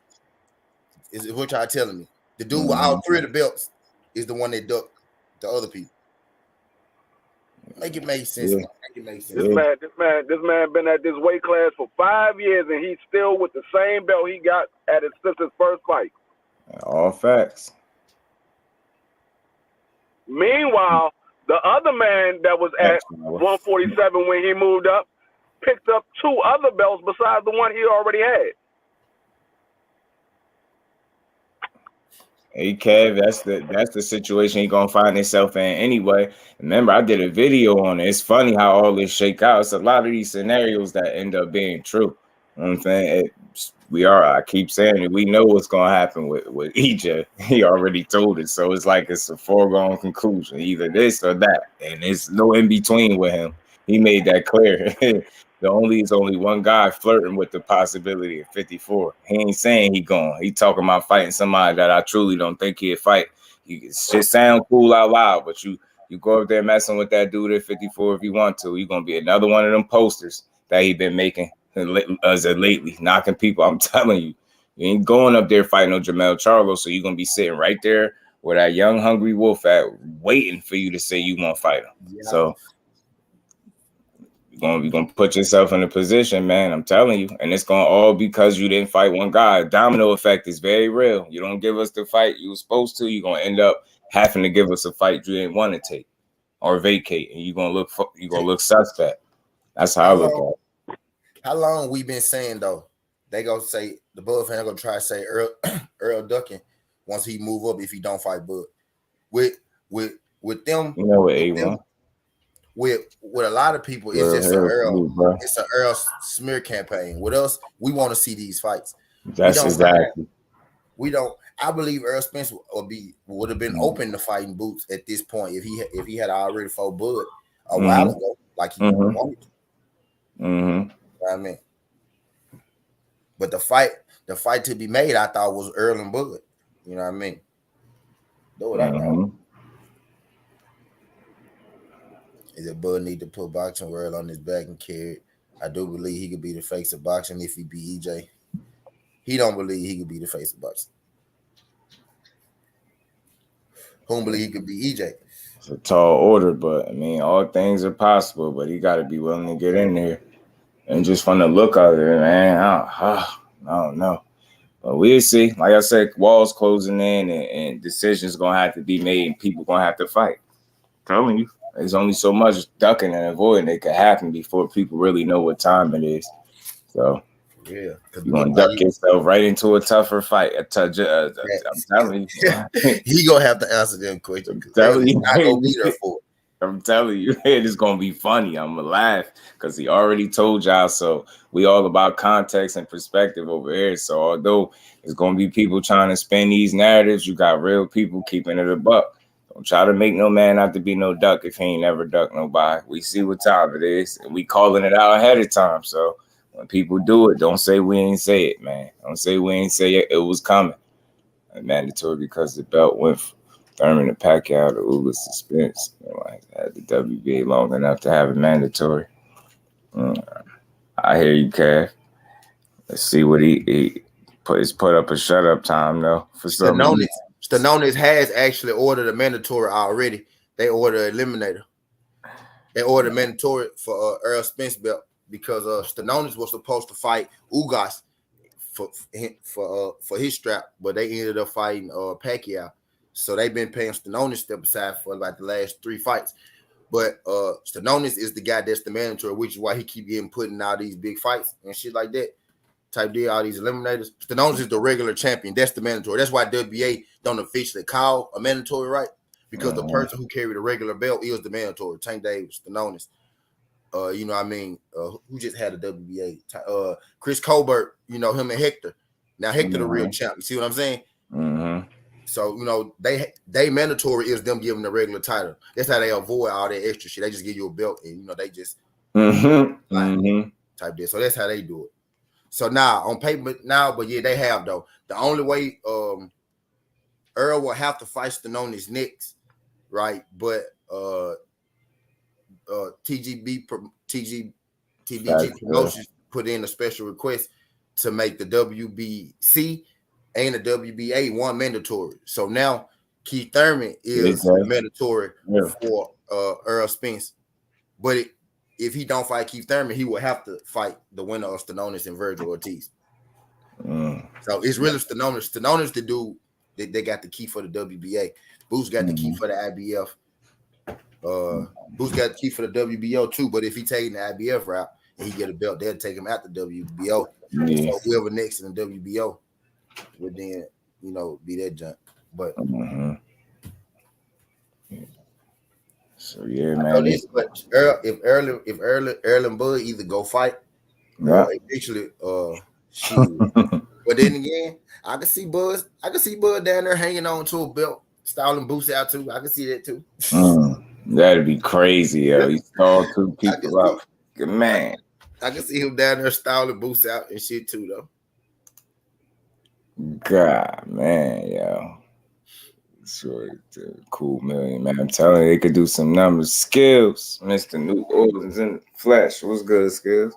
Is what y'all telling me? The dude with all 3 of the belts is the one that ducked the other people. Make it make sense. Yeah. Make it make sense. This man been at this weight class for 5 years, and he's still with the same belt he got since his first fight. All facts. Meanwhile, the other man that was at 147 when he moved up picked up 2 other belts besides the one he already had. Hey Kev, that's the situation he gonna find himself in anyway. Remember, I did a video on it. It's funny how all this shake out. It's a lot of these scenarios that end up being true. You know what I'm saying? I keep saying it. We know what's gonna happen with EJ. He already told it, so it's like it's a foregone conclusion, either this or that, and there's no in between with him. He made that clear. There's only one guy flirting with the possibility of 54. He ain't saying he gone. He talking about fighting somebody that I truly don't think he'd fight. You just sound cool out loud, but you go up there messing with that dude at 54 if you want to. You're gonna be another one of them posters that he been making as of lately, knocking people. I'm telling you, you ain't going up there fighting no Jamel Charlo, so you're gonna be sitting right there where that young hungry wolf at, waiting for you to say you want to fight him. Yeah. So you're gonna put yourself in a position, man. I'm telling you, and it's gonna all because you didn't fight one guy. Domino effect is very real. You don't give us the fight you were supposed to, you're gonna end up having to give us a fight you didn't want to take or vacate, and you're gonna look suspect. That's how I look at it. How long we been saying though? They gonna say the Bud fan gonna try to say Earl ducking once he move up if he don't fight Bud. With them, you know what, A1. With a lot of people, it's just an Earl smear campaign. With us, we want to see these fights. That's exactly. We don't. I believe Earl Spence would have been open to fighting Boots at this point if he had already fought Bud a while ago, like he wanted to. Mm-hmm. You know what I mean? But the fight to be made, I thought was Earl and Bud. You know what I mean? Know what I know. Is that Bud need to put boxing Earl on his back and carry it? I do believe he could be the face of boxing if he beat EJ. He don't believe he could be the face of boxing. Who don't believe he could be EJ? It's a tall order, but I mean, all things are possible. But he got to be willing to get in there. And just from the look of it, man, I don't know. But we'll see. Like I said, walls closing in and decisions going to have to be made and people going to have to fight. I'm telling you, there's only so much ducking and avoiding that could happen before people really know what time it is. So, yeah, you're going to duck yourself right into a tougher fight. I'm telling you. He going to have to answer them questions. I'm telling you. I go be there for it. I'm telling you, it's going to be funny. I'm going to laugh because he already told y'all. So we all about context and perspective over here. So although it's going to be people trying to spin these narratives, you got real people keeping it a buck. Don't try to make no man out to be no duck if he ain't never ducked nobody. We see what time it is, and we calling it out ahead of time. So When people do it, don't say we ain't say it, man. Don't say we ain't say it. It was coming. Mandatory because the belt went from Thurman to Pacquiao to Ugas to Spence. I had the WBA long enough to have it mandatory. I hear you, Kev. Let's see what he put up a shut up time though for some reason. Stanonis has actually ordered a mandatory already. They ordered an eliminator. They ordered a mandatory for Earl Spence belt because Stanonis was supposed to fight Ugas for his strap, but they ended up fighting Pacquiao. So they've been paying Stanonis step aside for like the last 3 fights. But Stanonis is the guy that's the mandatory, which is why he keep getting put in all these big fights and shit like that. Type deal, all these eliminators. Stanonis is the regular champion. That's the mandatory. That's why WBA don't officially call a mandatory, right? Because the person who carried the regular belt is the mandatory. Tank Davis, Stanonis. You know what I mean? Who just had a WBA? Chris Colbert, you know, him and Hector. Now Hector the real champ. You see what I'm saying? Mm-hmm. So, you know, they mandatory is them giving the regular title. That's how they avoid all that extra shit. They just give you a belt and, you know, they just type deal. So that's how they do it. So now on paper now, but yeah, they have though. The only way Earl will have to fight Stanonis next, right? But TGB Promotions put in a special request to make the WBC and the WBA one mandatory. So now Keith Thurman is mandatory for Earl Spence. But if he don't fight Keith Thurman, he will have to fight the winner of Stanonis and Virgil Ortiz. So it's really Stanonis. Stanonis the dude that they got the key for the WBA. Boots got the key for the IBF. Boots got the key for the WBO too. But if he taking the IBF route and he get a belt, they'll take him out the WBO. So whoever next in the WBO would then, you know, be that junk. But so yeah, man. But if Earl and Bud either go fight, eventually, shoot. But then again, I can see Bud down there hanging on to a belt, styling Boots out too. I can see that too. That'd be crazy, yo. He stalled 2 people out. Good man. I can see him down there styling Boots out and shit too, though. God, man, yo. Sure, cool million, man. I'm telling you, they could do some numbers. Skills, Mr. New Orleans in the flesh. What's good, Skills?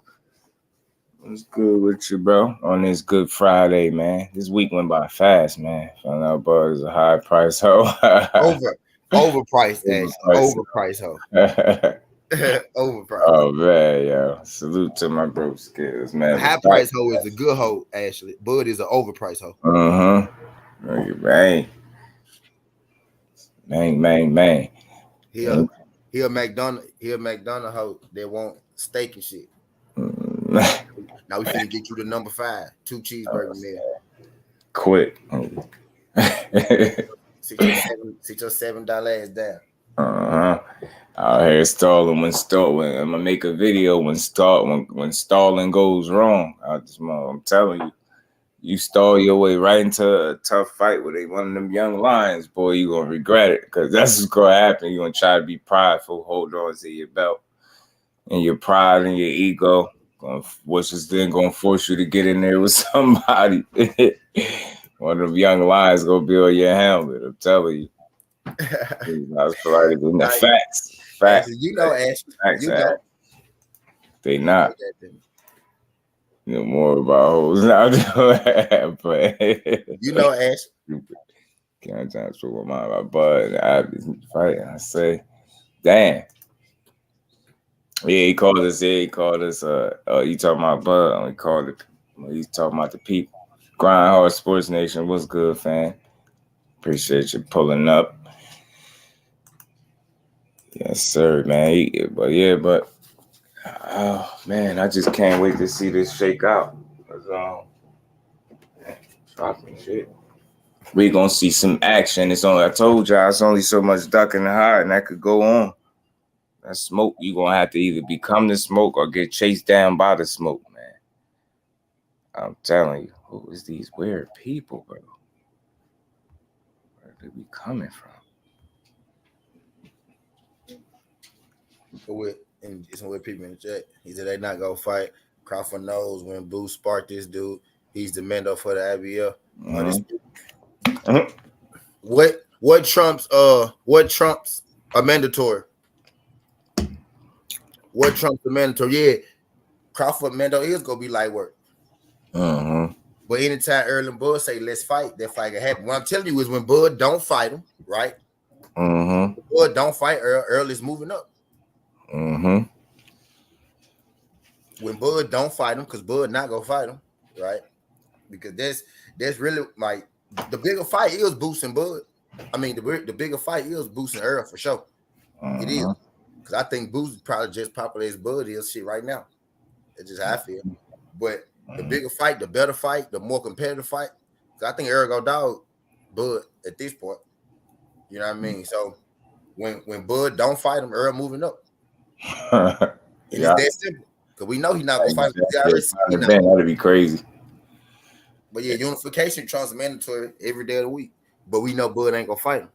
What's good with you, bro? On this Good Friday, man. This week went by fast, man. Found out Bud is a high price hoe. Overpriced, overpriced hoe. Overpriced. Oh man, yo. Salute to my bro Skills, man. A high price hoe is a good hoe, actually. Bud is an overpriced hoe. Man. He a McDonough hoe that want steak and shit. Now we finna get you to number 5, 2 cheeseburger meal. Quick. Sit your $7 ass down. Out here stalling when I'm gonna make a video when stalling goes wrong. I'm telling you, you stall your way right into a tough fight with one of them young lions, boy, you gonna regret it because that's what's gonna happen. You're gonna try to be prideful, hold on to your belt, and your pride and your ego, which is then gonna force you to get in there with somebody. One of them young lions gonna be on your helmet. I'm telling you. Facts. You know, Ash. Facts, you know. They not. You know more about hoes now, but you know, Ash. Can't talk to my mind about Bud. I be fighting. I say, damn. Yeah, he called us. You talking about Bud? He's talking about the people. Grind Hard Sports Nation. What's good, fam? Appreciate you pulling up. Yes, sir, man. But oh man, I just can't wait to see this shake out. Dropping shit. We gonna see some action. I told y'all it's only so much ducking and hiding that could go on. That smoke, you gonna have to either become the smoke or get chased down by the smoke, man. I'm telling you, who is these weird people, bro? Where did we coming from? And some weird people in the chat. He said they not gonna fight Crawford knows when Boo sparked this dude. He's the mentor for the IBF. What trumps a mandatory? What trumps the mandatory? Yeah, Crawford Mendo is gonna be light work. But anytime Earl and Bud say let's fight, that fight can happen. What I'm telling you is when Bud don't fight him, right? Bud don't fight Earl. Earl is moving up. When Bud don't fight him, because Bud not gonna fight him, right? Because that's really like the bigger fight is boosting Bud. I mean, the bigger fight is boosting Earl for sure. It is. Because I think Bozy probably just populates Bud is shit right now. That's just how I feel. But the bigger fight, the better fight, the more competitive fight. I think Earl go dog Bud at this point. You know what I mean? So when Bud don't fight him, Earl moving up. It's that simple. Because we know he's not gonna fight him. That'd be crazy. But yeah, unification trumps mandatory every day of the week. But we know Bud ain't gonna fight him.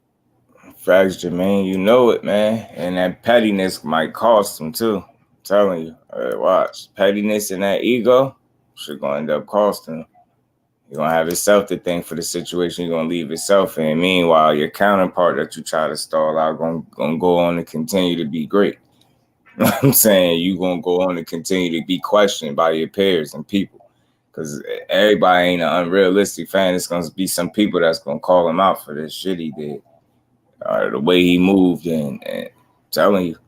Facts, Jermaine, you know it, man. And that pettiness might cost him too. I'm telling you. Watch. Pettiness and that ego should gonna end up costing him. You're gonna have yourself to thank for the situation you're gonna leave yourself in. Meanwhile, your counterpart that you try to stall out gonna go on to continue to be great. You know what I'm saying? You're gonna go on to continue to be questioned by your peers and people. Because everybody ain't an unrealistic fan. It's gonna be some people that's gonna call him out for this shit he did. The way he moved and telling you,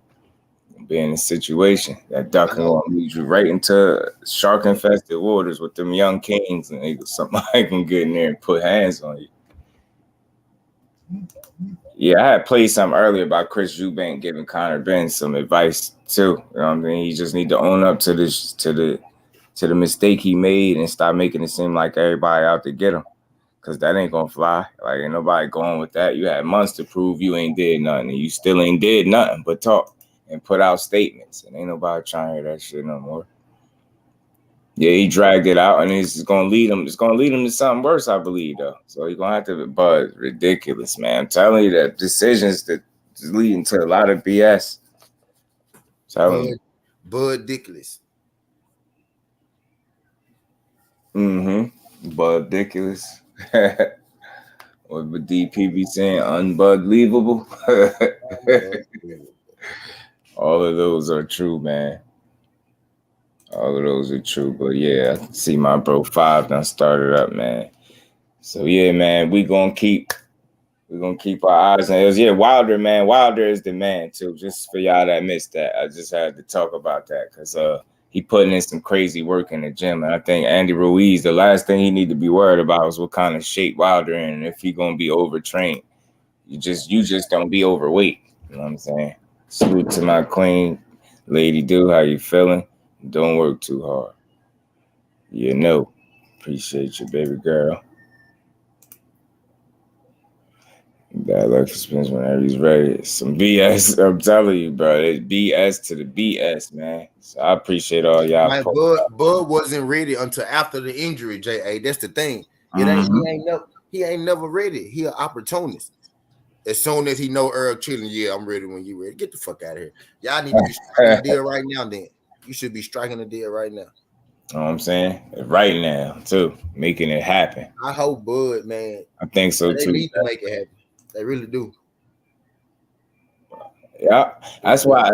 be in a situation that ducking will lead you right into shark infested waters with them young kings, and somebody can get in there and put hands on you. Yeah, I had played something earlier about Chris Eubank giving Conor Ben some advice too. You know what I mean? He just need to own up to this to the mistake he made and stop making it seem like everybody out to get him. Because that ain't gonna fly. Like, ain't nobody going with that. You had months to prove you ain't did nothing, and you still ain't did nothing but talk and put out statements. And ain't nobody trying to hear that shit no more. Yeah, he dragged it out, and it's gonna lead him. It's gonna lead him to something worse, I believe, though. So he's gonna have to. But ridiculous, man. I'm telling you that decisions that is leading to a lot of BS. Bud ridiculous. Bud ridiculous. What would DP be saying? Unbelievable. All of those are true, man. All of those are true. But yeah, I see my bro 5 done started up, man. So yeah, man, we're gonna keep our eyes on it. Yeah, Wilder, man. Wilder is the man too. Just for y'all that missed that, I just had to talk about that because he putting in some crazy work in the gym. And I think Andy Ruiz, the last thing he need to be worried about is what kind of shape Wilder in, and if he gonna be overtrained. You just don't be overweight. You know what I'm saying? Salute to my queen, Lady Do. How you feeling? Don't work too hard. You know. Appreciate you, baby girl. That luck for Spence whenever he's ready. Some BS. I'm telling you, bro. It's BS to the BS, man. So I appreciate all y'all. Man, Bud wasn't ready until after the injury, J.A. That's the thing. He ain't never ready. He an opportunist. As soon as he know Earl chilling, yeah, I'm ready when you ready. Get the fuck out of here. Y'all need to be striking the deal right now, then. You should be striking the deal right now. You know what I'm saying? Right now, too. Making it happen. I hope Bud, man. I think so, they too. They need to make it happen. They really do. Yeah, that's why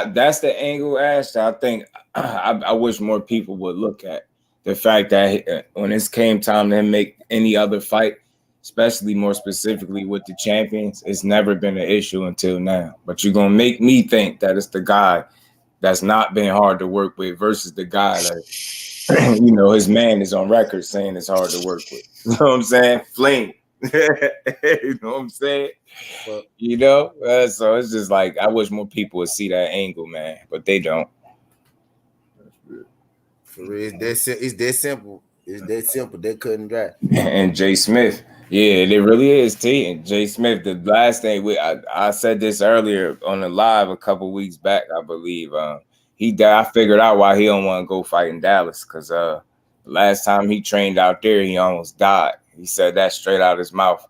that's the angle, Ash. I think I wish more people would look at the fact that when it came time to make any other fight, especially more specifically with the champions, it's never been an issue until now. But you're going to make me think that it's the guy that's not been hard to work with versus the guy that, you know, his man is on record saying it's hard to work with. You know what I'm saying? Flame. You know what I'm saying? Well, you know? So it's just like, I wish more people would see that angle, man. But they don't. For real, it's that simple. It's that simple. They couldn't drive. And Jay Smith. Yeah, it really is, T. And Jay Smith, the last thing I said this earlier on the live a couple weeks back, I believe. I figured out why he don't want to go fight in Dallas, because last time he trained out there, he almost died. He said that straight out his mouth.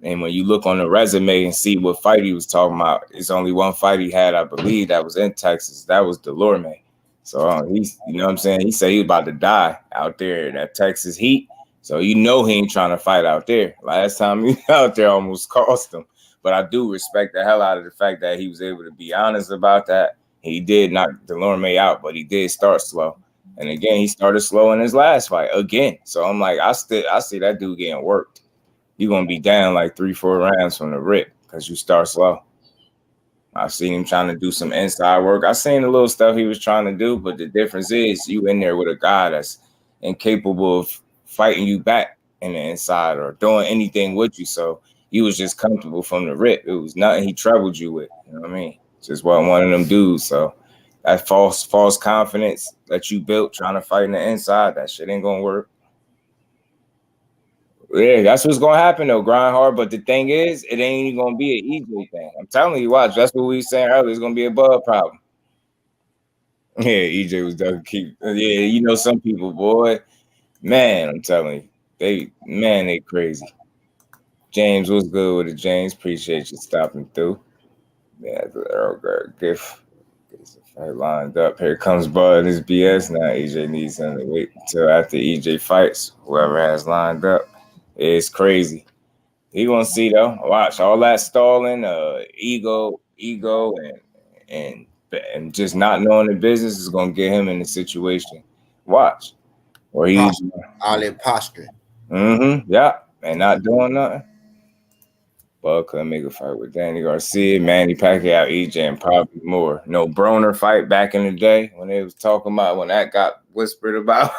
And when you look on the resume and see what fight he was talking about, it's only one fight he had, I believe, that was in Texas. That was Delorme. So he's, you know what I'm saying? He said he was about to die out there in that Texas heat. So he ain't trying to fight out there. Last time he out there almost cost him. But I do respect the hell out of the fact that he was able to be honest about that. He did knock Delorme out, but he did start slow. And again, he started slow in his last fight again. So I'm like, I see that dude getting worked. You're gonna be down like 3-4 rounds from the rip because you start slow. I've seen him trying to do some inside work. I've seen the little stuff he was trying to do, but the difference is you in there with a guy that's incapable of fighting you back in the inside or doing anything with you. So you was just comfortable from the rip. It was nothing he troubled you with. You know what I mean? Just wasn't one of them dudes. So that false confidence that you built trying to fight in the inside, that shit ain't gonna work. Yeah, that's what's gonna happen though. Grind hard, but the thing is, it ain't even gonna be an EJ thing. I'm telling you, watch. That's what we were saying earlier. It's gonna be a Bud problem. Yeah, EJ was done keep. Yeah, you know some people, boy. Man, I'm telling you, they crazy. James was good with it. James, appreciate you stopping through. Yeah, the Earl Grey gift. Gets the fight lined up. Here comes Bud. This BS now. EJ needs him to wait until after EJ fights. Whoever has lined up. It's crazy. He gonna see though. Watch all that stalling, ego, and just not knowing the business is gonna get him in the situation. Watch, or he's all that posturing. Yeah, and not doing nothing. Bud couldn't make a fight with Danny Garcia, Manny Pacquiao, EJ, and probably more. No Broner fight back in the day when they was talking about when that got whispered about.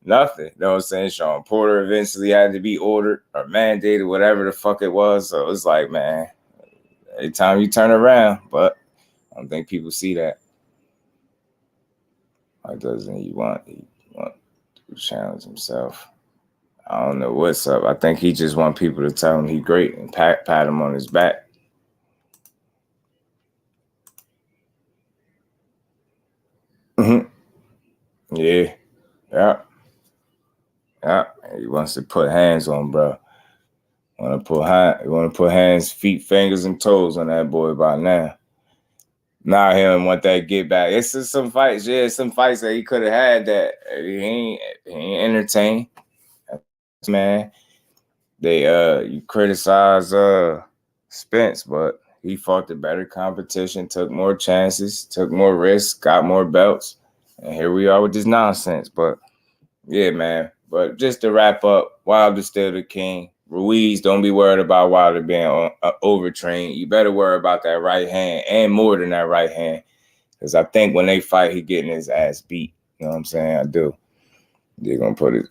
Nothing. You know what I'm saying? Sean Porter eventually had to be ordered or mandated, whatever the fuck it was. So it's like, man, every time you turn around, but I don't think people see that. Why doesn't he want to challenge himself? I don't know what's up. I think he just want people to tell him he's great and pat him on his back. Yeah. He wants to put hands on, bro. Want to put hands, feet, fingers, and toes on that boy by now. Now him want that get back. It's just some fights, some fights that he could have had that he ain't entertained. Man, you criticize Spence, but he fought the better competition, took more chances, took more risks, got more belts, and here we are with this nonsense. But yeah, man. But just to wrap up, Wilder's still the king. Ruiz, don't be worried about Wilder being overtrained. You better worry about that right hand and more than that right hand. Because I think when they fight, he getting his ass beat. You know what I'm saying? I do. They're going to put his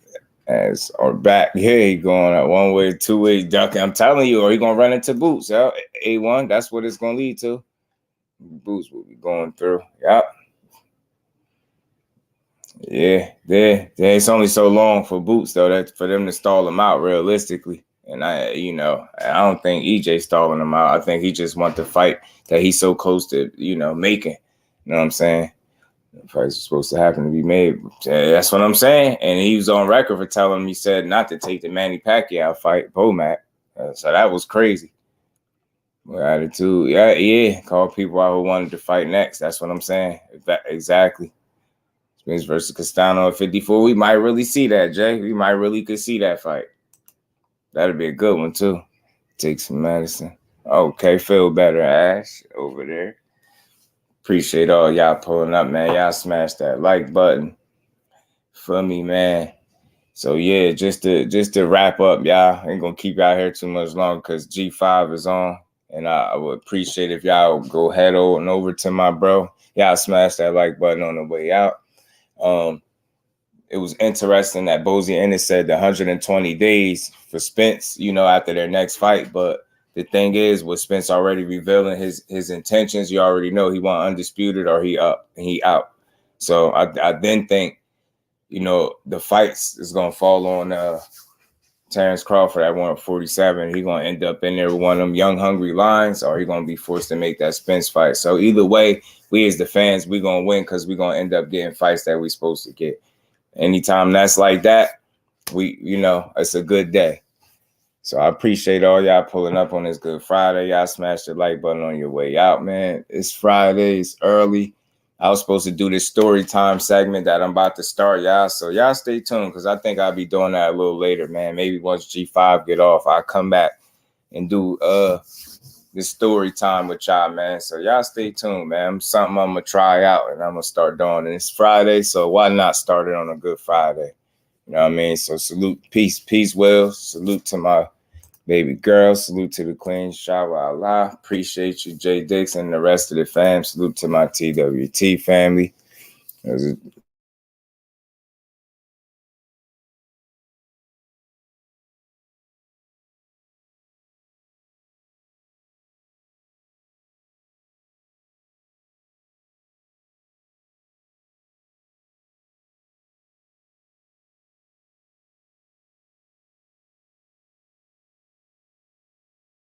ass on back. Yeah, he going out one way, 2 ways, ducking. I'm telling you, or he going to run into Boots. Yeah, A1, that's what it's going to lead to. Boots will be going through. Yep. Yeah, it's only so long for Boots though that for them to stall him out realistically. And I don't think EJ stalling him out. I think he just want the fight that he's so close to, making. You know what I'm saying? The fights are supposed to happen to be made. That's what I'm saying. And he was on record for telling him he said not to take the Manny Pacquiao fight, Bomac. So that was crazy. With attitude, yeah. Call people out who wanted to fight next. That's what I'm saying. Exactly. Spence versus Castano at 54. We might really see that, Jay. We might really could see that fight. That'd be a good one, too. Take some medicine. Okay, feel better, Ash, over there. Appreciate all y'all pulling up, man. Y'all smash that like button for me, man. So, yeah, just to wrap up, y'all. I ain't going to keep y'all here too much longer because G5 is on. And I would appreciate if y'all go head over to my bro. Y'all smash that like button on the way out. It was interesting that Bozy and Ennis said the 120 days for Spence, after their next fight. But the thing is, with Spence already revealing his intentions, you already know he want undisputed or he up and he out. So I then think, the fights is gonna fall on Terrence Crawford at 147. He gonna end up in there with one of them young, hungry lions, or he gonna be forced to make that Spence fight. So either way, we as the fans, we gonna win because we gonna end up getting fights that we supposed to get. Anytime that's like that, it's a good day. So I appreciate all y'all pulling up on this Good Friday. Y'all smash the like button on your way out, man. It's Friday. It's early. I was supposed to do this story time segment that I'm about to start, y'all. So y'all stay tuned because I think I'll be doing that a little later, man. Maybe once G5 get off, I'll come back and do this story time with y'all, man. So y'all stay tuned, man. Something I'm gonna try out and I'm gonna start doing. And it's Friday, so why not start it on a good Friday? You know what I mean? So salute, peace, Will. Salute to my baby girl. Salute to the queen. Shawa Allah. Appreciate you, Jay Dixon, and the rest of the fam. Salute to my TWT family.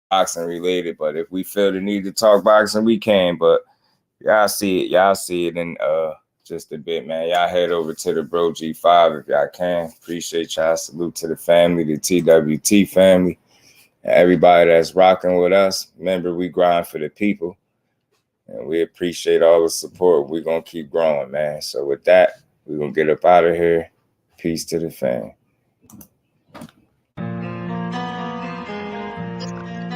Boxing related, but if we feel the need to talk boxing, we can. But y'all see it in just a bit, man. Y'all head over to the Bro G5 if y'all can. Appreciate y'all. Salute to the family, the TWT family, and everybody that's rocking with us. Remember, we grind for the people, and we appreciate all the support. We're gonna keep growing, man. So with that, we're gonna get up out of here. Peace to the fam.